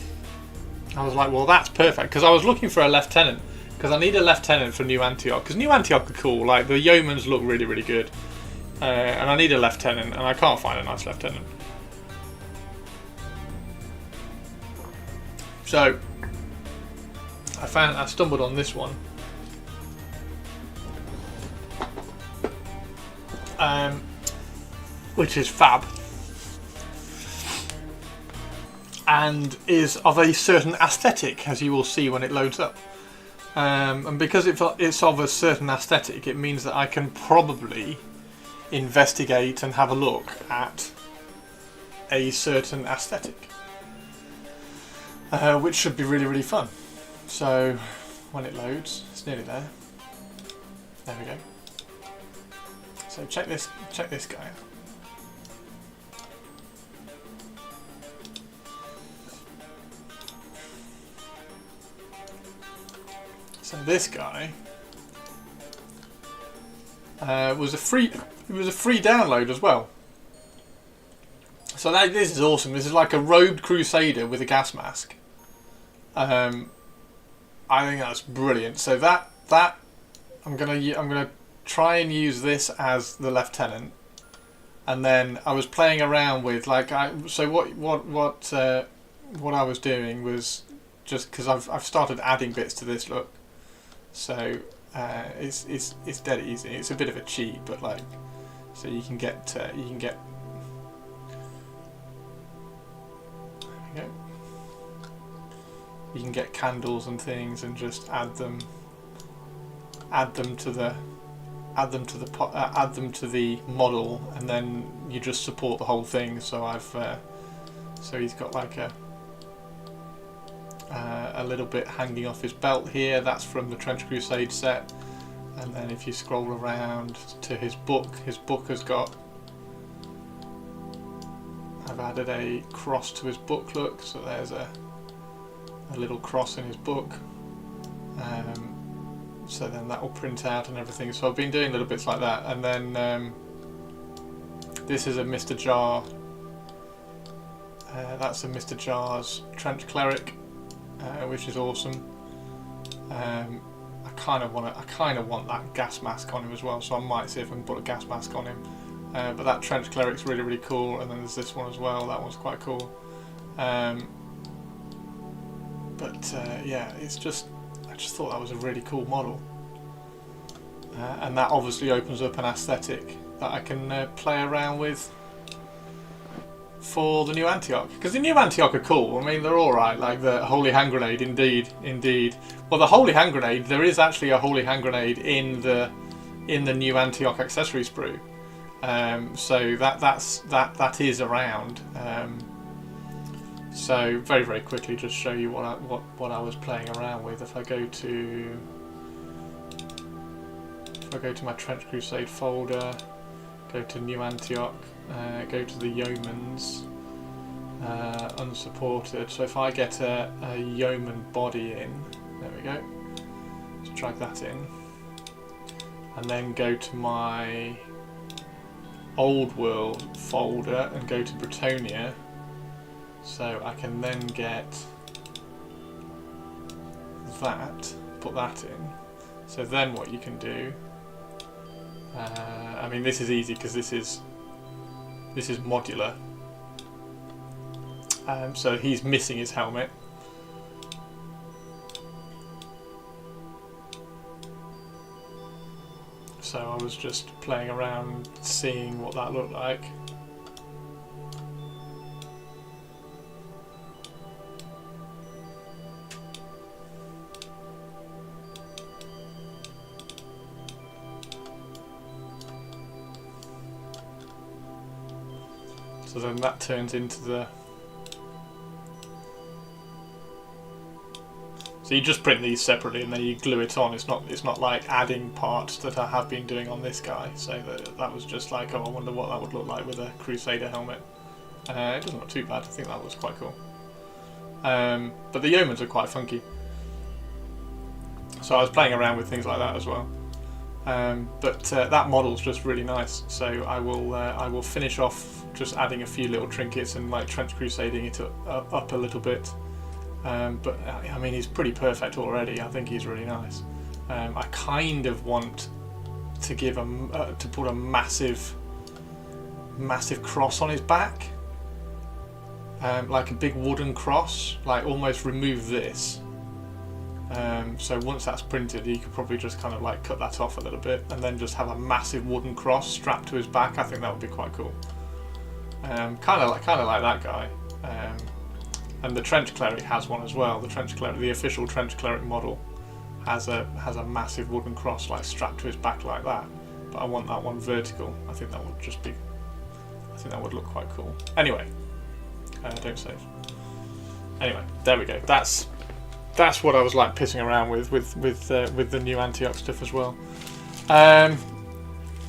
I was like, well, that's perfect, because I was looking for a lieutenant, because I need a lieutenant for New Antioch, because New Antioch are cool. Like, the yeomans look really, really good, and I need a lieutenant, and I can't find a nice lieutenant. So I stumbled on this one, which is fab, and is of a certain aesthetic, as you will see when it loads up. And because it's of a certain aesthetic, it means that I can probably investigate and have a look at a certain aesthetic, which should be really, really fun. So when it loads, it's nearly there. There we go. So check this guy out. So this guy was a free. It was a free download as well. So this is awesome. This is like a robed crusader with a gas mask. I think that's brilliant. So that I'm gonna try and use this as the lieutenant, and then I was playing around with like what I was doing was just because I've started adding bits to this look. So it's dead easy. It's a bit of a cheat, but like so you can get. There we go. You can get candles and things and just add them to the model, and then you just support the whole thing. So so he's got like a little bit hanging off his belt here. That's from the Trench Crusade set. And then if you scroll around to his book has got. I've added a cross to his book look, so there's a little cross in his book. So then that will print out and everything. So I've been doing little bits like that, and then this is a Mr. Jar. That's a Mr. Jar's Trench Cleric, which is awesome. I kind of want that gas mask on him as well, so I might see if I can put a gas mask on him. But that Trench Cleric's really cool, and then there's this one as well. That one's quite cool. Yeah, I just thought that was a really cool model, and that obviously opens up an aesthetic that I can play around with for the new Antioch, because the new Antioch are cool. I mean, they're all right. Like the Holy Hand Grenade, indeed. Well, the Holy Hand Grenade, there is actually a Holy Hand Grenade in the new Antioch accessory sprue. So that is around. So very quickly, just show you what I was playing around with. If I go to my Trench Crusade folder, go to New Antioch, go to the Yeomans, unsupported. So if I get a Yeoman body in, there we go. Let's drag that in, and then go to my Old World folder and go to Bretonia. So I can then get that, put that in. So then what you can do, I mean this is easy because this is modular. So he's missing his helmet. So I was just playing around, seeing what that looked like. So then that turns into the... So you just print these separately and then you glue it on. It's not like adding parts that I have been doing on this guy. So that was just like, oh, I wonder what that would look like with a Crusader helmet. It doesn't look too bad. I think that was quite cool. But the Yeomans are quite funky. So I was playing around with things like that as well. But that model's just really nice. So I will finish off just adding a few little trinkets and like Trench Crusading it up a little bit. But I mean, he's pretty perfect already. I think he's really nice. I kind of want to give to put a massive cross on his back, like a big wooden cross. Like almost remove this. So once that's printed, you could probably just kind of like cut that off a little bit, and then just have a massive wooden cross strapped to his back. I think that would be quite cool. Kind of like that guy. And the Trench Cleric has one as well. The official Trench Cleric model has a massive wooden cross like strapped to his back like that. But I want that one vertical. I think that would look quite cool. Anyway, don't save. Anyway, there we go. That's what I was like pissing around with the new Antioch stuff as well.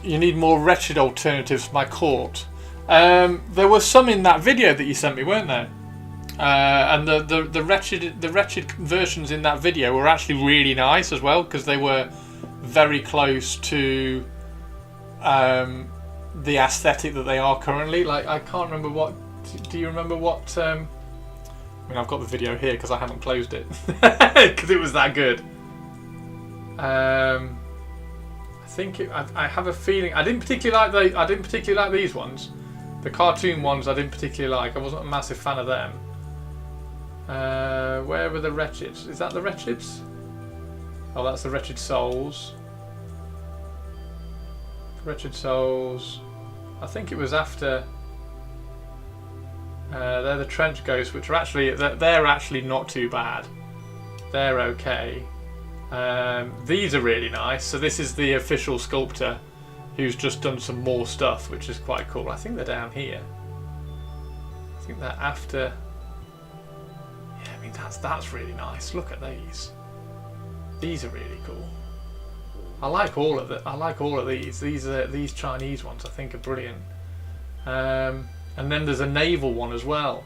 You need more wretched alternatives to my court. There were some in that video that you sent me, weren't there? And the wretched versions in that video were actually really nice as well, because they were very close to the aesthetic that they are currently. Like, I can't remember what. Do you remember what? I mean, I've got the video here because I haven't closed it because it was that good. I think I have a feeling I didn't particularly like these ones. The cartoon ones I didn't particularly like. I wasn't a massive fan of them. Where were the Wretcheds? Is that the Wretcheds? Oh, that's the Wretched Souls. Wretched Souls. I think it was after. They're the Trench Ghosts, which are actually they're actually not too bad. They're okay. These are really nice. So this is the official sculptor, who's just done some more stuff, which is quite cool. I think they're down here. I think they're after. Yeah, I mean that's really nice. Look at these. These are really cool. I like all of these. These Chinese ones I think are brilliant. And then there's a naval one as well.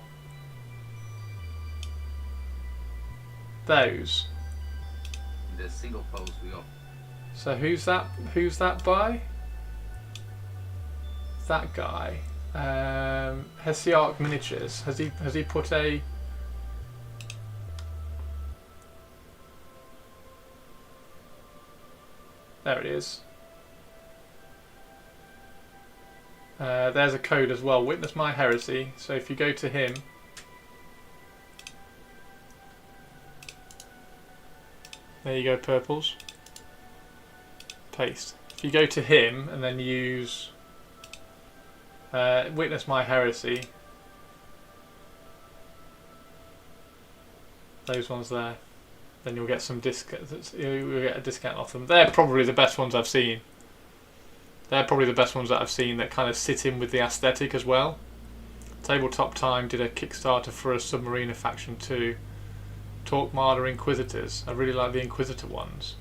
Those. The single pose we got. So who's that? Who's that by? That guy. Hesiarch Miniatures. Has he put a? There it is. There's a code as well. Witness My Heresy. So if you go to him. There you go, purples. Paste. If you go to him and then use Witness My Heresy. Those ones there. Then you'll get some you'll get a discount off them. They're probably the best ones I've seen. They're probably the best ones that I've seen that kind of sit in with the aesthetic as well. Tabletop Time did a Kickstarter for a Submariner faction too. Torquemada Inquisitors. I really like the Inquisitor ones.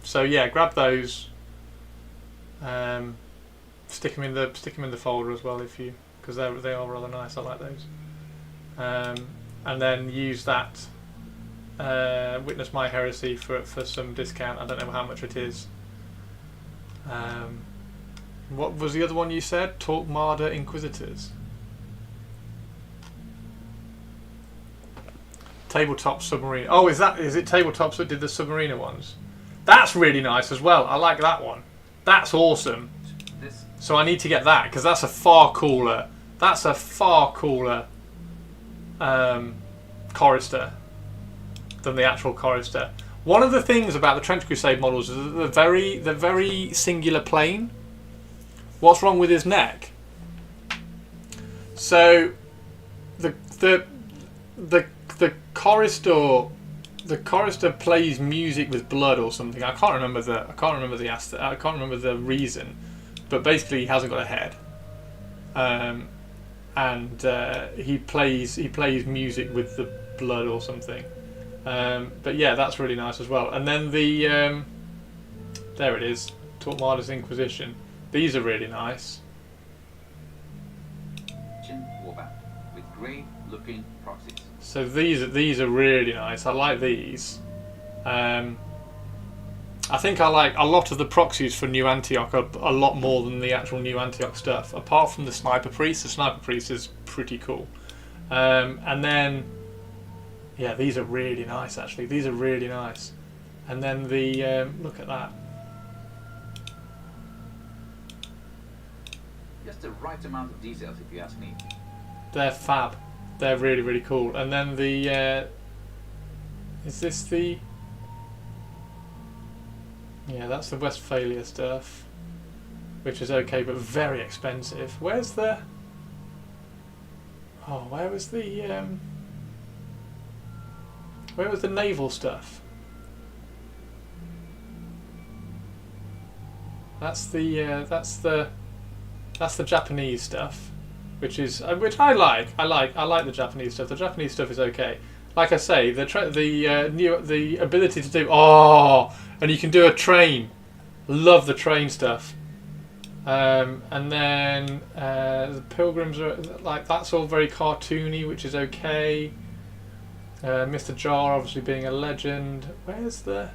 So yeah, grab those. Stick them in the folder as well if you, because they are rather nice. I like those. And then use that. Witness My Heresy for some discount. I don't know how much it is. What was the other one you said? Torquemada Inquisitors. Tabletop Submarine. Oh, is it Tabletops that did the Submariner ones? That's really nice as well. I like that one. That's awesome. So I need to get that because that's a far cooler. That's a far cooler chorister than the actual chorister. One of the things about the Trench Crusade models is that they're very singular plane. What's wrong with his neck? So the chorister plays music with blood or something. I can't remember the reason, but basically he hasn't got a head, and he plays music with the blood or something. But yeah, that's really nice as well. And then the there it is, Torquemada's Inquisition. These are really nice. Chin Warbat with grey looking proxies. So these are really nice. I like these. I think I like a lot of the proxies for New Antioch a lot more than the actual New Antioch stuff. Apart from the Sniper Priest. The Sniper Priest is pretty cool. And then, yeah, these are really nice actually. These are really nice. And then the look at that. Just the right amount of details, if you ask me. They're fab. They're really, really cool. And then the is this the? Yeah, that's the Westphalia stuff, which is okay but very expensive. Where's the? Oh, where was the? Where was the naval stuff? That's the Japanese stuff, which I like. I like the Japanese stuff. The Japanese stuff is okay. Like I say, the ability to do and you can do a train. Love the train stuff. And then the pilgrims are like, that's all very cartoony, which is okay. Mr. Jar obviously being a legend. Where's the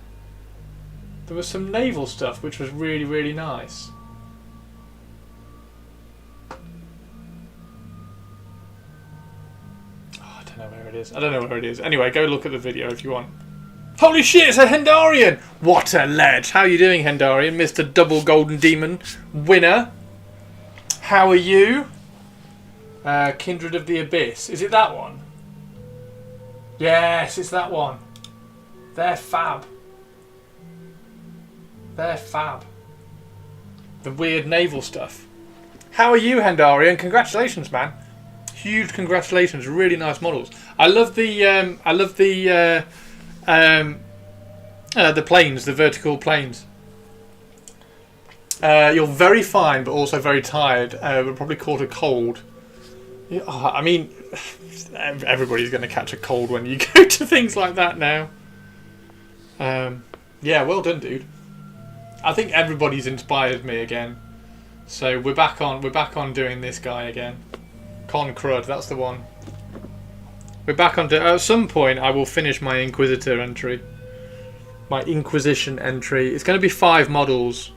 There was some naval stuff which was really, really nice. Oh, I don't know where it is. I don't know where it is. Anyway, go look at the video if you want. Holy shit, it's a Hendarian! What a ledge! How are you doing, Hendarian? Mr. Double Golden Demon winner. How are you? Kindred of the Abyss. Is it that one? Yes, it's that one. They're fab. They're fab. The weird naval stuff. How are you, Hendarian? Congratulations, man. Huge congratulations. Really nice models. I love the planes, the vertical planes. You're very fine, but also very tired. We're probably caught a cold. I mean, everybody's going to catch a cold when you go to things like that now. Yeah, well done, dude. I think everybody's inspired me again. So we're back on doing this guy again. Con Crud, that's the one. We're back on. At some point, I will finish my Inquisitor entry. My Inquisition entry. It's going to be 5 models.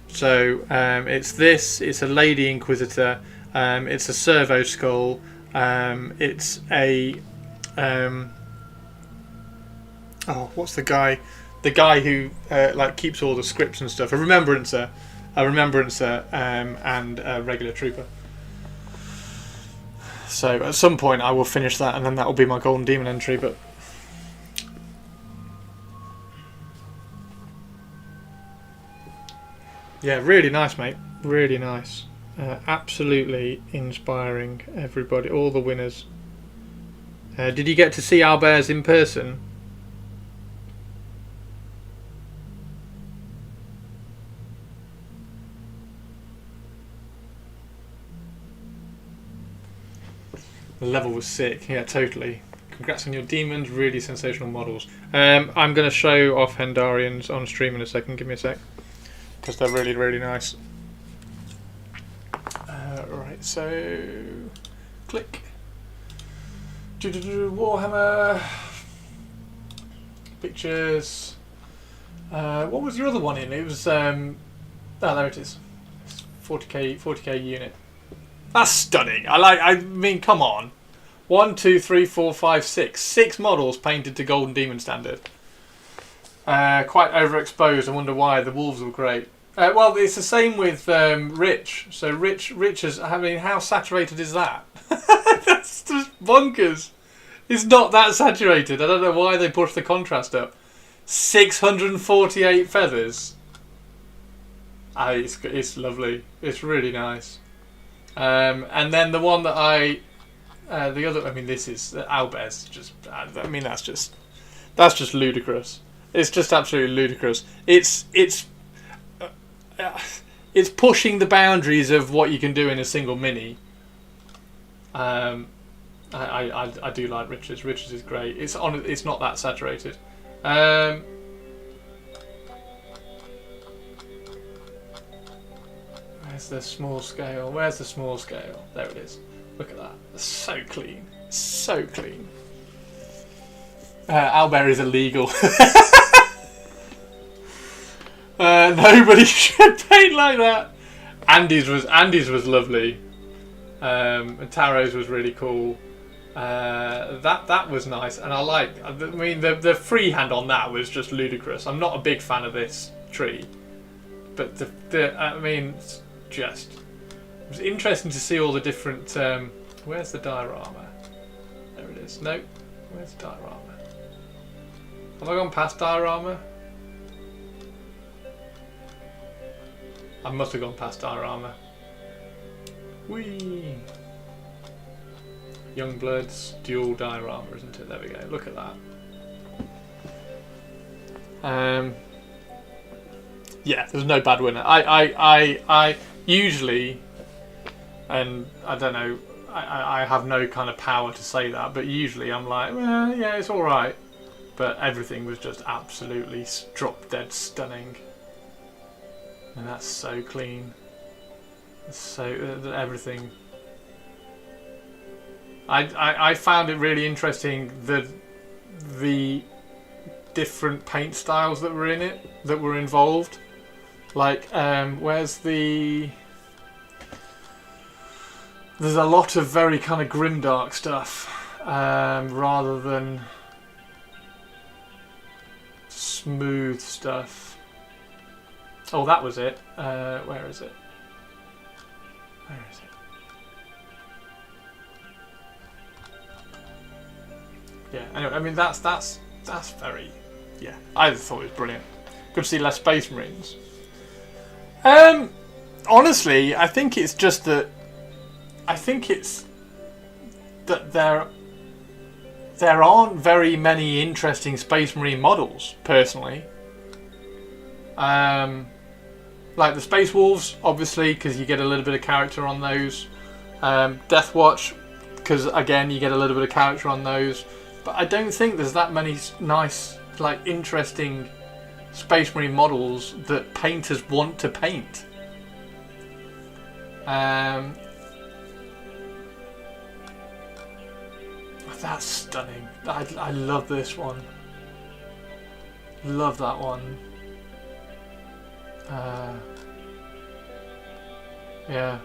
So it's this. It's a Lady Inquisitor. It's a Servo Skull. It's a. Oh, what's the guy? The guy who like keeps all the scripts and stuff. A Remembrancer, and a regular Trooper. So at some point I will finish that, and then that will be my Golden Demon entry. But yeah, really nice, mate. Really nice. Absolutely inspiring. Everybody, all the winners. Did you get to see Albers in person? The level was sick. Yeah, totally. Congrats on your demons. Really sensational models. I'm going to show off Hendarians on stream in a second. Give me a sec. Because they're really, really nice. Right, so... Click. Warhammer. Pictures. What was your other one in? It was... oh, there it is. 40k unit. That's stunning. I mean, come on. 1, 2, 3, 4, 5, 6. 6 models painted to Golden Demon standard. Quite overexposed. I wonder why. The wolves were great. Well, it's the same with Rich. So Rich is. I mean, how saturated is that? That's just bonkers. It's not that saturated. I don't know why they pushed the contrast up. 648 feathers. It's lovely. It's really nice. And then the one that the other. I mean, this is Albers. Just. I mean, that's just ludicrous. It's just absolutely ludicrous. It's pushing the boundaries of what you can do in a single mini. I do like Richards. Richards is great. It's not that saturated. Where's the small scale? Where's the small scale? There it is. Look at that. It's so clean. So clean. Owlbear is illegal. Nobody should paint like that. Andy's was lovely. And Taro's was really cool. That was nice, and I mean, the freehand on that was just ludicrous. I'm not a big fan of this tree, but I mean, it was interesting to see all the different. Where's the diorama? There it is. No, where's the diorama? Have I gone past diorama? I must have gone past diorama. Whee! Youngbloods dual diorama, isn't it? There we go. Look at that. Yeah, there's no bad winner. I usually, and I don't know, I have no kind of power to say that, but usually I'm like, well, yeah, it's all right. But everything was just absolutely drop dead stunning, and that's so clean. So everything. I found it really interesting that the different paint styles that were in it, that were involved. Like, where's the... There's a lot of very kind of grimdark stuff, rather than smooth stuff. Oh, that was it. Where is it? Where is it? Yeah, anyway, I mean, that's very... Yeah, I thought it was brilliant. Good to see less Space Marines. Honestly, I think it's just that... I think it's that there aren't very many interesting Space Marine models, personally. Like the Space Wolves, obviously, because you get a little bit of character on those. Death Watch, because again, you get a little bit of character on those. But I don't think there's that many nice, like, interesting Space Marine models that painters want to paint. That's stunning. I love this one. Love that one. Yeah.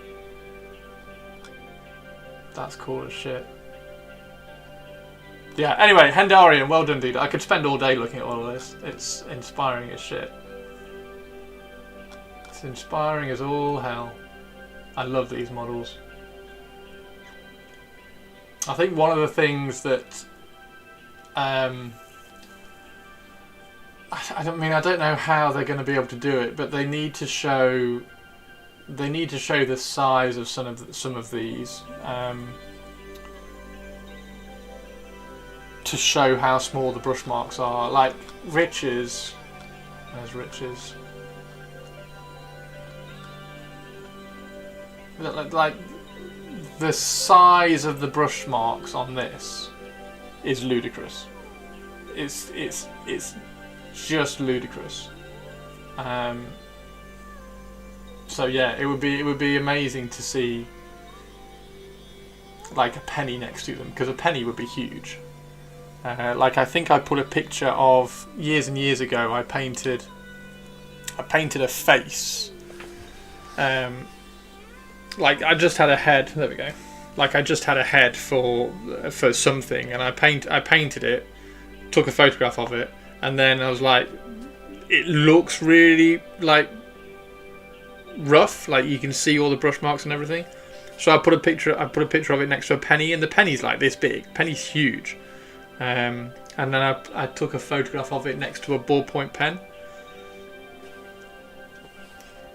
That's cool as shit. Yeah, anyway, Hendarian, well done, dude. I could spend all day looking at all of this. It's inspiring as shit. It's inspiring as all hell. I love these models. I think one of the things that I don't know how they're going to be able to do it, but they need to show the size of some of these to show how small the brush marks are. Like Riches, there's Riches. Like the size of the brush marks on this is ludicrous. It's just ludicrous. So yeah, it would be amazing to see like a penny next to them, because a penny would be huge. Like I think I put a picture of years and years ago. I painted a face. Like I just had a head. There we go. Like I just had a head for something, and I painted it, took a photograph of it, and then I was like, it looks really like rough. Like you can see all the brush marks and everything. So I put a picture of it next to a penny, and the penny's like this big. Penny's huge. And then I took a photograph of it next to a ballpoint pen.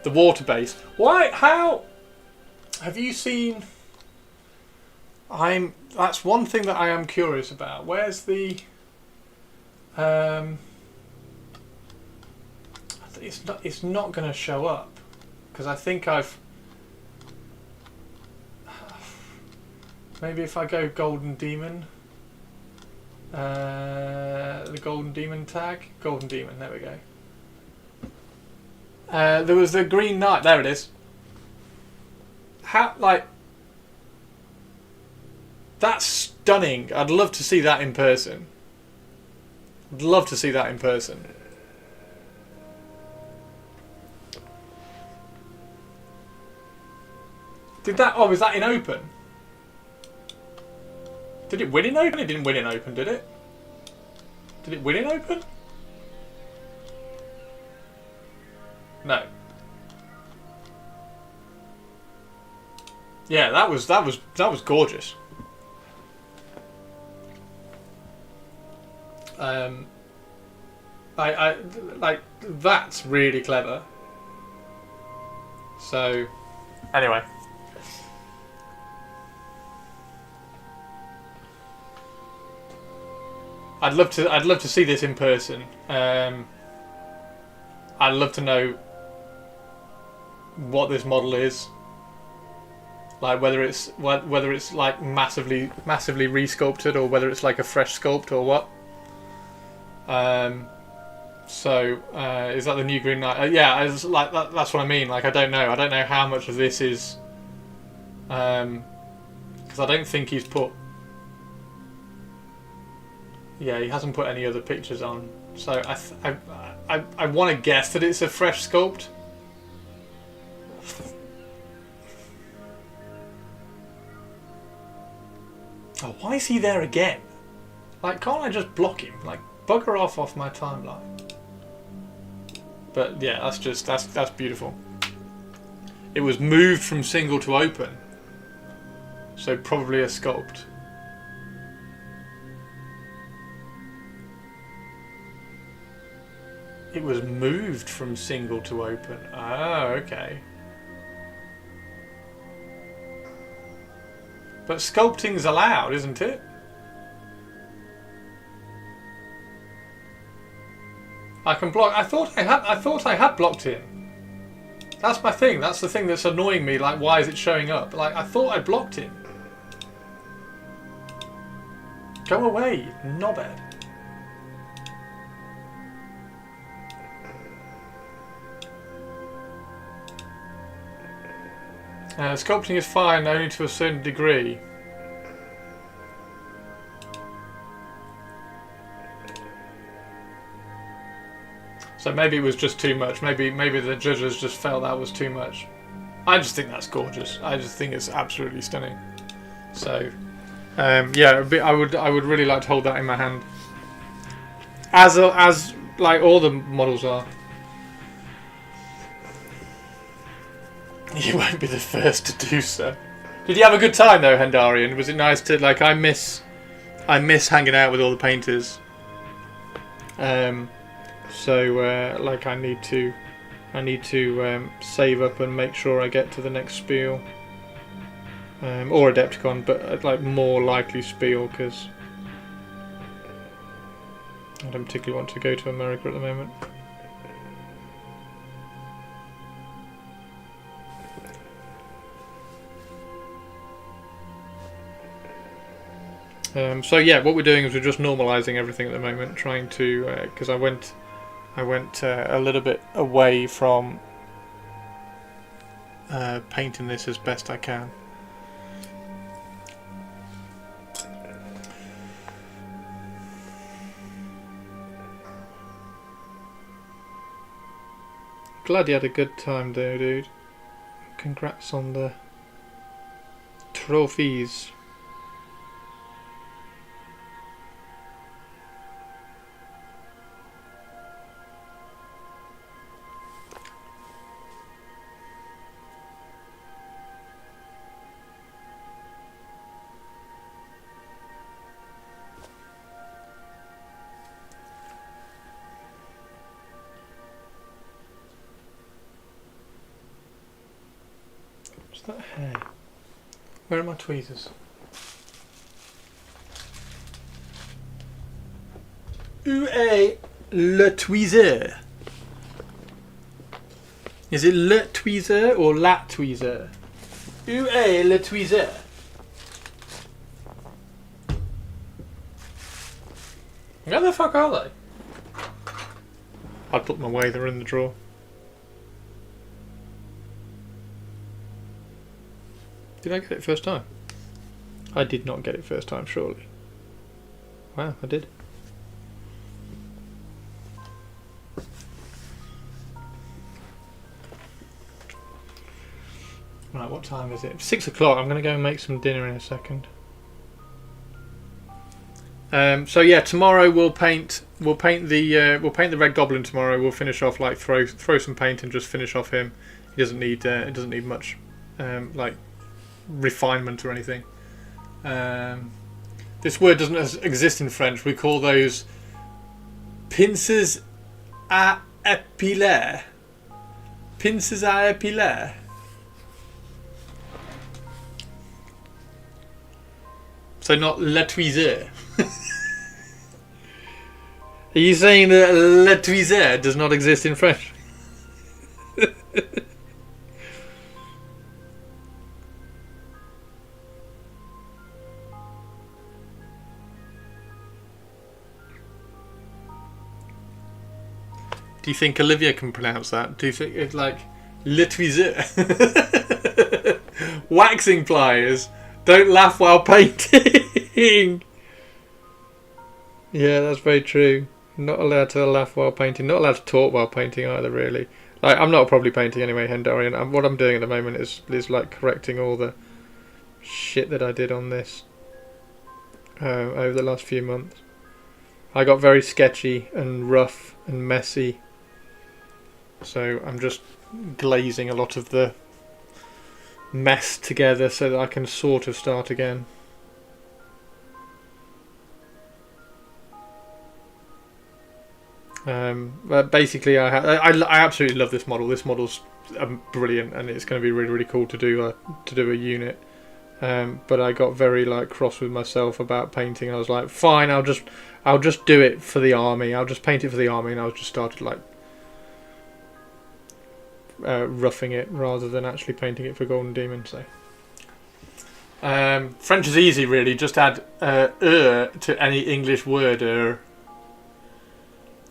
The water base. Why? How? Have you seen? That's one thing that I am curious about. Where's the? It's not going to show up, because I think I've. Maybe if I go Golden Demon. The Golden Demon tag. Golden Demon. There we go. There was the Green Knight. There it is. How, like, that's stunning. I'd love to see that in person. I'd love to see that in person. Did that? Oh, was that in open? Did it win in open? It didn't win in open, did it? Did it win in open? No. Yeah, that was gorgeous. I like, that's really clever. So, anyway. I'd love to see this in person. I'd love to know what this model is. Like whether it's like massively resculpted, or whether it's like a fresh sculpt, or what. So is that the new Green Knight? Yeah, it's like that's what I mean. Like I don't know how much of this is, because I don't think he's put. Yeah, he hasn't put any other pictures on So I want to guess that it's a fresh sculpt. Oh, why is he there again? Like, can't I just block him? Like, bugger off my timeline. But yeah, that's beautiful. It was moved from single to open, so probably a sculpt. It was moved from single to open. Oh, okay. But sculpting's allowed, isn't it? I can block. I thought I had blocked him. That's my thing. That's the thing that's annoying me. Like, why is it showing up? Like, I thought I blocked him. Go away, knobhead. Sculpting is fine, only to a certain degree. So maybe it was just too much. Maybe the judges just felt that was too much. I just think that's gorgeous. I just think it's absolutely stunning. So, yeah, I would really like to hold that in my hand. As like all the models are. You won't be the first to do so. Did you have a good time though, Hendarian? Was it nice to, like, I miss hanging out with all the painters. So like I need to save up and make sure I get to the next spiel. Or Adepticon, but like more likely spiel, because I don't particularly want to go to America at the moment. So yeah, what we're doing is we're just normalising everything at the moment, trying to, because I went a little bit away from painting this as best I can. Glad you had a good time there, dude. Congrats on the trophies. What's that hair? Where are my tweezers? Où est le tweezer? Is it le tweezer or la tweezer? Où est le tweezer? Where the fuck are they? I put them away, they're in the drawer. Did I get it first time? I did not get it first time, surely. Wow, I did. Right, what time is it? 6 o'clock. I'm going to go and make some dinner in a second. So yeah, tomorrow we'll paint the Red Goblin tomorrow. We'll finish off, like, throw some paint and just finish off him. He doesn't need it doesn't need much like refinement or anything. This word doesn't exist in French. We call those pinces à épiler. Pinces à épiler. So not le tweezer. Are you saying that le tweezer does not exist in French? Do you think Olivia can pronounce that? Do you think it's like le tweezer? Waxing pliers. Don't laugh while painting. Yeah, that's very true. Not allowed to laugh while painting. Not allowed to talk while painting either, really. Like, I'm not probably painting anyway, Hendarian. What I'm doing at the moment is like correcting all the shit that I did on this over the last few months. I got very sketchy and rough and messy, so I'm just glazing a lot of the mess together so that I can sort of start again. But basically, I absolutely love this model. This model's brilliant, and it's going to be really, really cool to do a unit. But I got very like cross with myself about painting. I was like, fine, I'll just do it for the army. I'll just paint it for the army, and I just started like roughing it rather than actually painting it for Golden Demon. So French is easy, really. Just add to any English word.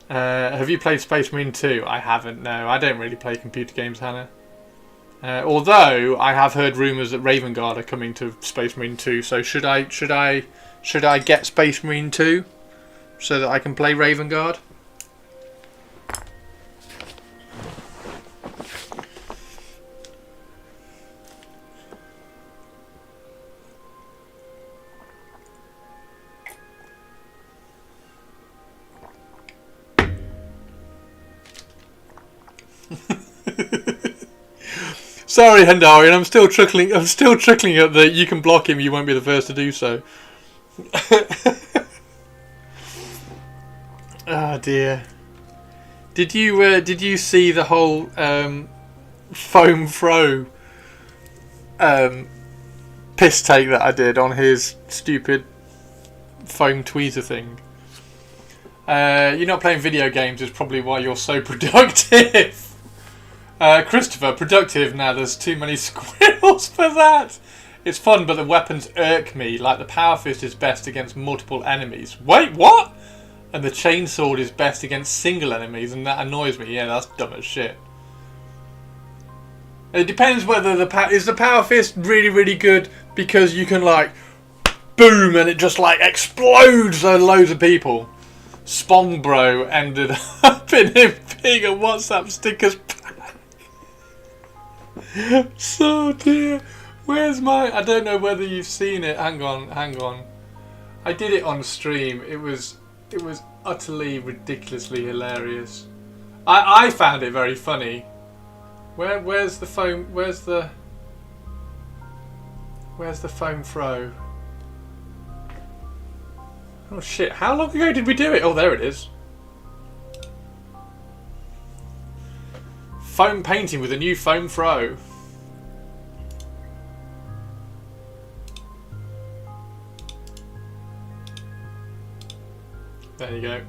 Have you played Space Marine 2? I haven't. No, I don't really play computer games, Hannah. Although I have heard rumours that Raven Guard are coming to Space Marine 2, so should I get Space Marine 2 so that I can play Raven Guard? Sorry, Hendarian, I'm still chuckling at the you can block him, you won't be the first to do so. Oh dear. Did you see the whole foam throw piss take that I did on his stupid foam tweezer thing? You're not playing video games is probably why you're so productive. Christopher, productive now, there's too many squirrels for that. It's fun, but the weapons irk me, like the Power Fist is best against multiple enemies. Wait, what? And the Chainsword is best against single enemies, and that annoys me. Yeah, that's dumb as shit. It depends whether is the Power Fist really, really good because you can like, boom, and it just like explodes on loads of people. Spong Bro ended up in him being a WhatsApp stickers pack. So dear, where's my? I don't know whether you've seen it. Hang on. I did it on stream. It was utterly ridiculously hilarious. I found it very funny. Where's the foam? Where's the foam throw? Oh shit! How long ago did we do it? Oh, there it is. Foam painting with a new foam throw. There you go.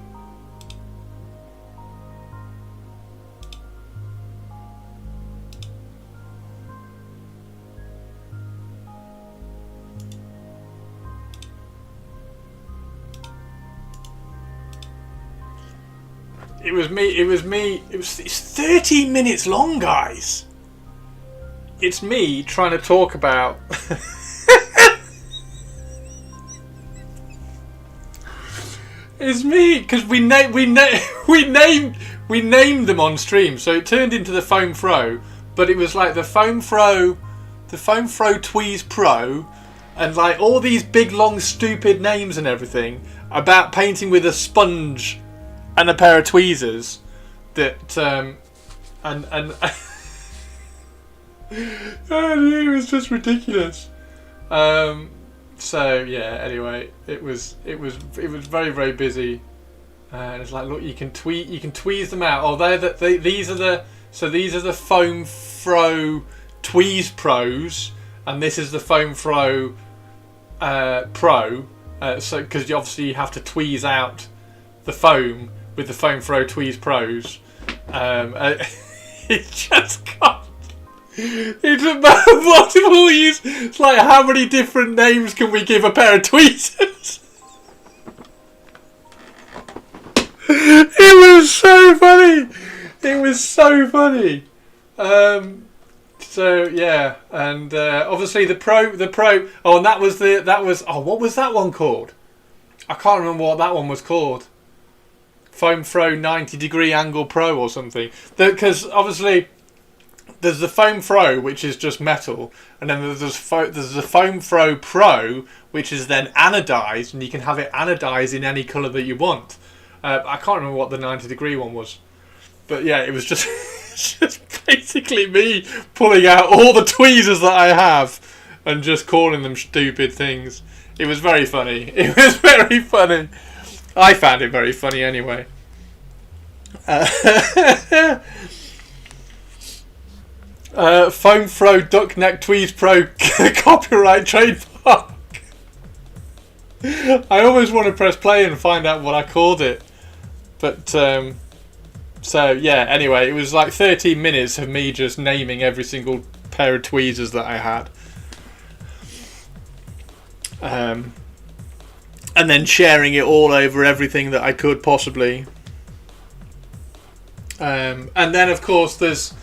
It's 13 minutes long, guys. It's me trying to talk about it's me because we named them on stream, so it turned into the foam throw, but it was like the foam throw Tweeze Pro, and like all these big long stupid names and everything about painting with a sponge and a pair of tweezers that and it was just ridiculous. So yeah, anyway, it was very, very busy, and it's like, look, you can tweeze them out. Oh, these are the foam throw Tweeze Pros, and this is the foam throw Pro. So because obviously you have to tweeze out the foam with the foam throw Tweeze Pros. It just got. It's about multiple use. It's like, how many different names can we give a pair of tweezers? It was so funny. So yeah, and obviously the pro. Oh, and that was. Oh, what was that one called? I can't remember what that one was called. Foam Throw 90-degree angle pro or something. Because obviously there's the Foam Throw, which is just metal, and then there's the Foam Throw Pro, which is then anodized, and you can have it anodized in any colour that you want. I can't remember what the 90-degree one was, but yeah, it was just just basically me pulling out all the tweezers that I have and just calling them stupid things. It was very funny. It was very funny. I found it very funny anyway. Foam Throw Duck Neck Tweeze Pro copyright trademark. I always want to press play and find out what I called it. But, so yeah, anyway, it was like 13 minutes of me just naming every single pair of tweezers that I had. And then sharing it all over everything that I could possibly. And then of course there's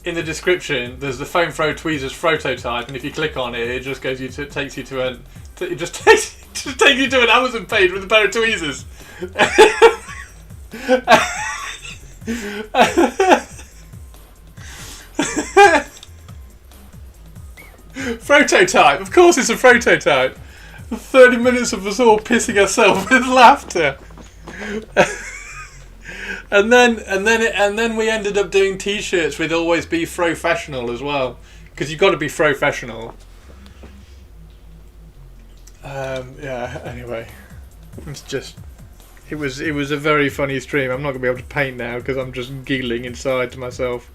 in the description there's the Foam Throw Tweezers prototype, and if you click on it, it just takes you to an Amazon page with a pair of tweezers. Prototype, of course it's a prototype. 30 minutes of us all pissing ourselves with laughter. and then we ended up doing t-shirts with always be professional as well, because you've got to be professional. Yeah, anyway, it was a very funny stream. I'm not going to be able to paint now because I'm just giggling inside to myself.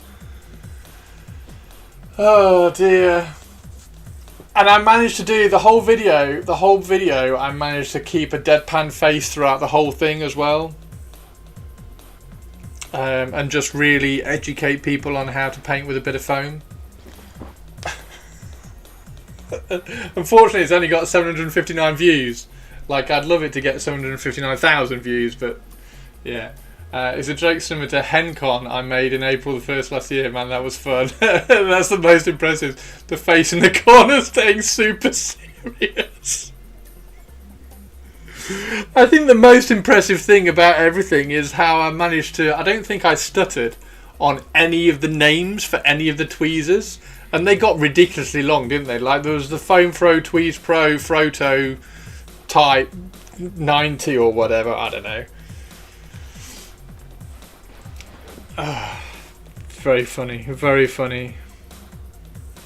Oh dear. And I managed to do the whole video, I managed to keep a deadpan face throughout the whole thing as well. And just really educate people on how to paint with a bit of foam. Unfortunately, it's only got 759 views. Like, I'd love it to get 759,000 views, but yeah. It's a joke similar to HenCon I made in April the 1st last year. Man, that was fun. That's the most impressive. The face in the corner staying super serious. I think the most impressive thing about everything is how I managed to... I don't think I stuttered on any of the names for any of the tweezers. And they got ridiculously long, didn't they? Like, there was the Foam Throw Tweeze Pro Froto Type 90 or whatever. I don't know. Very funny, very funny,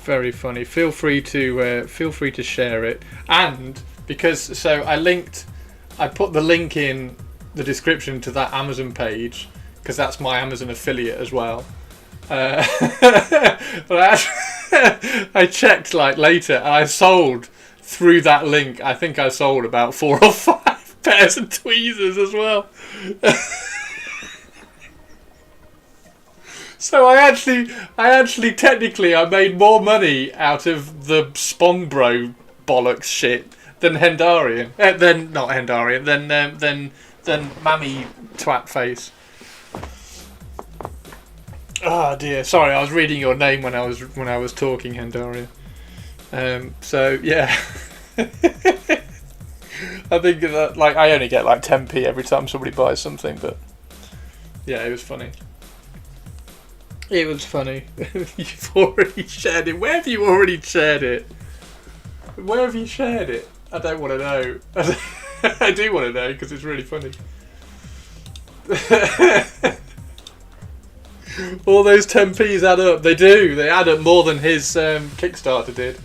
very funny. Feel free to share it. And because I put the link in the description to that Amazon page because that's my Amazon affiliate as well. But I checked like later, and I sold through that link. I think I sold about 4 or 5 pairs of tweezers as well. So I actually technically I made more money out of the Spongbro bollocks shit than Hendarian. Not Hendarian. Than Mammy Twat Face. Oh dear. Sorry, I was reading your name when I was talking, Hendarian. So yeah. I think that like I only get like 10p every time somebody buys something, but yeah, it was funny. It was funny. You've already shared it. Where have you already shared it? Where have you shared it? I don't want to know. I do want to know because it's really funny. All those 10p's add up. They do. They add up more than his Kickstarter did.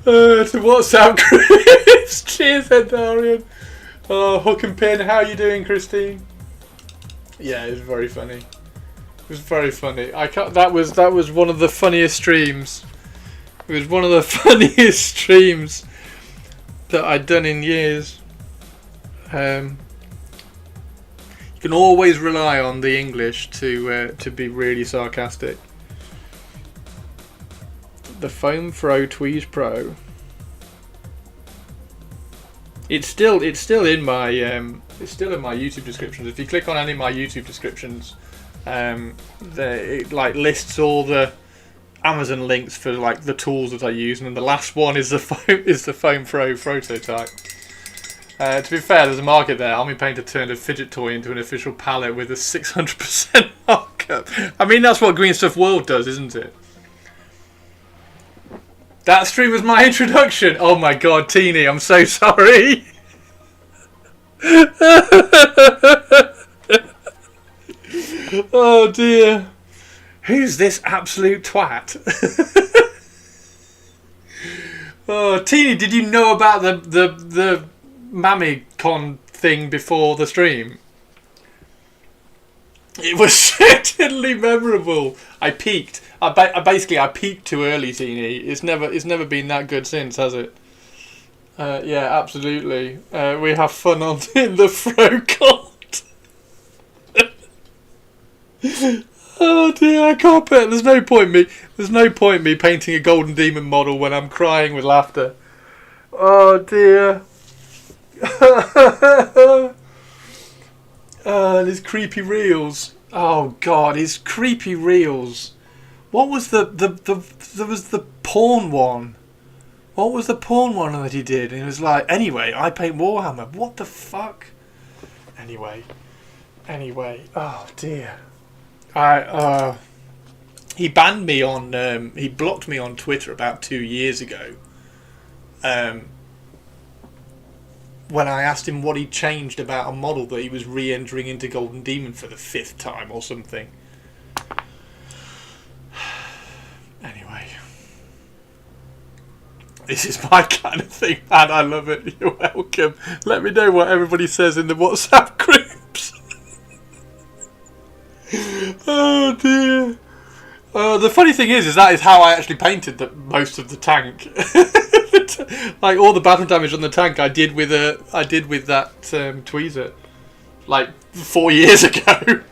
To WhatsApp groups. Cheers, Hendarian. Oh, Hook and Pin. How you doing, Christine? Yeah, it was very funny. It was very funny. That was one of the funniest streams. It was one of the funniest streams that I'd done in years. You can always rely on the English to be really sarcastic. The Foam Throw Tweeze Pro. It's still in my YouTube descriptions. If you click on any of my YouTube descriptions, it like lists all the Amazon links for like the tools that I use, and then the last one is the Foam Pro prototype. To be fair, there's a market there. Army Painter turned a fidget toy into an official palette with a 600% markup. I mean, that's what Green Stuff World does, isn't it? That stream was my introduction. Oh my god, Teeny, I'm so sorry. Oh dear. Who's this absolute twat? Oh, Teeny, did you know about the MamiCon thing before the stream? It was certainly memorable. I peaked. I peaked too early, Teeny. It's never been that good since, has it? Yeah, absolutely. We have fun on in the Frocont. Oh dear, I can't put. There's no point me painting a golden demon model when I'm crying with laughter. Oh dear. His creepy reels. Oh god, his creepy reels. What was there was the porn one. What was the porn one that he did? And he was like, anyway, I paint Warhammer. What the fuck? Anyway. Oh dear. He banned me on. He blocked me on Twitter about 2 years ago. When I asked him what he changed about a model that he was re-entering into Golden Demon for the 5th time or something. Anyway. This is my kind of thing, man. I love it. You're welcome. Let me know what everybody says in the WhatsApp groups. Oh dear. The funny thing is that is how I actually painted most of the tank. Like all the battle damage on the tank, I did with that tweezer, like 4 years ago.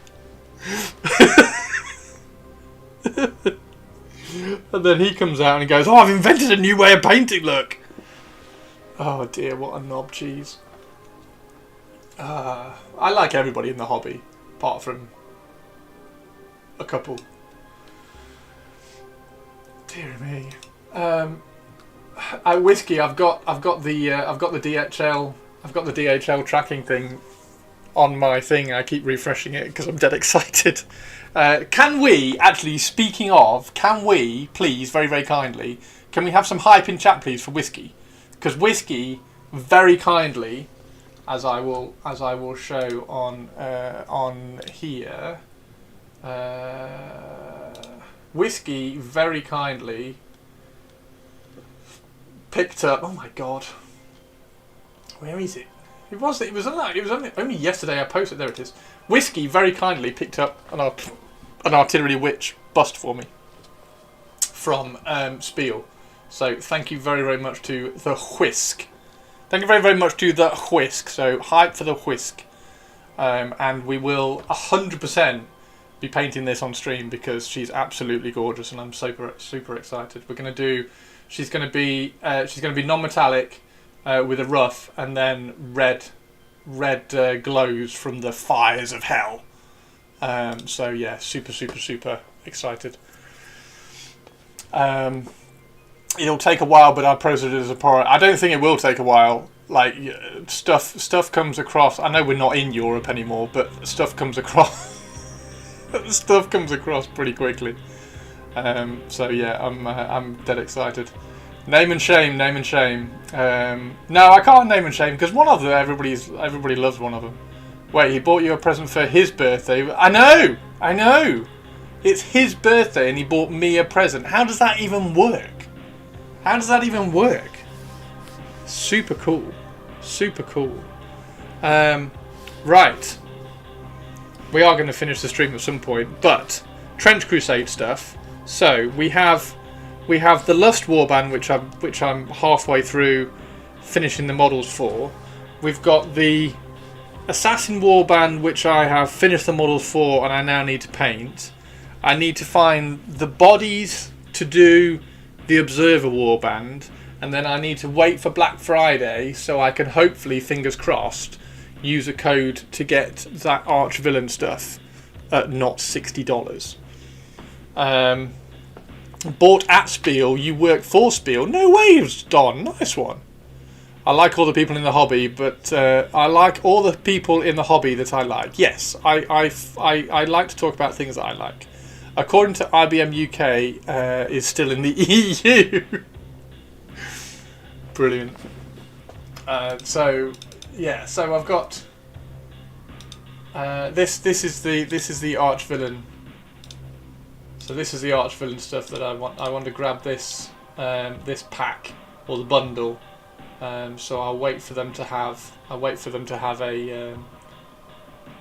And then he comes out and he goes, "Oh, I've invented a new way of painting. Look." Oh dear, what a knob cheese. I like everybody in the hobby, apart from a couple. Dear me. Whiskey. I've got the DHL tracking thing on my thing. I keep refreshing it because I'm dead excited. Can we actually? Speaking of, can we please, very very kindly, can we have some hype in chat please for Whiskey? Because Whiskey very kindly, as I will show on here. Whiskey very kindly picked up. Oh my god, where is it? It was only yesterday I posted. There it is. Whiskey very kindly picked up an artillery witch bust for me from Spiel. So thank you very very much to the Whisk. Thank you very very much to the Whisk. So hype for the Whisk, and we will 100% be painting this on stream because she's absolutely gorgeous and I'm super excited. We're gonna do. She's gonna be non-metallic with a rough and then red glows from the fires of hell. So yeah, super excited. It'll take a while, but I'll process it as a product. I don't think it will take a while. Like stuff comes across. I know we're not in Europe anymore, but stuff comes across. Stuff comes across pretty quickly. So yeah, I'm dead excited. Name and shame. No, I can't name and shame because one of them, everybody loves one of them. Wait, he bought you a present for his birthday. I know. It's his birthday and he bought me a present. How does that even work? Super cool. Right. We are going to finish the stream at some point, but Trench Crusade stuff. So we have the Lust Warband, which I'm halfway through finishing the models for. We've got the Assassin Warband, which I have finished the models for, and I now need to paint. I need to find the bodies to do the Observer Warband, and then I need to wait for Black Friday so I can hopefully, fingers crossed, use a code to get that Archvillain stuff at not $60. Bought at Spiel, you work for Spiel. No way, Don. Nice one. I like all the people in the hobby, but I like all the people in the hobby that I like. Yes, I like to talk about things that I like. According to IBM UK, is still in the EU. Brilliant. So I've got this is the arch villain. So this is the arch villain stuff that I want. I want to grab this this pack or the bundle. So I'll wait for them to have.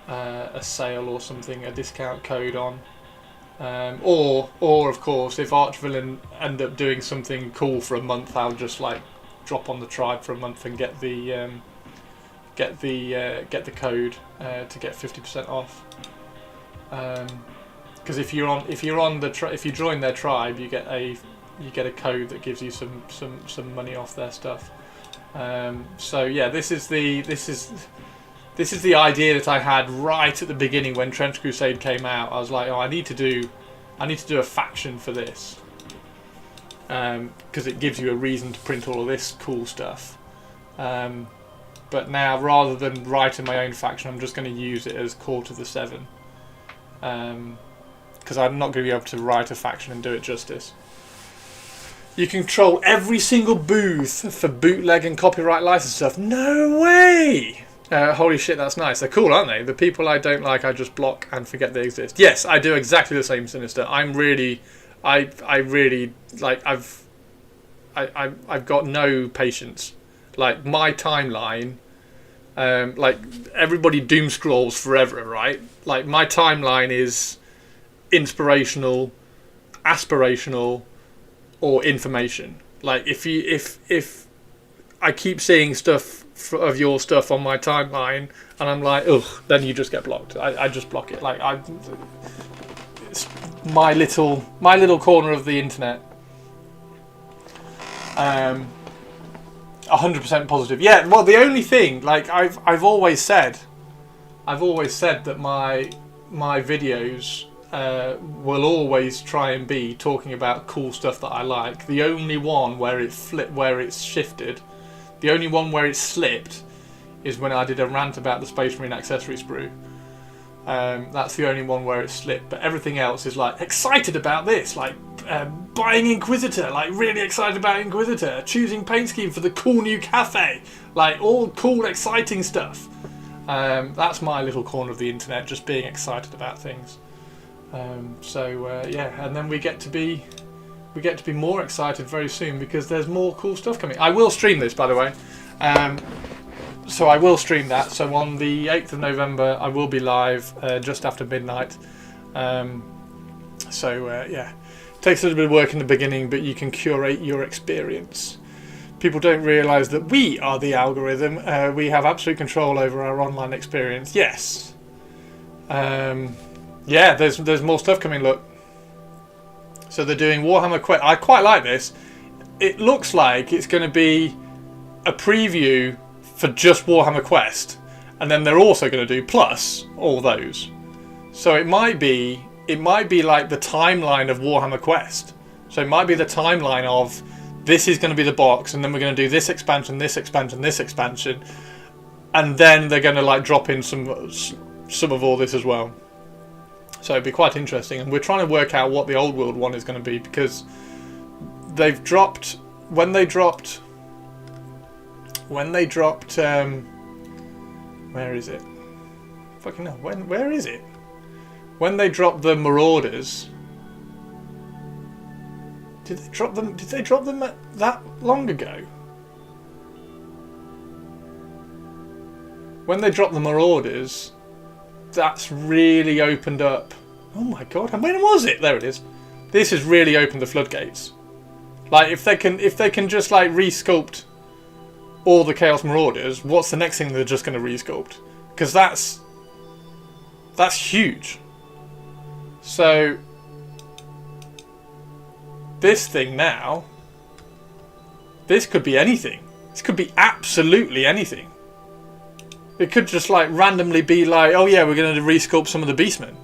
A sale or something, a discount code on. Or of course, if arch villain end up doing something cool for a month, I'll just like drop on the tribe for a month and get the code to get 50% off. Because if you join their tribe, you get a code that gives you some money off their stuff. So yeah, this is the idea that I had right at the beginning when Trench Crusade came out. I was like, oh, I need to do a faction for this. Because it gives you a reason to print all of this cool stuff. But now, rather than writing my own faction, I'm just going to use it as Court of the Seven. Because I'm not going to be able to write a faction and do it justice. You control every single booth for bootleg and copyright license stuff. No way! Holy shit, that's nice. They're cool, aren't they? The people I don't like, I just block and forget they exist. Yes, I do exactly the same, Sinister. I've got no patience. Like my timeline, like everybody doom scrolls forever, right? Like my timeline is inspirational, aspirational, or information. Like if I keep seeing stuff of your stuff on my timeline and I'm like, ugh, then you just get blocked. I just block it. Like it's my little corner of the internet. 100% positive. Yeah. Well, the only thing, like I've always said that my videos will always try and be talking about cool stuff that I like. The only one where it's shifted, the only one where it slipped, is when I did a rant about the Space Marine accessory sprue. That's the only one where it slipped. But everything else is like excited about this, like buying Inquisitor, like really excited about Inquisitor, choosing paint scheme for the cool new cafe, like all cool, exciting stuff. That's my little corner of the internet, just being excited about things. Yeah, and then we get to be more excited very soon because there's more cool stuff coming. I will stream this, by the way. So I will stream that. So on the 8th of November, I will be live just after midnight. Yeah, it takes a little bit of work in the beginning, but you can curate your experience. People don't realise that we are the algorithm. We have absolute control over our online experience. Yes. Yeah, there's more stuff coming, look. So they're doing Warhammer Quest. I quite like this. It looks like it's going to be a preview for just Warhammer Quest. And then they're also going to do plus all those. So it might be like the timeline of Warhammer Quest. So it might be the timeline of this is going to be the box, and then we're going to do this expansion, this expansion, this expansion. And then they're going to like drop in some of all this as well. So it'd be quite interesting, and we're trying to work out what the old world one is going to be, because they've dropped when they dropped where is it? Fucking hell, where is it? When they dropped the Marauders, did they drop them that long ago? When they dropped the Marauders, that's really opened up. Oh my god! And when was it? There it is. This has really opened the floodgates. Like if they can just like resculpt all the Chaos Marauders, what's the next thing they're just going to resculpt? Because that's huge. So this thing now, this could be anything. This could be absolutely anything. It could just like randomly be like, oh yeah, we're going to resculpt some of the Beastmen.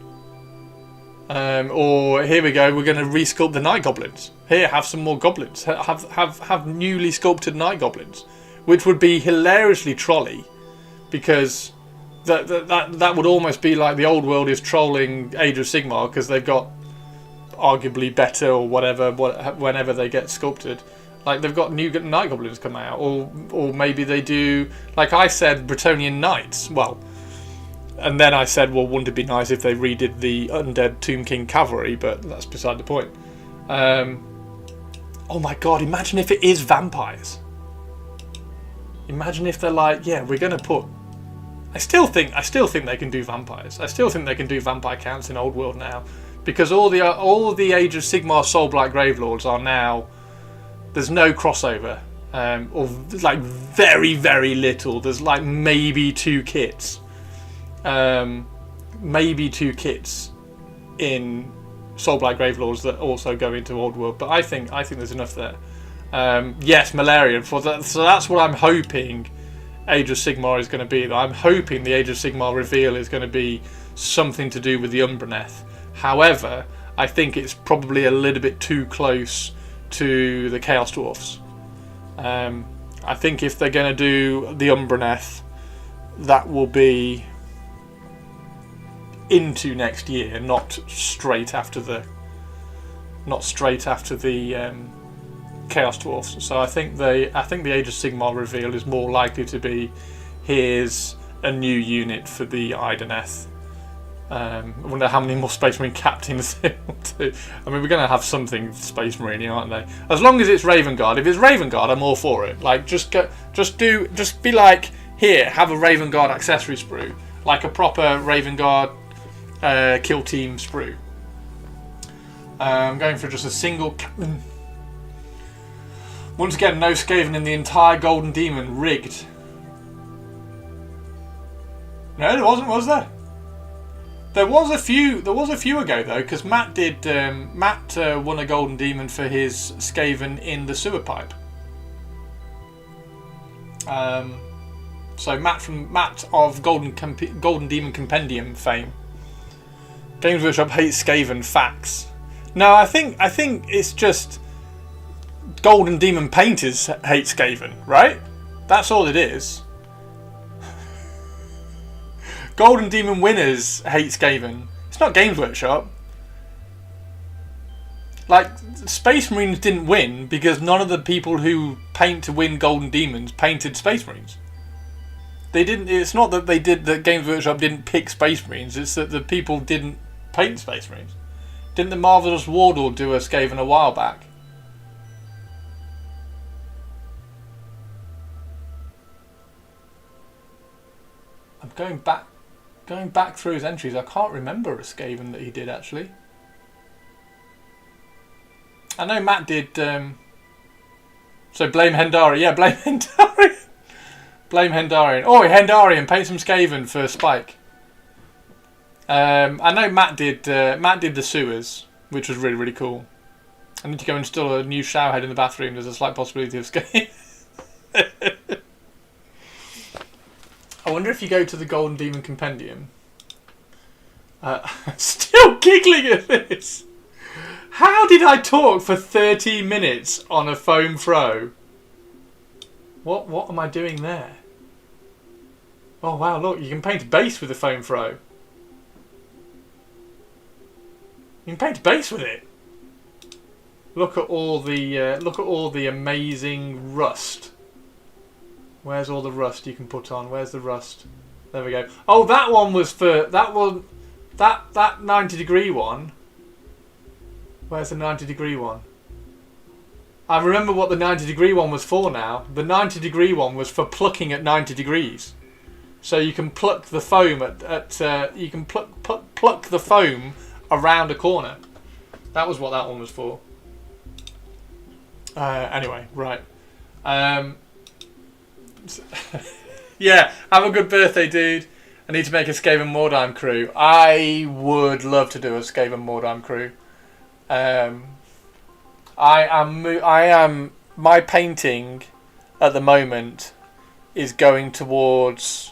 Or here we go, we're going to resculpt the night goblins. Here, have some more goblins. Have newly sculpted night goblins, which would be hilariously trolly, because that would almost be like the old world is trolling Age of Sigmar because they've got arguably better or whatever whenever they get sculpted. Like they've got new night goblins come out, or maybe they do, like I said, Bretonian knights. Well, and then I said, well, wouldn't it be nice if they redid the Undead Tomb King cavalry? But that's beside the point. Oh my god! Imagine if it is vampires. Imagine if they're like, yeah, we're gonna put. I still think they can do vampires. I still think they can do vampire counts in Old World now, because all the Age of Sigmar Soulblight Gravelords are now. There's no crossover, or like very, very little. There's like maybe 2 kits, in Soulblight Gravelords that also go into Old World. But I think there's enough there. Yes, Malarian for that. So that's what I'm hoping Age of Sigmar is going to be. I'm hoping the Age of Sigmar reveal is going to be something to do with the Umbraneth. However, I think it's probably a little bit too close to the Chaos Dwarfs. I think if they're going to do the Umbraneth, that will be into next year, not straight after the Chaos Dwarfs. So I think the Age of Sigmar reveal is more likely to be, here's a new unit for the Ideneth. I wonder how many more Space Marine captains they will do. I mean, we're going to have something Space Marine, aren't they? As long as it's Raven Guard. If it's Raven Guard, I'm all for it. Like, just be like, here, have a Raven Guard accessory sprue, like a proper Raven Guard kill team sprue. I'm going for just a single captain. Once again, no Skaven in the entire Golden Demon. Rigged. No, there wasn't, was there? There was a few ago though, because Matt won a Golden Demon for his Skaven in the sewer pipe. So Matt of Golden Demon Compendium fame. Games Workshop hates Skaven. Facts. No, I think it's just Golden Demon painters hate Skaven, right? That's all it is. Golden Demon winners hate Skaven. It's not Games Workshop. Like, Space Marines didn't win because none of the people who paint to win Golden Demons painted Space Marines. They didn't. It's not that Games Workshop didn't pick Space Marines. It's that the people didn't paint Space Marines. Didn't the Marvelous Wardle do a Skaven a while back? I'm going back through his entries. I can't remember a Skaven that he did actually. I know Matt did. So blame Hendari. Yeah, blame Hendari. Blame Hendarian. Oh, Hendarian, paint some Skaven for Spike. I know Matt did the sewers, which was really, really cool. I need to go install a new shower head in the bathroom. There's a slight possibility of Skaven. I wonder if you go to the Golden Demon Compendium. Still giggling at this. How did I talk for 30 minutes on a foam throw? What am I doing there? Oh wow! Look, you can paint a base with a foam throw. You can paint a base with it. Look at all the amazing rust. Where's all the rust you can put on? Where's the rust? There we go. Oh, that one was for that 90-degree one. Where's the 90-degree one? I remember what the 90-degree one was for now. The 90-degree one was for plucking at 90 degrees. So you can pluck the foam you can pluck the foam around a corner. That was what that one was for. Anyway, right. Yeah, have a good birthday, dude. I need to make a Skaven Mordheim crew. I would love to do a Skaven Mordheim crew. My painting at the moment is going towards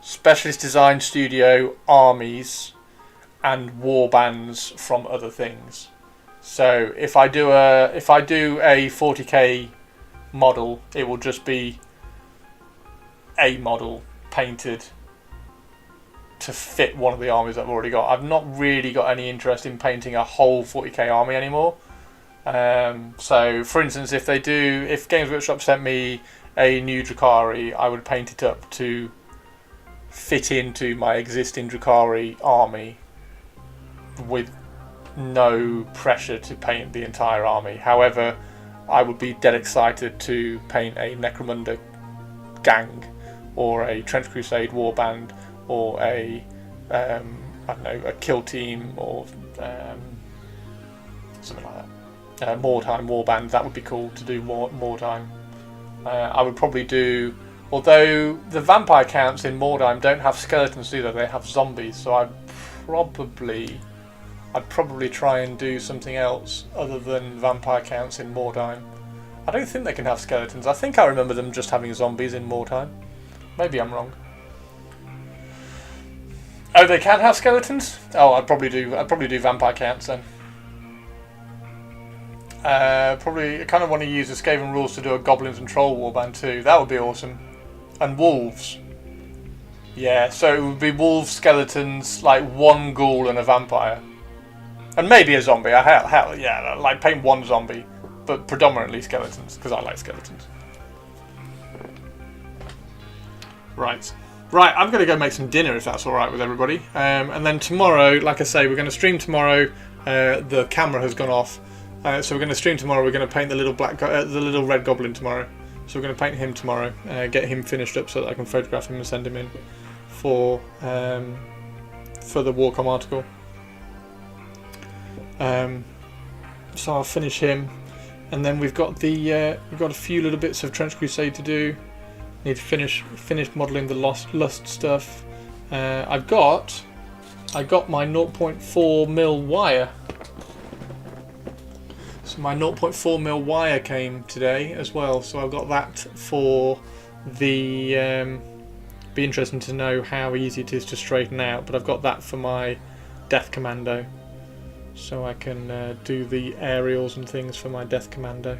Specialist Design Studio armies and war bands from other things. So if I do a 40k model, it will just be a model painted to fit one of the armies I've already got. I've not really got any interest in painting a whole 40k army anymore. So for instance, if Games Workshop sent me a new Drukhari, I would paint it up to fit into my existing Drukhari army with no pressure to paint the entire army. However, I would be dead excited to paint a Necromunda gang, or a Trench Crusade warband, or a I don't know, a kill team, or something like that. Mordheim warband, that would be cool to do Mordheim. I would probably do, although the vampire counts in Mordheim don't have skeletons either, they have zombies, so I'd probably try and do something else other than vampire counts in Mordheim. I don't think they can have skeletons. I think I remember them just having zombies in Mordheim. Maybe I'm wrong. Oh, they can have skeletons? Oh, I'd probably do vampire counts then. Probably I kind of want to use the Skaven rules to do a goblins and troll warband too. That would be awesome. And wolves. Yeah, so it would be wolves, skeletons, like one ghoul and a vampire. And maybe a zombie. Hell, yeah, like paint one zombie, but predominantly skeletons, because I like skeletons. Right, I'm going to go make some dinner if that's alright with everybody. And then tomorrow, like I say, we're going to stream tomorrow. The camera has gone off. So we're going to stream tomorrow. We're going to paint the little red goblin tomorrow. So we're going to paint him tomorrow, get him finished up so that I can photograph him and send him in for the Warcom article. So I'll finish him, and then we've got a few little bits of Trench Crusade to do. Need to finish modelling the Lust stuff. I got my 0.4mm wire. So my 0.4mm wire came today as well. So I've got that for the. Be interesting to know how easy it is to straighten out, but I've got that for my Death Commando. So I can do the aerials and things for my Death Commando.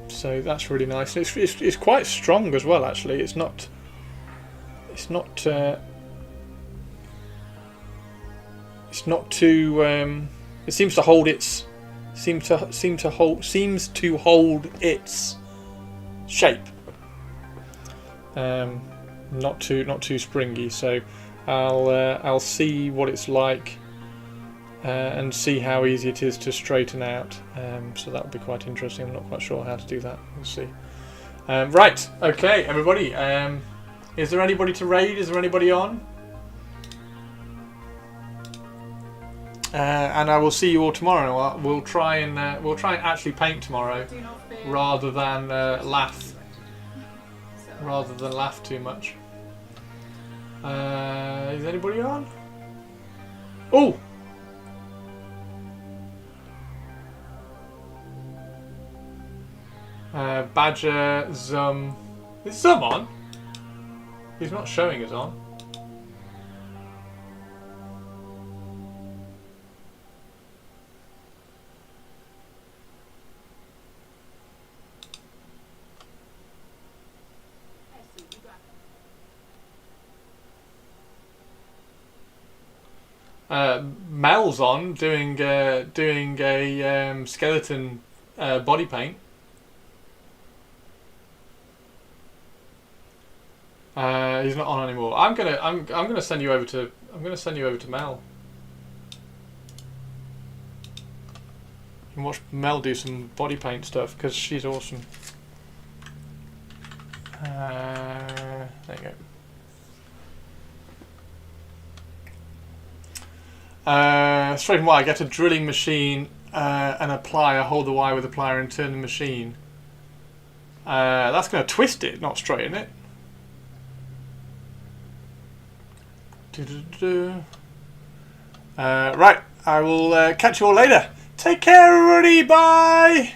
So that's really nice. It's quite strong as well. Actually, it's not. It's not too. It seems to hold its. Seems to hold its shape. Not too springy. So. I'll see what it's like and see how easy it is to straighten out. So that would be quite interesting. I'm not quite sure how to do that. We'll see. Right, okay, everybody. Is there anybody to raid? Is there anybody on? And I will see you all tomorrow. We'll try and actually paint tomorrow, rather than laugh. Rather than laugh too much. Is anybody on? Oh! Badger, Zum. Is Zum on? He's not showing us on. Mel's on doing a skeleton body paint. He's not on anymore. I'm gonna send you over to Mel. And watch Mel do some body paint stuff because she's awesome. There you go. Straighten wire, get a drilling machine and a plier, hold the wire with a plier and turn the machine. That's going to twist it, not straighten it. Right, I will catch you all later. Take care everybody, bye!